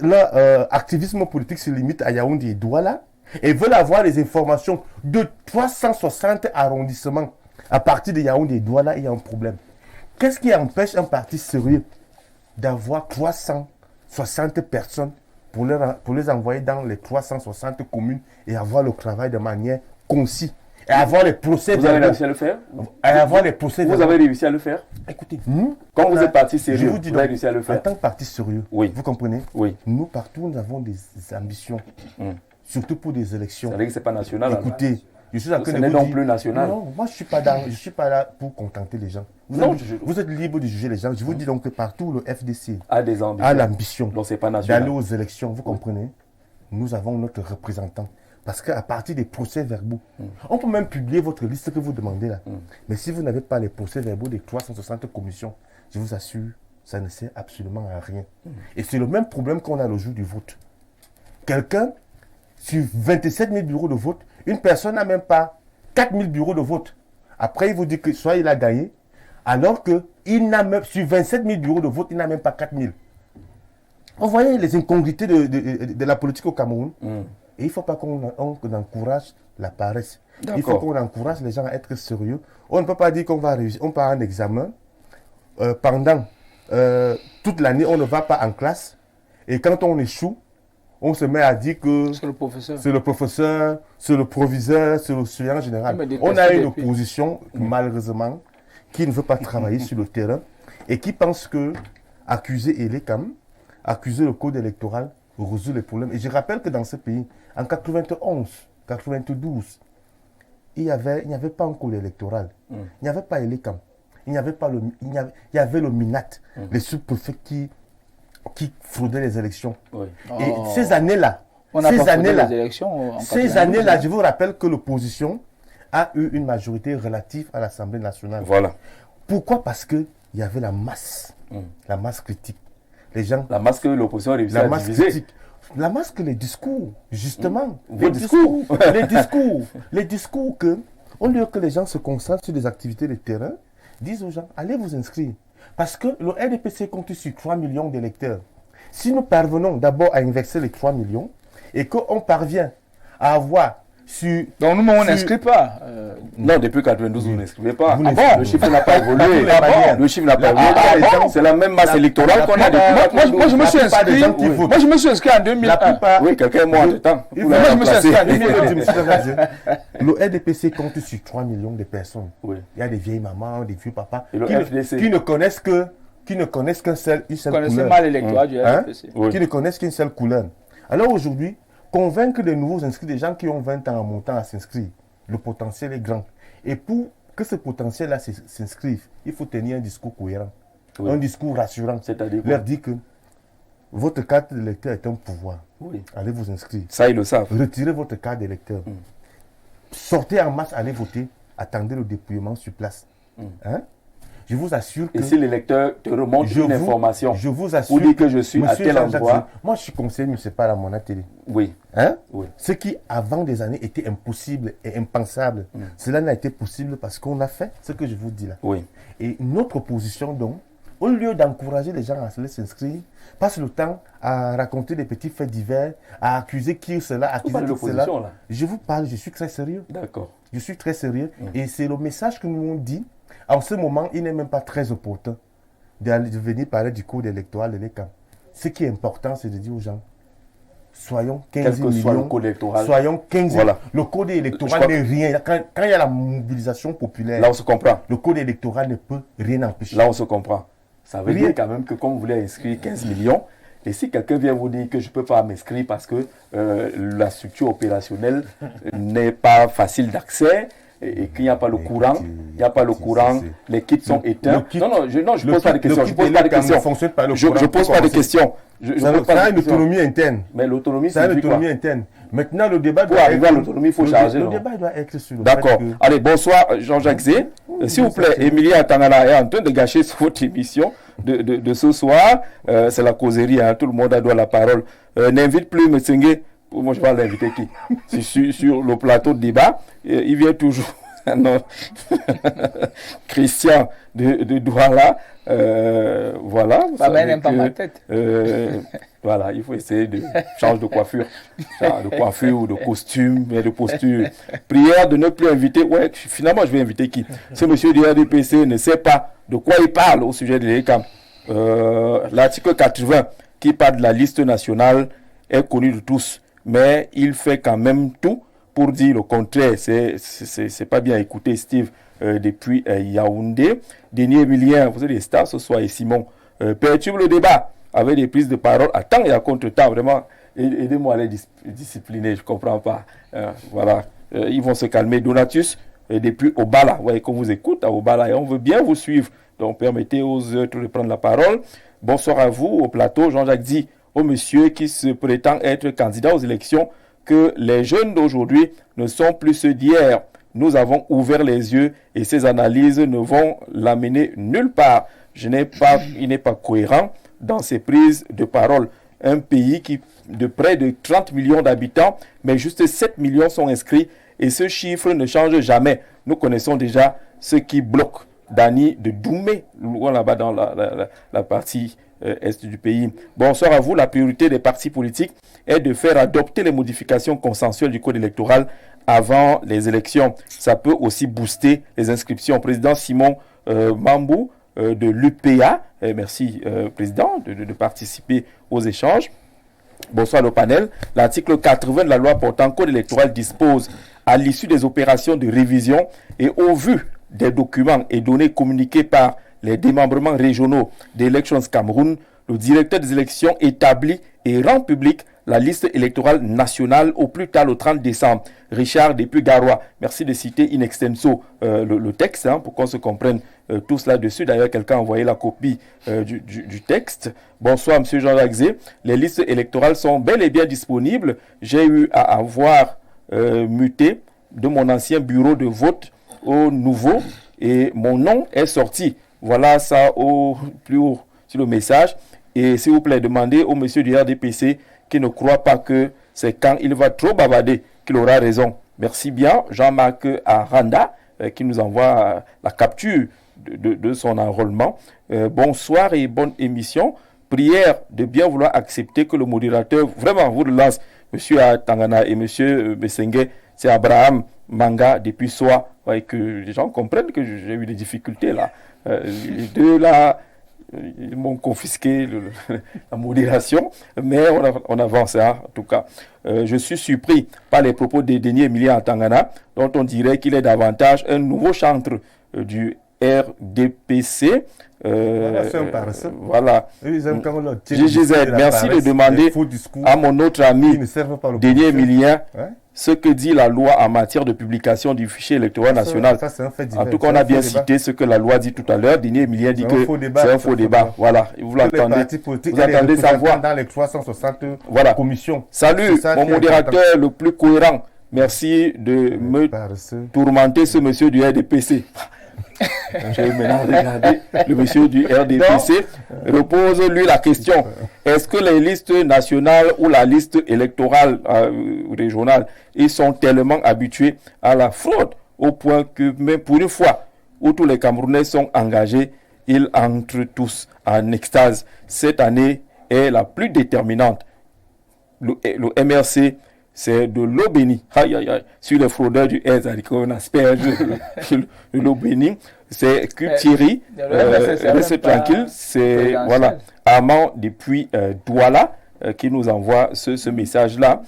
leur activisme politique se limite à Yaoundé et Douala et veulent avoir les informations de 360 arrondissements à partir de Yaoundé et Douala, il y a un problème. Qu'est-ce qui empêche un parti sérieux d'avoir 360 personnes pour les envoyer dans les 360 communes et avoir le travail de manière concise et avoir les procès Vous avez verbaux. réussi à le faire? Et avoir les procès Vous verbaux. avez réussi à le faire? Écoutez, nous, Quand vous on a- êtes parti je sérieux, vous dis vous avez donc, réussi à le en faire? tant que parti sérieux, Oui. vous comprenez? Oui. Nous, partout, nous avons des ambitions, surtout pour des élections. Ça veut dire que ce n'est pas national. alors. Écoutez, je suis en train Ce de n'est vous non dire- plus national. Non, moi, je suis pas là pour contenter les gens. Non, Vous êtes libre de juger les gens. Je vous dis donc que partout, le FDC A des ambitions. a l'ambition Donc, ce n'est pas d'aller national. aux élections, vous comprenez? Nous avons notre représentant. Parce qu'à partir des procès-verbaux, on peut même publier votre liste que vous demandez là. Mais si vous n'avez pas les procès-verbaux des 360 commissions, je vous assure, ça ne sert absolument à rien. Et c'est le même problème qu'on a le jour du vote. Quelqu'un, sur 27 000 bureaux de vote, une personne n'a même pas 4 000 bureaux de vote. Après, il vous dit que soit il a gagné, alors que il n'a même, sur 27 000 bureaux de vote, il n'a même pas 4 000. Vous voyez les incongruités de la politique au Cameroun. Et il ne faut pas qu'on encourage la paresse. Il faut qu'on encourage les gens à être sérieux. On ne peut pas dire qu'on va réussir. On part en examen. Pendant toute l'année, on ne va pas en classe. Et quand on échoue, on se met à dire que C'est le professeur. c'est le professeur, c'est le proviseur, c'est le surveillant général. Mais On a une depuis. opposition, malheureusement, qui ne veut pas travailler sur le terrain et qui pense que accuser Elecam, accuser le code électoral, résout les problèmes. Et je rappelle que dans ce pays, en 91, 92, il n'y avait pas un code électoral. Il n'y avait pas Elecam. Il y avait le MINAT, les sous-préfets qui fraudaient les élections. Oui. Et ces années-là, On n'a ces pas fait années-là, les élections en ces 92, années-là, hein. je vous rappelle que l'opposition a eu une majorité relative à l'Assemblée nationale. Voilà. Pourquoi? Parce qu'il y avait la masse critique. Les gens, La masse que l'opposition a réussi la à masse diviser. critique. La masse que les discours, justement. Vos discours. Les discours que, au lieu que les gens se concentrent sur des activités de terrain, disent aux gens, allez vous inscrire. Parce que le RDPC compte sur 3 millions d'électeurs. Si nous parvenons d'abord à inverser les 3 millions et qu'on parvient à avoir Donc nous, on n'inscrit pas. Non, depuis 92, vous n'inscrivez pas. Vous Bon, le chiffre n'a pas évolué. Le chiffre n'a pas évolué. C'est la même masse électorale qu'on a depuis. Moi, je me suis inscrit. Moi, je me suis inscrit en 2001. Oui, quelqu'un est mort entre-temps. Moi, je me suis inscrit en 2001. Le RDPC compte sur 3 millions de personnes. Oui. Il y a des vieilles mamans, des vieux papas Et le qui FDC? ne connaissent qu'une seule Vous connaissez couleur. mal l'électorat du Hein? RDPC. Oui. Qui ne connaissent qu'une seule couleur. Alors aujourd'hui, convaincre des nouveaux inscrits, des gens qui ont 20 ans en montant à s'inscrire, le potentiel est grand. Et pour que ce potentiel-là s'inscrive, il faut tenir un discours cohérent, Oui. un discours rassurant. C'est-à-dire quoi? Leur dire que votre carte d'électeur est un pouvoir. Oui. Allez vous inscrire. Ça, ils le savent. Retirez votre carte d'électeur. Sortez en masse, allez voter. Attendez le dépouillement sur place. Hein? Je vous assure que... Et si l'électeur te remonte une information, je vous assure, ou dit que je suis à Monsieur tel Jean-Jacques endroit, Zé, moi je suis conseiller municipal à Mona Télé. oui, Hein? oui. Ce qui, avant des années, était impossible et impensable. Cela n'a été possible parce qu'on a fait ce que je vous dis là. Oui. Et notre opposition, donc, au lieu d'encourager les gens à se s'inscrire, passe le temps à raconter des petits faits divers, à accuser qui cela, Vous accuser parlez qui cela. d'opposition, là. Je vous parle, je suis très sérieux. D'accord. Je suis très sérieux. Et c'est le message que nous avons dit. En ce moment, il n'est même pas très opportun de venir parler du code électoral de l'ECAM. Ce qui est important, c'est de dire aux gens, soyons 15 Quel que millions, soit le code électoral. soyons 15 Voilà. Le code Je électoral crois n'est rien. Quand il y a la mobilisation populaire, Là, on se comprend. le code électoral ne peut rien empêcher. Là, on se comprend. Ça veut Rien. dire quand même que comme vous voulez inscrire 15 millions, et si quelqu'un vient vous dire que je ne peux pas m'inscrire parce que la structure opérationnelle n'est pas facile d'accès et qu'il n'y a pas le courant, il n'y a pas le courant, les kits sont éteints. Non, je ne pose pas de questions. Je pose pas de questions. Je pose pas de questions. Ça a une autonomie interne. Mais l'autonomie, Ça a une c'est quoi? autonomie interne. Maintenant, le débat Pour doit arriver à l'autonomie, il faut charger. Le non? débat doit être sur le D'accord. fait que... Allez, bonsoir Jean-Jacques Zé. S'il vous plaît, Emilie Atangana est en train de gâcher votre émission de ce soir. C'est la causerie, hein. Tout le monde a droit à la parole. N'invite plus Metsenge. Moi, je vais l'inviter qui sur le plateau de débat. Il vient toujours. Non. Christian de Douala. Voilà. Ça n'aime pas ma tête. Voilà, il faut essayer de changer de coiffure. De coiffure ou de costume, mais de posture. Prière de ne plus inviter. Ouais, finalement, je vais inviter qui? Ce monsieur du RDPC ne sait pas de quoi il parle au sujet de l'ECAM. L'article 80 qui parle de la liste nationale est connu de tous, mais il fait quand même tout pour dire le contraire. C'est pas bien. Écoutez, Steve, depuis Yaoundé. Denis Emilien, vous êtes des stars ce soir, et Simon perturbe le débat avec des prises de parole à temps et à contre-temps. Vraiment, aidez-moi à les discipliner, je ne comprends pas. Voilà, ils vont se calmer. Donatus, depuis Obala, vous voyez qu'on vous écoute à Obala et on veut bien vous suivre. Donc, permettez aux autres de prendre la parole. Bonsoir à vous au plateau. Jean-Jacques dit au monsieur qui se prétend être candidat aux élections que les jeunes d'aujourd'hui ne sont plus ceux d'hier. Nous avons ouvert les yeux et ces analyses ne vont l'amener nulle part. Il n'est pas cohérent dans ses prises de parole. Un pays de près de 30 millions d'habitants, mais juste 7 millions sont inscrits et ce chiffre ne change jamais. Nous connaissons déjà ce qui bloque Dani de Doumé, là-bas dans la partie est du pays. Bonsoir à vous. La priorité des partis politiques est de faire adopter les modifications consensuelles du code électoral avant les élections. Ça peut aussi booster les inscriptions. Président Simon Mambou de l'UPA, merci Président de participer aux échanges. Bonsoir le panel. L'article 80 de la loi portant code électoral dispose à l'issue des opérations de révision et au vu des documents et données communiqués par les démembrements régionaux d'Elections Cameroun, le directeur des élections établit et rend public la liste électorale nationale au plus tard le 30 décembre. Richard Depuis-Garois, merci de citer in extenso le texte pour qu'on se comprenne tous là-dessus. D'ailleurs, quelqu'un a envoyé la copie du texte. Bonsoir, M. Jean-Jacques Zé. Les listes électorales sont bel et bien disponibles. J'ai eu à avoir muté de mon ancien bureau de vote au nouveau et mon nom est sorti. Voilà ça au plus haut sur le message. Et s'il vous plaît, demandez au monsieur du RDPC qui ne croit pas que c'est quand il va trop bavarder qu'il aura raison. Merci bien, Jean-Marc Aranda, qui nous envoie la capture de son enrôlement. Bonsoir et bonne émission. Prière de bien vouloir accepter que le modérateur vraiment vous relance. Monsieur Tangana et monsieur Besenge, c'est Abraham Manga depuis soi. Ouais, que les gens comprennent que j'ai eu des difficultés là. Les deux là, ils m'ont confisqué la modération, mais on avance en tout cas. Je suis surpris par les propos de Denis Emilien Tangana, dont on dirait qu'il est davantage un nouveau chantre du RDPC. Voilà. GGZ, merci de demander à mon autre ami Denis Emilien ce que dit la loi en matière de publication du fichier électoral national. En tout cas, on a bien cité ce que la loi dit tout à l'heure. Denis Emilien dit que c'est un faux débat. Voilà. Vous attendez savoir. Dans les 360 commissions. Salut, mon modérateur le plus cohérent. Merci de me tourmenter ce monsieur du RDPC. J'ai maintenant regardé le monsieur du RDPC. Repose lui la question. Est-ce que les listes nationales ou la liste électorale régionale, ils sont tellement habitués à la fraude au point que même pour une fois où tous les Camerounais sont engagés, ils entrent tous en extase. Cette année est la plus déterminante. Le MRC, c'est de l'eau bénie. Aïe, aïe, aïe. Sur les fraudeurs du S, on asperge l'eau bénie. C'est que Thierry, restez tranquille. C'est, voilà, Armand depuis Douala qui nous envoie ce message-là.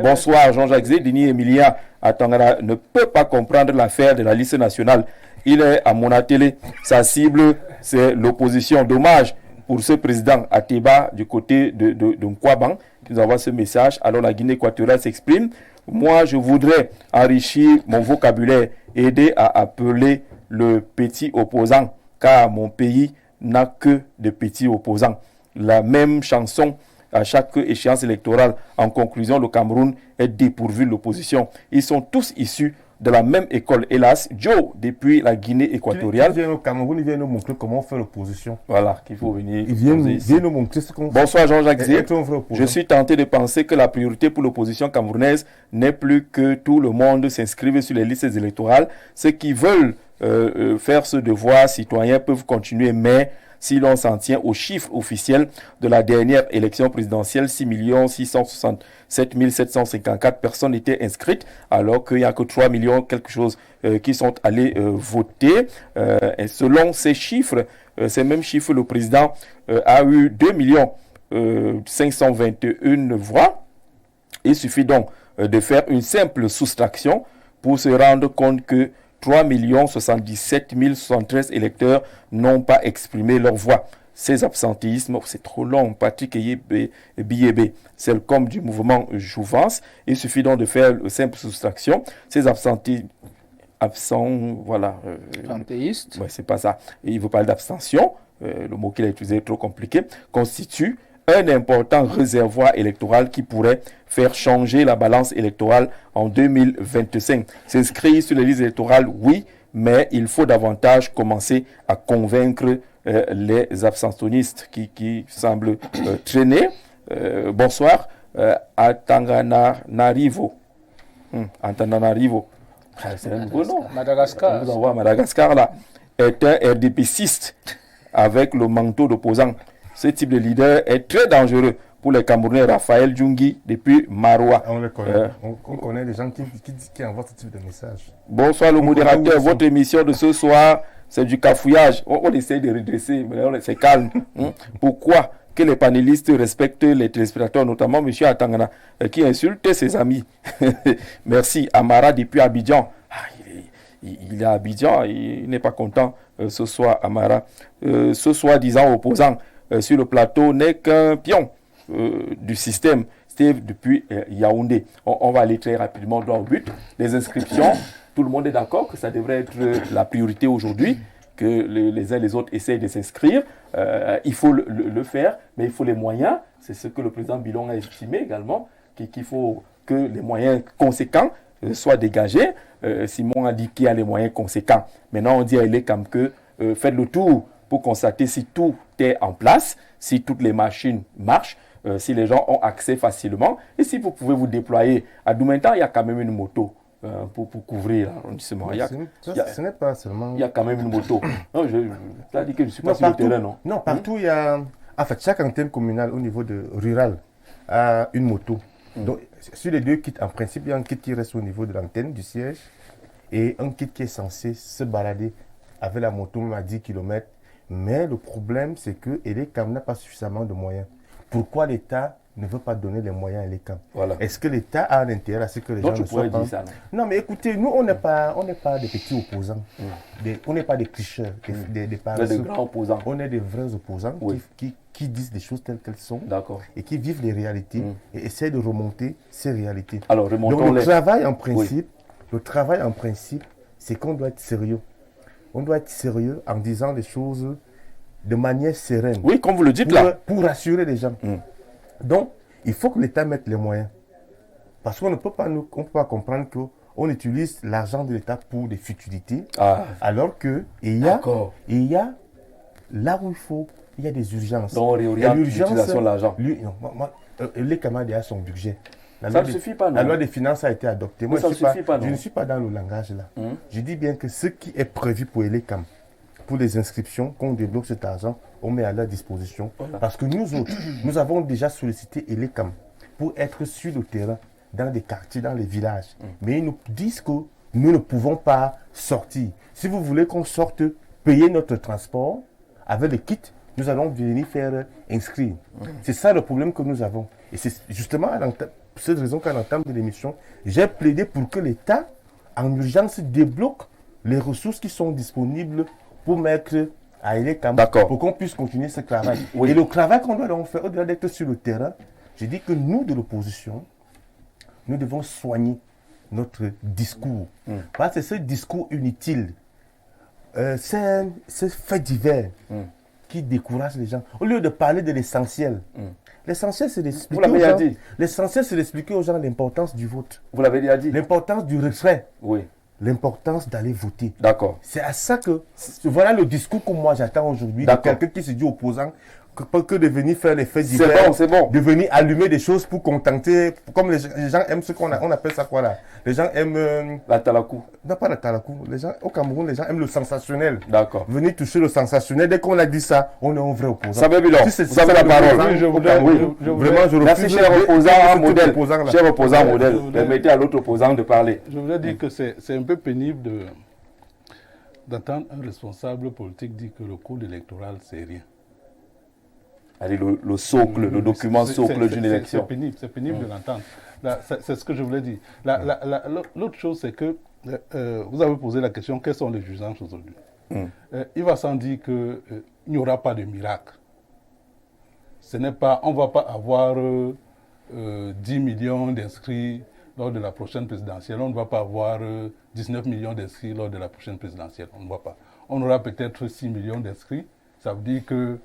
Bonsoir, Jean-Jacques Zé. Denis Emilien Atangana ne peut pas comprendre l'affaire de la liste nationale. Il est à Monatélé. Sa cible, c'est l'opposition. Dommage pour ce président Ateba du côté de Nkwaban qui nous envoie ce message. Alors la Guinée équatoriale s'exprime. Moi, je voudrais enrichir mon vocabulaire, aider à appeler le petit opposant, car mon pays n'a que de petits opposants. La même chanson à chaque échéance électorale. En conclusion, le Cameroun est dépourvu de l'opposition. Ils sont tous issus de la même école. Hélas, Joe, depuis la Guinée équatoriale. Il vient au Cameroun, il vient nous montrer comment on fait l'opposition. Voilà, qu'il faut venir. Il vient nous montrer ce qu'on fait. Bonsoir Jean-Jacques Zé. Je suis tenté de penser que la priorité pour l'opposition camerounaise n'est plus que tout le monde s'inscrive sur les listes électorales. Ceux qui veulent faire ce devoir citoyen peuvent continuer, mais si l'on s'en tient aux chiffres officiels de la dernière élection présidentielle, 6 667 754 personnes étaient inscrites, alors qu'il n'y a que 3 millions quelque chose qui sont allés voter. Et selon ces chiffres, ces mêmes chiffres, le président a eu 2 521 voix. Il suffit donc de faire une simple soustraction pour se rendre compte que 3 077 073 électeurs n'ont pas exprimé leur voix. Ces absentéismes, c'est trop long. Patrick Biyebe, c'est le com du mouvement Jouvence. Il suffit donc de faire une simple soustraction. Ces absentéistes, absentéistes. Ouais, c'est pas ça. Il veut parler d'abstention. Le mot qu'il a utilisé est trop compliqué. Constitue un important réservoir électoral qui pourrait faire changer la balance électorale en 2025. S'inscrire sur les listes électorales, oui, mais il faut davantage commencer à convaincre les abstentionnistes qui semblent traîner. Bonsoir, Antananarivo. Antananarivo. C'est un beau nom. Madagascar. Vous envoie Madagascar là. Est un RDPciste avec le manteau d'opposant. Ce type de leader est très dangereux pour les Camerounais. Raphaël Djungi depuis Maroua. On les connaît. On connaît des gens qui envoient ce type de message. Bonsoir le modérateur. Votre émission de ce soir, c'est du cafouillage. On essaie de redresser, mais c'est calme. Pourquoi que les panélistes respectent les téléspectateurs, notamment M. Atangana, qui insulte ses amis? Merci. Amara depuis Abidjan. Il est à Abidjan, il n'est pas content ce soir, Amara. Ce soi-disant opposant sur le plateau n'est qu'un pion du système. Steve depuis Yaoundé. On va aller très rapidement droit au but. Les inscriptions, tout le monde est d'accord que ça devrait être la priorité aujourd'hui, que les uns et les autres essayent de s'inscrire. Il faut le faire, mais il faut les moyens. C'est ce que le président Bilon a estimé également, qu'il faut que les moyens conséquents soient dégagés. Simon a dit qu'il y a les moyens conséquents. Maintenant, on dit à l'ECAM que faites le tour pour constater si tout est en place, si toutes les machines marchent, si les gens ont accès facilement, et si vous pouvez vous déployer. À Doumentan, il y a quand même une moto pour couvrir l'arrondissement. Ce n'est pas seulement... Il y a quand même une moto. Non, tu as dit que je ne suis pas sur le terrain, non? Non, partout, il y a... En fait, chaque antenne communale au niveau de rural a une moto. Donc, sur les 2 kits, en principe, il y a un kit qui reste au niveau de l'antenne, du siège, et un kit qui est censé se balader avec la moto même à 10 km. Mais le problème, c'est que Elecam n'a pas suffisamment de moyens. Pourquoi l'État ne veut pas donner les moyens à Elecam? Voilà. Est-ce que l'État a un intérêt à ce que les gens ne soient pas... dire ça, non, mais écoutez, nous, on n'est pas des petits opposants. On n'est pas des tricheurs, des paresseux. Des grands opposants. On est des vrais opposants Oui. qui disent des choses telles qu'elles sont. D'accord. Et qui vivent les réalités et essaient de remonter ces réalités. Alors, Donc remontons-les. le travail en principe, c'est qu'on doit être sérieux. On doit être sérieux en disant les choses de manière sereine. Oui, comme vous le dites là. Pour rassurer les gens. Donc, il faut que l'État mette les moyens. Parce qu'on ne peut pas, peut pas comprendre qu'on utilise l'argent de l'État pour des futilités, alors qu'il y a là où il y a des urgences. Donc, on réoriente l'utilisation de l'argent. Les camarades a son budget. Ça ne suffit pas, non? La loi des finances a été adoptée. Moi, ça ne suffit pas, non? Je ne suis pas dans le langage là. Je dis bien que ce qui est prévu pour Elecam, pour les inscriptions, qu'on débloque cet argent, on met à leur disposition. Voilà. Parce que nous autres, nous avons déjà sollicité Elecam pour être sur le terrain, dans des quartiers, dans les villages. Mais ils nous disent que nous ne pouvons pas sortir. Si vous voulez qu'on sorte, payer notre transport avec le kit, nous allons venir faire inscrire. C'est ça le problème que nous avons. Et c'est justement pour cette raison qu'à l'entame de l'émission, j'ai plaidé pour que l'État, en urgence, débloque les ressources qui sont disponibles pour mettre à Elecam, pour qu'on puisse continuer ce travail. Oui. Et le travail qu'on doit donc faire, au-delà d'être sur le terrain, je dis que nous, de l'opposition, nous devons soigner notre discours. Parce que ce discours inutile, c'est fait divers qui décourage les gens. Au lieu de parler de l'essentiel, l'essentiel, c'est d'expliquer aux gens, l'essentiel, c'est d'expliquer aux gens l'importance du vote. Vous l'avez déjà dit. L'importance du retrait. Oui. L'importance d'aller voter. D'accord. C'est à ça que... Voilà le discours que moi j'attends aujourd'hui de quelqu'un qui se dit opposant, que de venir faire les faits divers. C'est bon. De venir allumer des choses pour contenter... Comme les gens aiment ce qu'on appelle ça quoi là. Les gens aiment... la talakou. Non, pas la talakou. Les gens, au Cameroun, les gens aiment le sensationnel. D'accord. Venir toucher le sensationnel. Dès qu'on a dit ça, on est un vrai opposant. Ça veut dire, vous avez la parole. Oui, vraiment, je refuse. Merci, cher opposant modèle. Cher opposant modèle. Permettez à l'autre opposant de parler. Je voudrais dire que c'est un peu pénible d'entendre un responsable politique dire que le code électoral, c'est rien. Allez, le socle, le document socle d'une élection. C'est pénible de l'entendre. C'est ce que je voulais dire. L'autre chose, c'est que vous avez posé la question, quelles sont les jugeances aujourd'hui? Il va sans dire qu'il n'y aura pas de miracle. On ne va pas avoir 10 millions d'inscrits lors de la prochaine présidentielle. On ne va pas avoir 19 millions d'inscrits lors de la prochaine présidentielle. On ne va pas. On aura peut-être 6 millions d'inscrits. Ça veut dire que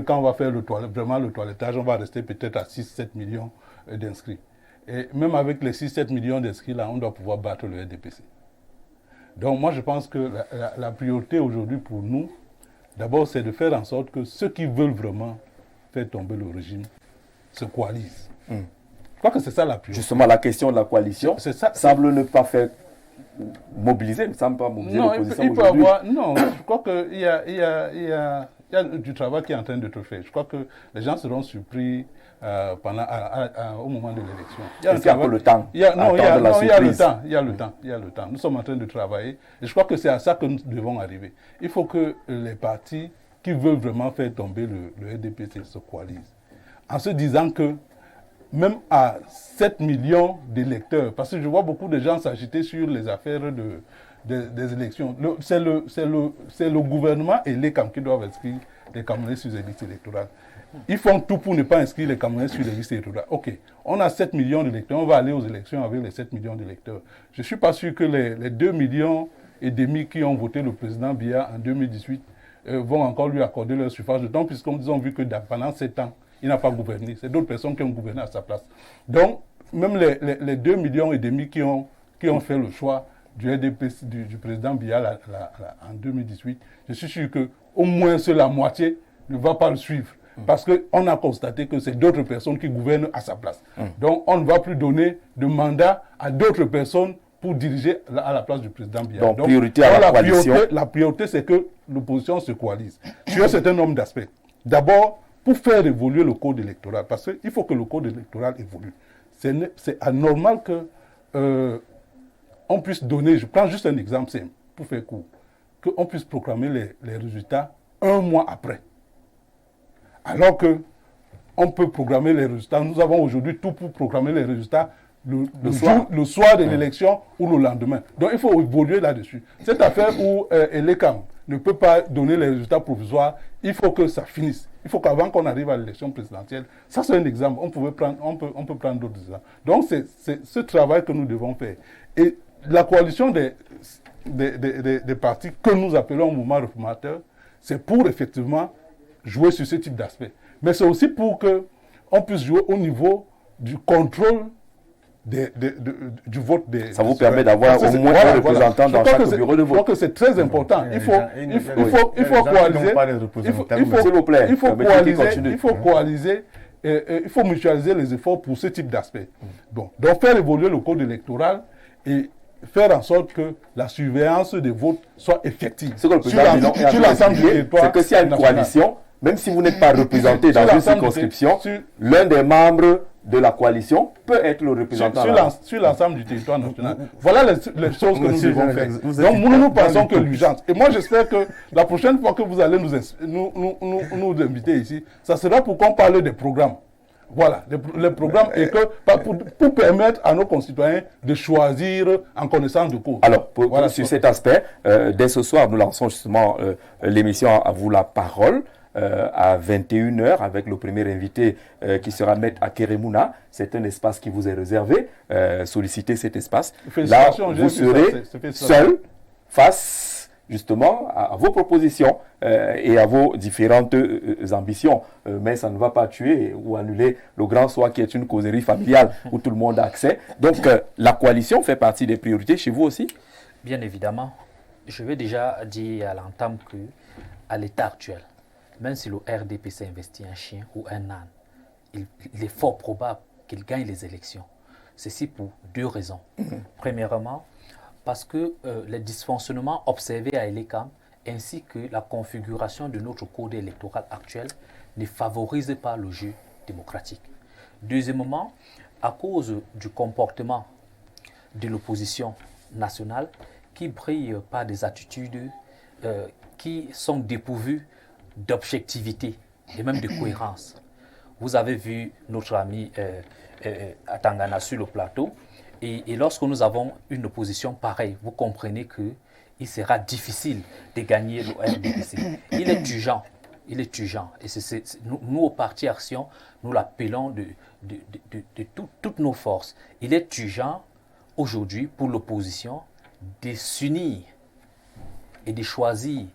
quand on va faire vraiment le toilettage, on va rester peut-être à 6-7 millions d'inscrits. Et même avec les 6-7 millions d'inscrits, là, on doit pouvoir battre le RDPC. Donc moi, je pense que la priorité aujourd'hui pour nous, d'abord, c'est de faire en sorte que ceux qui veulent vraiment faire tomber le régime se coalisent. Je crois que c'est ça la priorité. Justement, la question de la coalition semble ne pas faire mobiliser, ne semble pas mobiliser l'opposition aujourd'hui. Non, je crois qu'il y a du travail qui est en train d'être fait. Je crois que les gens seront surpris au moment de l'élection. Il y a le temps. Il y a le temps. Nous sommes en train de travailler. Et je crois que c'est à ça que nous devons arriver. Il faut que les partis qui veulent vraiment faire tomber le RDPC se coalisent. En se disant que même à 7 millions d'électeurs, parce que je vois beaucoup de gens s'agiter sur les affaires des élections. C'est le gouvernement et les Camerounais qui doivent inscrire les Camerounais sur les listes électorales. Ils font tout pour ne pas inscrire les Camerounais sur les listes électorales. Ok, on a 7 millions d'électeurs, on va aller aux élections avec les 7 millions d'électeurs. Je ne suis pas sûr que les 2 millions et demi qui ont voté le président Biya en 2018 vont encore lui accorder leur suffrage de temps, puisqu'ils ont vu que pendant 7 ans, il n'a pas gouverné. C'est d'autres personnes qui ont gouverné à sa place. Donc, même les 2 millions et demi qui ont fait le choix du RDPC, du président Biya en 2018, je suis sûr qu'au moins la moitié ne va pas le suivre. Parce qu'on a constaté que c'est d'autres personnes qui gouvernent à sa place. Donc, on ne va plus donner de mandat à d'autres personnes pour diriger à la place du président Biya. Donc, priorité à la coalition. La priorité, c'est que l'opposition se coalise sur un certain nombre d'aspects. D'abord, pour faire évoluer le code électoral, parce qu'il faut que le code électoral évolue. C'est anormal que on puisse donner, je prends juste un exemple simple, pour faire court, qu'on puisse proclamer les résultats un mois après. Alors que on peut programmer les résultats. Nous avons aujourd'hui tout pour proclamer les résultats le soir de l'élection ou le lendemain. Donc il faut évoluer là-dessus. Cette affaire où l'ECAM ne peut pas donner les résultats provisoires, il faut que ça finisse. Il faut qu'avant qu'on arrive à l'élection présidentielle, ça c'est un exemple, on peut prendre d'autres exemples. Donc c'est ce travail que nous devons faire. Et la coalition des partis que nous appelons mouvement réformateur, c'est pour effectivement jouer sur ce type d'aspect. Mais c'est aussi pour qu'on puisse jouer au niveau du contrôle du vote des... Ça vous permet d'avoir au moins un représentant dans chaque bureau de vote. Je crois que c'est très important. Il faut coaliser, il faut mutualiser les efforts pour ce type d'aspect. Donc faire évoluer le code électoral et faire en sorte que la surveillance des votes soit effective. Ce que le président sur l'ensemble du territoire, c'est que s'il y a une coalition, même si vous n'êtes pas représenté dans une circonscription, l'un des membres de la coalition peut être le représentant. Sur l'ensemble du territoire national. Voilà les choses que nous devons faire. Donc nous pensons que l'urgence. Et moi j'espère que la prochaine fois que vous allez nous inviter ici, ça sera pour qu'on parle des programmes. Voilà, les programmes et que pour permettre à nos concitoyens de choisir en connaissance de cause. Alors, sur cet aspect, dès ce soir, nous lançons justement l'émission À vous la parole. À 21h avec le premier invité qui sera Maître Akeremouna. C'est un espace qui vous est réservé. Sollicitez cet espace. Là, vous serez seul face justement à vos propositions et à vos différentes ambitions. Mais ça ne va pas tuer ou annuler le grand soir qui est une causerie familiale où tout le monde a accès. Donc la coalition fait partie des priorités chez vous aussi? Bien évidemment. Je vais déjà dire à l'entame qu'à l'état actuel, même si le RDP s'investit un chien ou un âne, il est fort probable qu'il gagne les élections. Ceci pour deux raisons. Premièrement, parce que les dysfonctionnements observés à l'ECAM ainsi que la configuration de notre code électoral actuel ne favorisent pas le jeu démocratique. Deuxièmement, à cause du comportement de l'opposition nationale qui brille par des attitudes qui sont dépourvues d'objectivité et même de cohérence. Vous avez vu notre ami Atangana sur le plateau et lorsque nous avons une opposition pareille, vous comprenez qu'il sera difficile de gagner le RDPC. Il est urgent. Et nous, au Parti Action, nous l'appelons de toutes nos forces. Il est urgent aujourd'hui pour l'opposition de s'unir et de choisir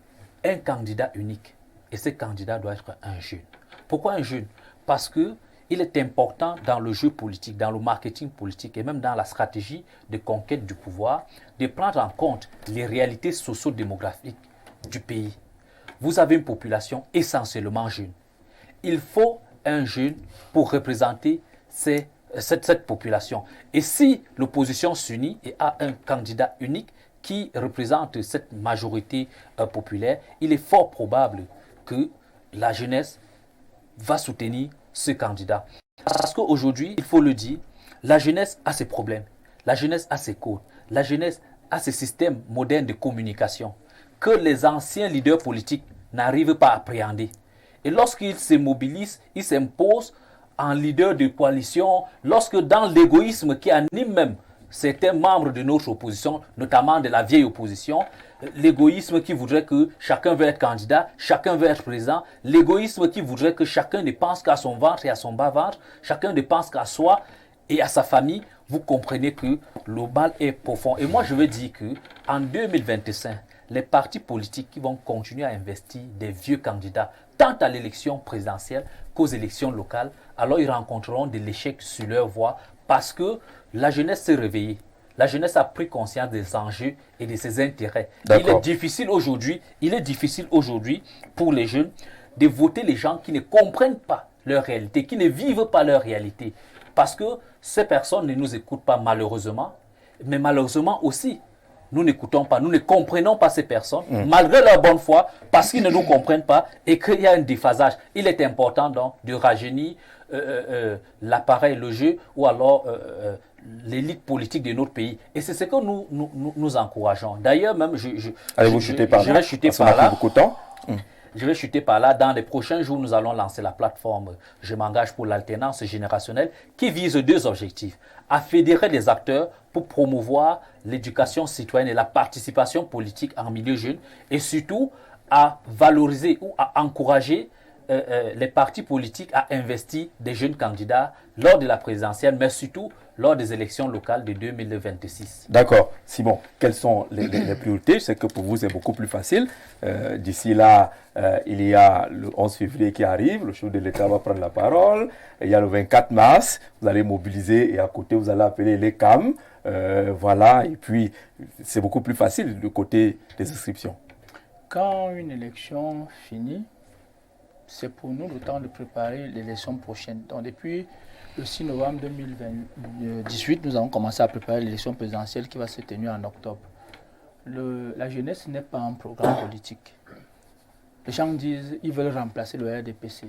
un candidat unique. Et ce candidat doit être un jeune. Pourquoi un jeune? Parce qu'il est important dans le jeu politique, dans le marketing politique et même dans la stratégie de conquête du pouvoir, de prendre en compte les réalités socio-démographiques du pays. Vous avez une population essentiellement jeune. Il faut un jeune pour représenter cette population. Et si l'opposition s'unit et a un candidat unique qui représente cette majorité populaire, il est fort probable que la jeunesse va soutenir ce candidat. Parce qu'aujourd'hui, il faut le dire, la jeunesse a ses problèmes, la jeunesse a ses codes, la jeunesse a ses systèmes modernes de communication que les anciens leaders politiques n'arrivent pas à appréhender. Et lorsqu'ils se mobilisent, ils s'imposent en leader de coalition, lorsque dans l'égoïsme qui anime même certains membres de notre opposition, notamment de la vieille opposition, l'égoïsme qui voudrait que chacun veut être candidat, chacun veut être président, l'égoïsme qui voudrait que chacun ne pense qu'à son ventre et à son bas-ventre, chacun ne pense qu'à soi et à sa famille, vous comprenez que le mal est profond. Et moi, je veux dire qu'en 2025, les partis politiques qui vont continuer à investir des vieux candidats, tant à l'élection présidentielle qu'aux élections locales, alors ils rencontreront de l'échec sur leur voie parce que la jeunesse s'est réveillée. La jeunesse a pris conscience des enjeux et de ses intérêts. Il est difficile aujourd'hui pour les jeunes de voter les gens qui ne comprennent pas leur réalité, qui ne vivent pas leur réalité. Parce que ces personnes ne nous écoutent pas malheureusement, mais malheureusement aussi, nous n'écoutons pas, nous ne comprenons pas ces personnes, malgré leur bonne foi, parce qu'ils ne nous comprennent pas et qu'il y a un déphasage. Il est important donc de rajeunir l'appareil, le jeu, ou alors l'élite politique de notre pays. Et c'est ce que nous encourageons. D'ailleurs, même, Allez-vous chuter par là? Je vais chuter par là. Beaucoup de temps. Je vais chuter par là. Dans les prochains jours, nous allons lancer la plateforme Je m'engage pour l'alternance générationnelle qui vise 2 objectifs. À fédérer les acteurs pour promouvoir l'éducation citoyenne et la participation politique en milieu jeune et surtout à valoriser ou à encourager les partis politiques à investir des jeunes candidats lors de la présidentielle, mais surtout lors des élections locales de 2026. D'accord. Simon, quelles sont les priorités? Je sais que pour vous, c'est beaucoup plus facile. D'ici là, il y a le 11 février qui arrive. Le chef de l'État va prendre la parole. Il y a le 24 mars. Vous allez mobiliser et à côté, vous allez appeler les CAM. Voilà. Et puis, c'est beaucoup plus facile du côté des inscriptions. Quand une élection finit, c'est pour nous le temps de préparer l'élection prochaine. Donc, depuis le 6 novembre 2018, nous avons commencé à préparer l'élection présidentielle qui va se tenir en octobre. La jeunesse n'est pas un programme politique. Les gens disent qu'ils veulent remplacer le RDPC.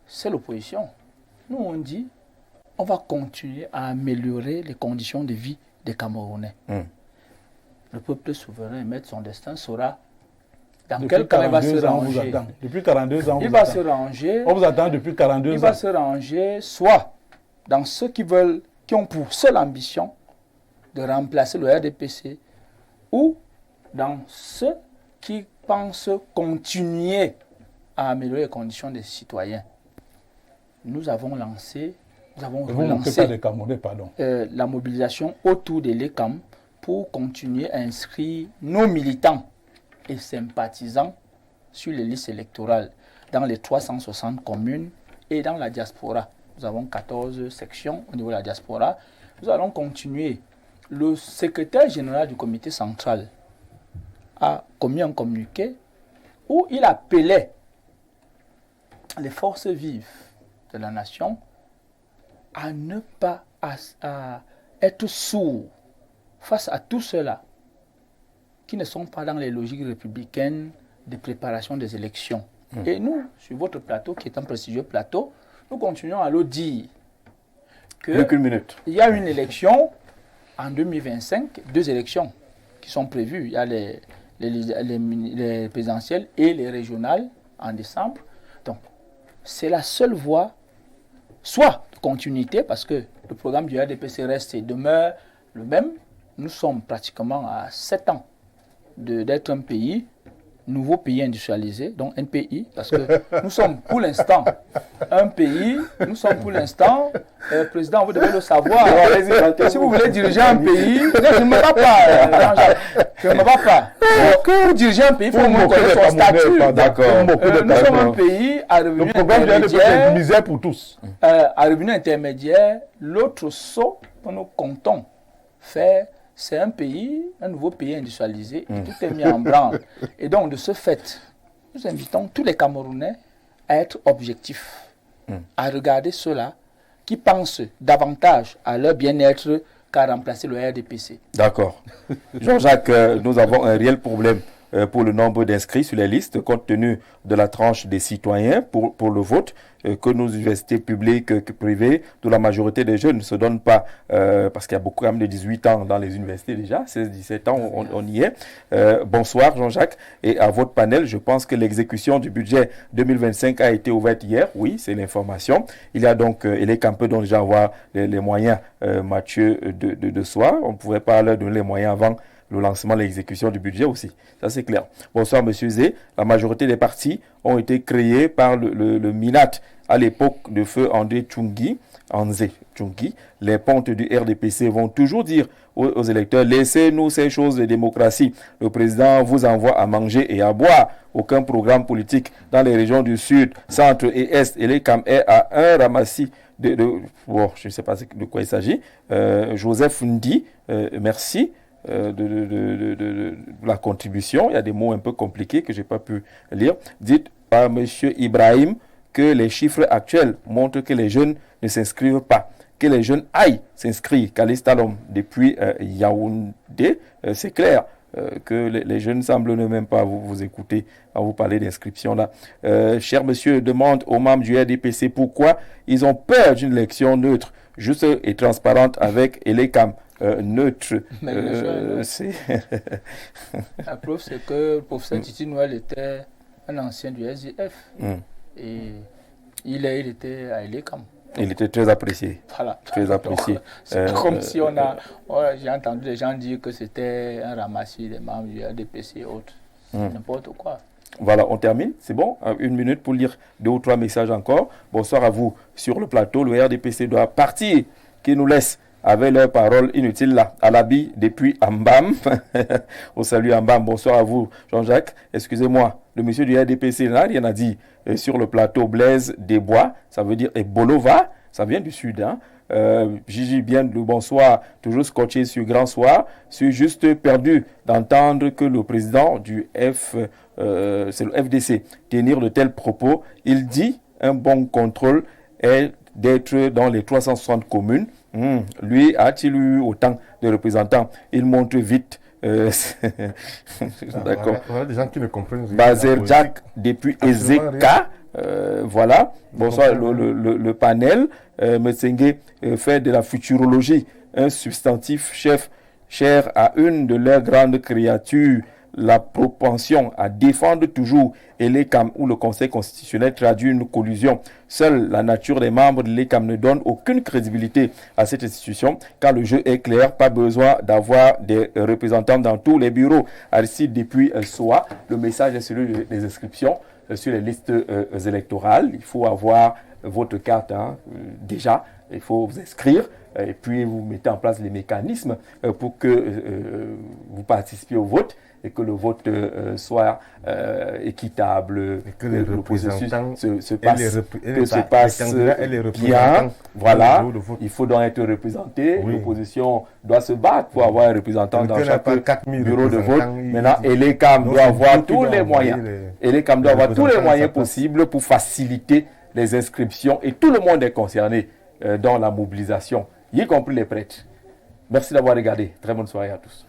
C'est l'opposition. Nous, on dit on va continuer à améliorer les conditions de vie des Camerounais. Le peuple souverain, mettre son destin, saura dans quel cas il va se ranger. Depuis 42 ans, il va se ranger. On vous attend depuis 42 ans. Il va se ranger soit dans ceux qui ont pour seule ambition de remplacer le RDPC, ou dans ceux qui pensent continuer à améliorer les conditions des citoyens. Nous avons relancé la mobilisation autour de l'ECAM pour continuer à inscrire nos militants et sympathisants sur les listes électorales dans les 360 communes et dans la diaspora. Nous avons 14 sections au niveau de la diaspora. Nous allons continuer. Le secrétaire général du comité central a commis un communiqué où il appelait les forces vives de la nation à ne pas à être sourds face à tous ceux-là qui ne sont pas dans les logiques républicaines de préparation des élections. Et nous, sur votre plateau, qui est un prestigieux plateau, nous continuons à le dire qu'il y a une élection en 2025, 2 élections qui sont prévues. Il y a les présidentielles et les régionales en décembre. Donc, c'est la seule voie, soit de continuité, parce que le programme du RDPC reste et demeure le même. Nous sommes pratiquement à 7 ans d'être un pays, nouveau pays industrialisé, donc NPI, parce que nous sommes pour l'instant un pays, président, vous devez le savoir, si vous voulez diriger un pays, je ne me bats pas, je ne me bats pas. Pour diriger un pays, il faut connaître son statut. D'accord. Nous sommes un pays à revenu intermédiaire, misère pour tous. À revenu intermédiaire, l'autre saut que nous comptons faire, c'est un pays, un nouveau pays industrialisé, et tout est mis en branle. Et donc, de ce fait, nous invitons tous les Camerounais à être objectifs, à regarder ceux-là qui pensent davantage à leur bien-être qu'à remplacer le RDPC. D'accord. Jean-Jacques, nous avons un réel problème pour le nombre d'inscrits sur les listes, compte tenu de la tranche des citoyens pour le vote, que nos universités publiques que privées, dont la majorité des jeunes ne se donnent pas, parce qu'il y a beaucoup quand même de 18 ans dans les universités déjà, 16-17 ans, on y est. Bonsoir Jean-Jacques, et à votre panel, je pense que l'exécution du budget 2025 a été ouverte hier, oui, c'est l'information. Il y a donc, et les campeurs dont déjà avoir les moyens, Mathieu, de soi, on ne pouvait pas leur donner les moyens avant le lancement, l'exécution du budget aussi. Ça, c'est clair. Bonsoir, Monsieur Zé. La majorité des partis ont été créés par le MINAT à l'époque de feu André Tchungi, Anzé Tchungi. Les pontes du RDPC vont toujours dire aux électeurs, laissez-nous ces choses de démocratie. Le président vous envoie à manger et à boire. Aucun programme politique dans les régions du Sud, Centre et Est. Et les CAM est à un ramassis bon, je ne sais pas de quoi il s'agit. Joseph Ndi, merci. De la contribution. Il y a des mots un peu compliqués que je n'ai pas pu lire. Dites par M. Ibrahim que les chiffres actuels montrent que les jeunes ne s'inscrivent pas. que les jeunes aillent s'inscrire. Kalistalom, depuis Yaoundé, c'est clair. Que les jeunes ne semblent ne même pas vous écouter à vous parler d'inscription là. Cher monsieur demande aux membres du RDPC pourquoi ils ont peur d'une élection neutre, juste et transparente avec Elekam. Neutre. C'est... La preuve, c'est que le professeur Titi Noël était un ancien du SDF. Et il était à Elekam. Il était très apprécié. Voilà. Très apprécié. C'est comme si j'ai entendu des gens dire que c'était un ramassis des membres du RDPC et autres. N'importe quoi. Voilà, on termine. C'est bon. 1 minute pour lire 2 ou 3 messages encore. Bonsoir à vous sur le plateau. Le RDPC doit partir, qui nous laisse avec leurs paroles inutiles là, à l'habit depuis Ambam. Au salut Ambam. Bonsoir à vous, Jean-Jacques. Excusez-moi, le monsieur du RDPC n'a rien à dire sur le plateau. Blaise Desbois, ça veut dire Bolova, ça vient du sud. Hein. Gigi, bien le bonsoir, toujours scotché sur Grand Soir. Je suis juste perdu d'entendre que le président du c'est le FDC, tenir de tels propos. Il dit un bon contrôle est d'être dans les 360 communes. Lui, a-t-il eu autant de représentants? Il montre vite. D'accord. Voilà des gens qui ne comprennent rien. Bazer Jack depuis Ezeka. Voilà. Bonsoir, le panel. Metsenge fait de la futurologie un substantif cher à une de leurs grandes créatures. La propension à défendre toujours l'ECAM ou le Conseil constitutionnel traduit une collusion. Seule la nature des membres de l'ECAM ne donne aucune crédibilité à cette institution car le jeu est clair, pas besoin d'avoir des représentants dans tous les bureaux. Aristide depuis SOA, le message est celui des inscriptions sur les listes électorales. Il faut avoir votre carte déjà, il faut vous inscrire. Et puis vous mettez en place les mécanismes pour que vous participiez au vote et que le vote soit équitable, et que les représentants se passe bien. Voilà, il faut donc être représenté. Oui. L'opposition doit se battre pour avoir un représentant dans chaque bureau de vote. Maintenant, l'ECAM doit avoir tous les moyens. L'ECAM doit avoir tous les moyens possibles pour faciliter les inscriptions et tout le monde est concerné dans la mobilisation, y compris les prêtres. Merci d'avoir regardé. Très bonne soirée à tous.